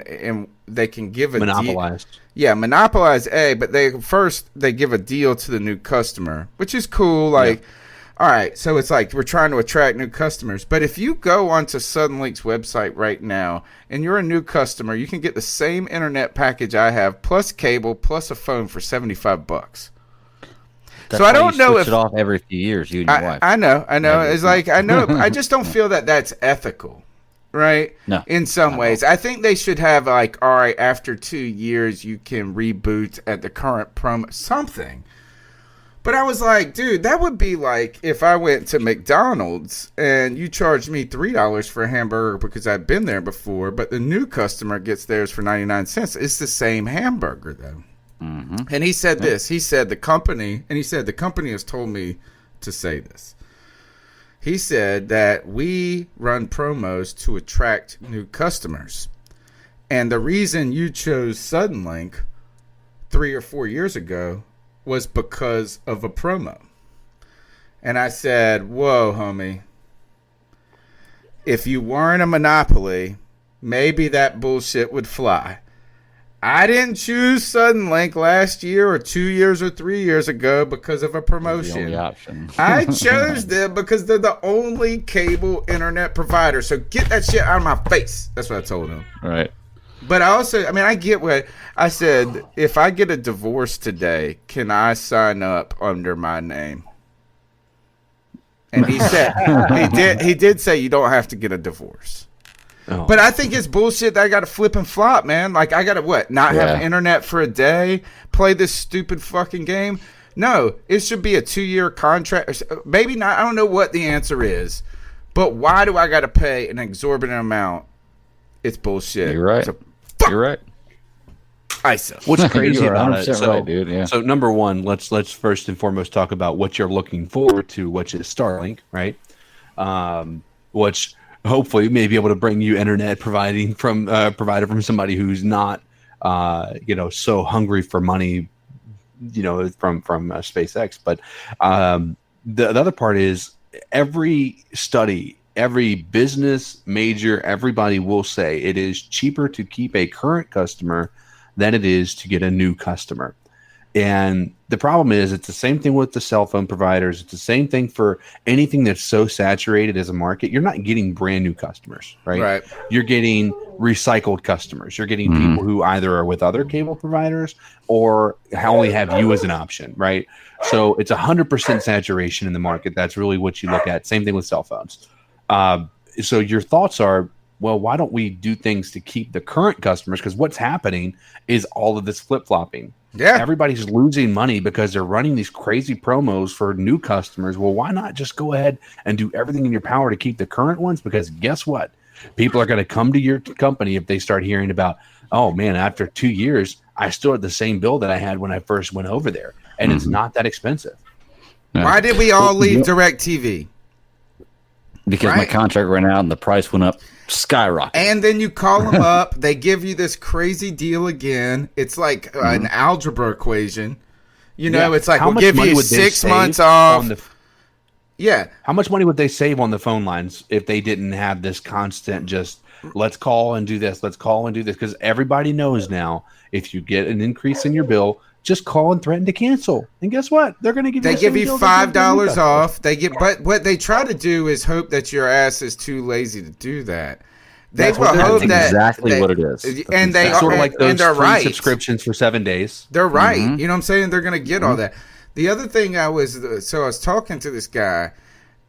give a monopolize. Monopolize but they give a deal to the new customer, which is cool. Like, all right, so it's like we're trying to attract new customers. But if you go onto Suddenlink's website right now and you're a new customer, you can get the same internet package I have plus cable plus a phone for $75. So I don't know if it off every few years. You and your wife. I know. It's like I know. I just don't feel that that's ethical, right? No. In some ways, I think they should have like, all right, after 2 years, you can reboot at the current promo something. But I was like, dude, that would be like if I went to McDonald's and you charged me $3 for a hamburger because I've been there before, but the new customer gets theirs for 99 cents. It's the same hamburger though. Mm-hmm. And he said this. He said the company has told me to say this. He said that we run promos to attract new customers. And the reason you chose Suddenlink 3 or 4 years ago was because of a promo. And I said, whoa, homie. If you weren't a monopoly, maybe that bullshit would fly. I didn't choose Suddenlink last year or 2 years or 3 years ago because of a promotion. The only option. I chose them because they're the only cable internet provider. So get that shit out of my face. That's what I told him. Right. But I get what I said. If I get a divorce today, can I sign up under my name? And he said he did say you don't have to get a divorce. Oh. But I think it's bullshit that I got to flip and flop, man. Like, I got to not have internet for a day, play this stupid fucking game? No, it should be a 2-year contract. Maybe not. I don't know what the answer is. But why do I got to pay an exorbitant amount? It's bullshit. You're right. You're right. What's crazy about it? So, right, dude, yeah. So number one, let's first and foremost talk about what you're looking forward to, which is Starlink, right? Which hopefully may be able to bring you internet provider from somebody who's not so hungry for money, from SpaceX. But the other part is every study, every business major, everybody will say it is cheaper to keep a current customer than it is to get a new customer. And the problem is it's the same thing with the cell phone providers. It's the same thing for anything that's so saturated as a market. You're not getting brand new customers, right? You're getting recycled customers. You're getting people who either are with other cable providers or only have you as an option, right? So it's 100% saturation in the market. That's really what you look at. Same thing with cell phones. So your thoughts are, well, why don't we do things to keep the current customers? Because what's happening is all of this flip-flopping. Yeah. Everybody's losing money because they're running these crazy promos for new customers. Well, why not just go ahead and do everything in your power to keep the current ones? Because guess what? People are going to come to your company if they start hearing about, oh, man, after 2 years, I still had the same bill that I had when I first went over there. And it's not that expensive. Why did we all leave DirecTV? Because my contract ran out and the price went up skyrocket. And then you call them up. They give you this crazy deal again. It's like an algebra equation. It's like, we'll give you 6 months off. How much money would they save on the phone lines if they didn't have this constant just, let's call and do this, let's call and do this? Because everybody knows now, if you get an increase in your bill, just call and threaten to cancel. And guess what? They're going to give you. They give you $5 off. But what they try to do is hope that your ass is too lazy to do that. They will hope that exactly what it is. And they sort of like those free right. subscriptions for 7 days. They're right. You know what I'm saying? They're going to get all that. The other thing I was talking to this guy,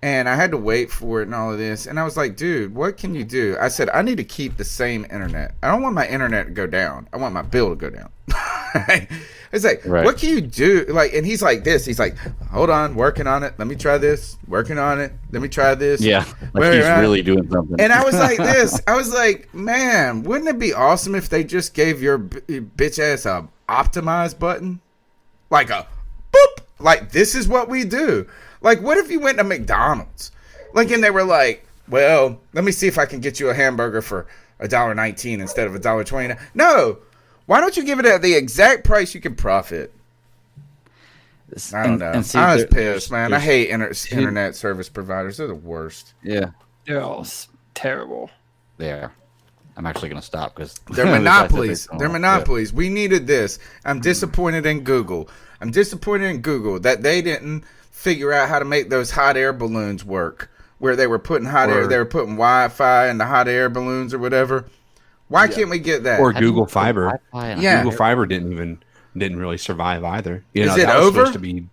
and I had to wait for it and all of this. And I was like, dude, what can you do? I said, I need to keep the same internet. I don't want my internet to go down. I want my bill to go down. Right? It's like, what can you do? Like, and he's like this. He's like, hold on, working on it. Let me try this. Working on it. Let me try this. Yeah, like he's really doing something. And I was like this. I was like, man, wouldn't it be awesome if they just gave your bitch ass a optimize button? Like a boop. Like, this is what we do. Like, what if you went to McDonald's? Like, and they were like, well, let me see if I can get you a hamburger for $1.19 instead of $1.29. No. Why don't you give it at the exact price you can profit? I don't know. I was pissed, man. I hate internet service providers. They're the worst. Yeah. They're all terrible. They are. I'm actually going to stop because they're monopolies. They're monopolies. Yeah. We needed this. I'm disappointed in Google. I'm disappointed in Google that they didn't figure out how to make those hot air balloons work, where they were putting air. They were putting Wi-Fi in the hot air balloons or whatever. Why can't we get that? Or Google Fiber. Google Fiber didn't really survive either. Is it over? Supposed to be,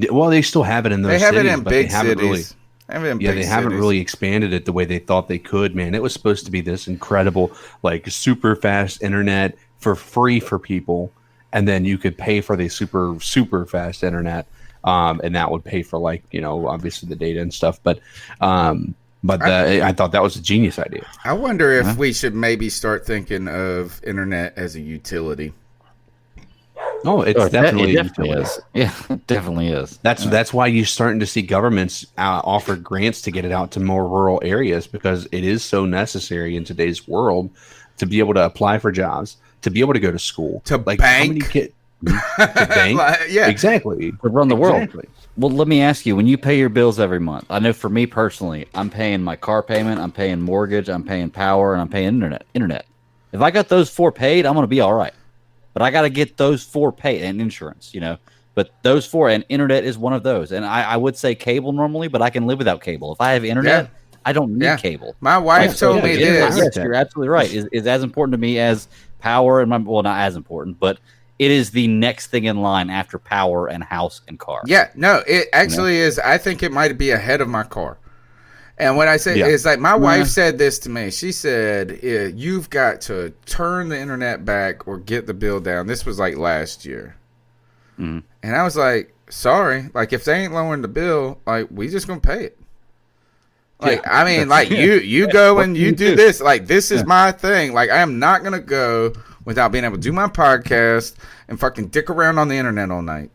well, they still have it in those cities. They have it in big cities. They haven't really expanded it the way they thought they could, man. It was supposed to be this incredible, like, super fast internet for free for people, and then you could pay for the super, super fast internet, and that would pay for, like, obviously the data and stuff. But I thought that was a genius idea. I wonder if we should maybe start thinking of internet as a utility. Oh, it definitely is. Yeah, it definitely is. That's why you're starting to see governments offer grants to get it out to more rural areas, because it is so necessary in today's world to be able to apply for jobs, to be able to go to school, to bank. To bank? Yeah, exactly. To run the world. Exactly. Well, let me ask you, when you pay your bills every month, I know for me personally, I'm paying my car payment, I'm paying mortgage, I'm paying power, and I'm paying internet. If I got those 4 paid, I'm going to be all right. But I got to get those 4 paid, and insurance, But those 4, and internet is one of those. And I would say cable normally, but I can live without cable. If I have internet, I don't need cable. My wife told me this. Yes, you're absolutely right. Is as important to me as power and not as important, but it is the next thing in line after power and house and car. Yeah, no, it actually is. I think it might be ahead of my car. And when I say it's like, my wife said this to me. She said, you've got to turn the internet back or get the bill down. This was like last year. And I was like, sorry. Like, if they ain't lowering the bill, like, we just going to pay it. Like, I mean, like, you go and you do this. Like, this is my thing. Like, I am not going to go without being able to do my podcast and fucking dick around on the internet all night.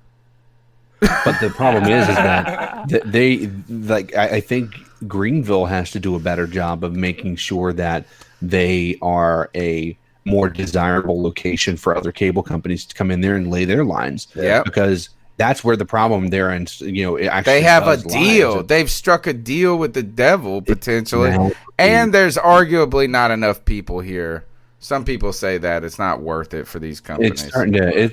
But the problem is that they, like, I think Greenville has to do a better job of making sure that they are a more desirable location for other cable companies to come in there and lay their lines. Yeah, because that's where the problem there, and they have a deal. They've struck a deal with the devil potentially, and there's arguably not enough people here. Some people say that it's not worth it for these companies.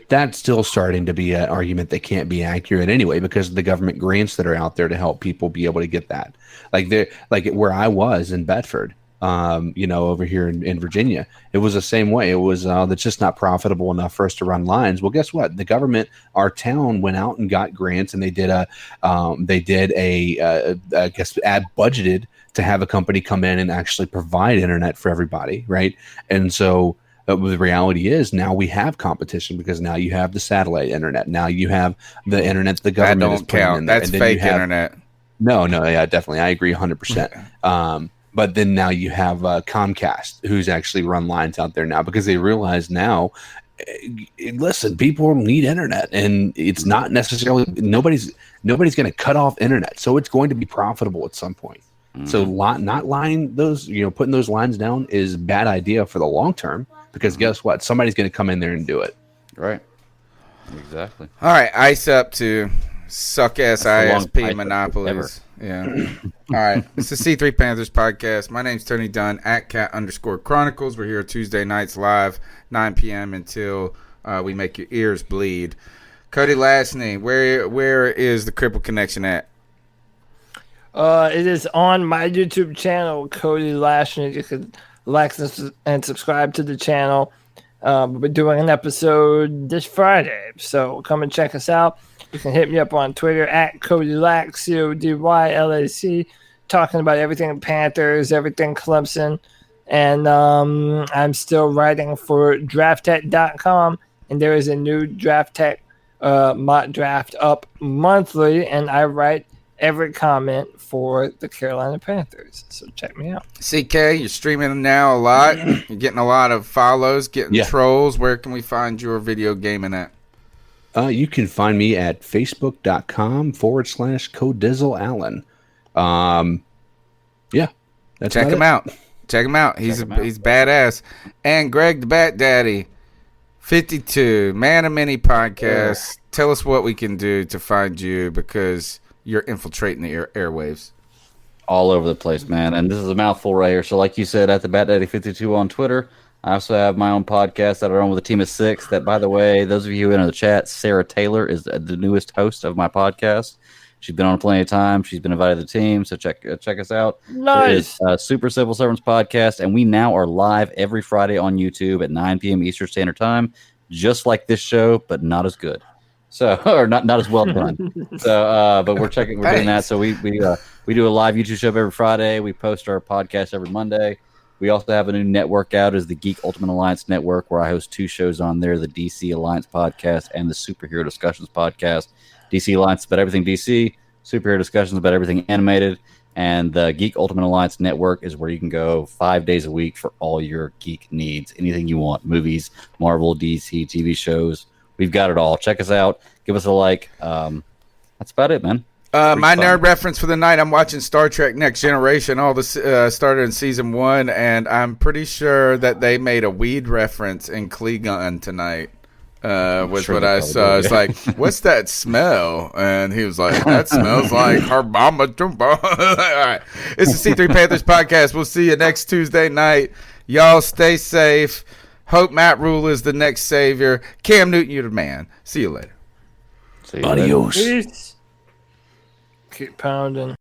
That's still starting to be an argument that can't be accurate anyway, because of the government grants that are out there to help people be able to get that. Like where I was in Bedford, over here in Virginia, it was the same way. It was that's just not profitable enough for us to run lines. Well, guess what? The government, our town, went out and got grants, and they did ad budgeted to have a company come in and actually provide internet for everybody, right? And so the reality is now we have competition, because now you have the satellite internet. Now you have the internet the government is putting in there. That's fake internet. No, yeah, definitely. I agree 100%. But then now you have Comcast, who's actually run lines out there now, because they realize now, listen, people need internet, and it's not necessarily nobody's going to cut off internet, so it's going to be profitable at some point. So not lying those, putting those lines down is a bad idea for the long term, because guess what? Somebody's going to come in there and do it. Right. Exactly. All right. Ice up to suck ass ISP monopolies. Yeah. All right. It's the C3 Panthers podcast. My name's Tony Dunn at @cat_chronicles. We're here Tuesday nights live, 9 p.m. until we make your ears bleed. Cody Lashney, where is the Cripple Connection at? It is on my YouTube channel, Cody Lashney. You can like and subscribe to the channel. We're doing an episode this Friday, so come and check us out. You can hit me up on Twitter at CodyLac, CodyLac, talking about everything Panthers, everything Clemson. And I'm still writing for draftet.com and there is a new Draft Tech mock draft up monthly, and I write every comment for the Carolina Panthers. So check me out. CK, you're streaming now a lot. You're getting a lot of follows, getting trolls. Where can we find your video gaming at? You can find me at facebook.com/CodizzleAllen. Yeah. Check him out. Check him out. He's badass. And Greg the Bat Daddy, 52, Man of Many Podcasts. Tell us what we can do to find you, because you're infiltrating the airwaves. All over the place, man. And this is a mouthful right here. So like you said, at the Bat Daddy 52 on Twitter. I also have my own podcast that I run with a team of 6. That, by the way, those of you in the chat, Sarah Taylor is the newest host of my podcast. She's been on plenty of time. She's been invited to the team, so check us out. Nice. Super Civil Servants podcast, and we now are live every Friday on YouTube at 9 p.m. Eastern Standard Time, just like this show, but not as good. So, or not as well done. So, but we're doing that. So we do a live YouTube show every Friday. We post our podcast every Monday. We also have a new network out, is the Geek Ultimate Alliance Network, where I host 2 shows on there, the DC Alliance podcast and the Superhero Discussions podcast. DC Alliance is about everything DC, Superhero Discussions about everything animated, and the Geek Ultimate Alliance Network is where you can go 5 days a week for all your geek needs, anything you want, movies, Marvel, DC, TV shows. We've got it all. Check us out. Give us a like. That's about it, man. My nerd reference for the night, I'm watching Star Trek Next Generation. All this started in season 1, and I'm pretty sure that they made a weed reference in Klingon tonight. Was what I saw. It's like, what's that smell? And he was like, that smells like her mama. All right. It's the C3 Panthers podcast. We'll see you next Tuesday night. Y'all stay safe. Hope Matt Rule is the next savior. Cam Newton, you're the man. See you later. Adios. Peace. Keep pounding.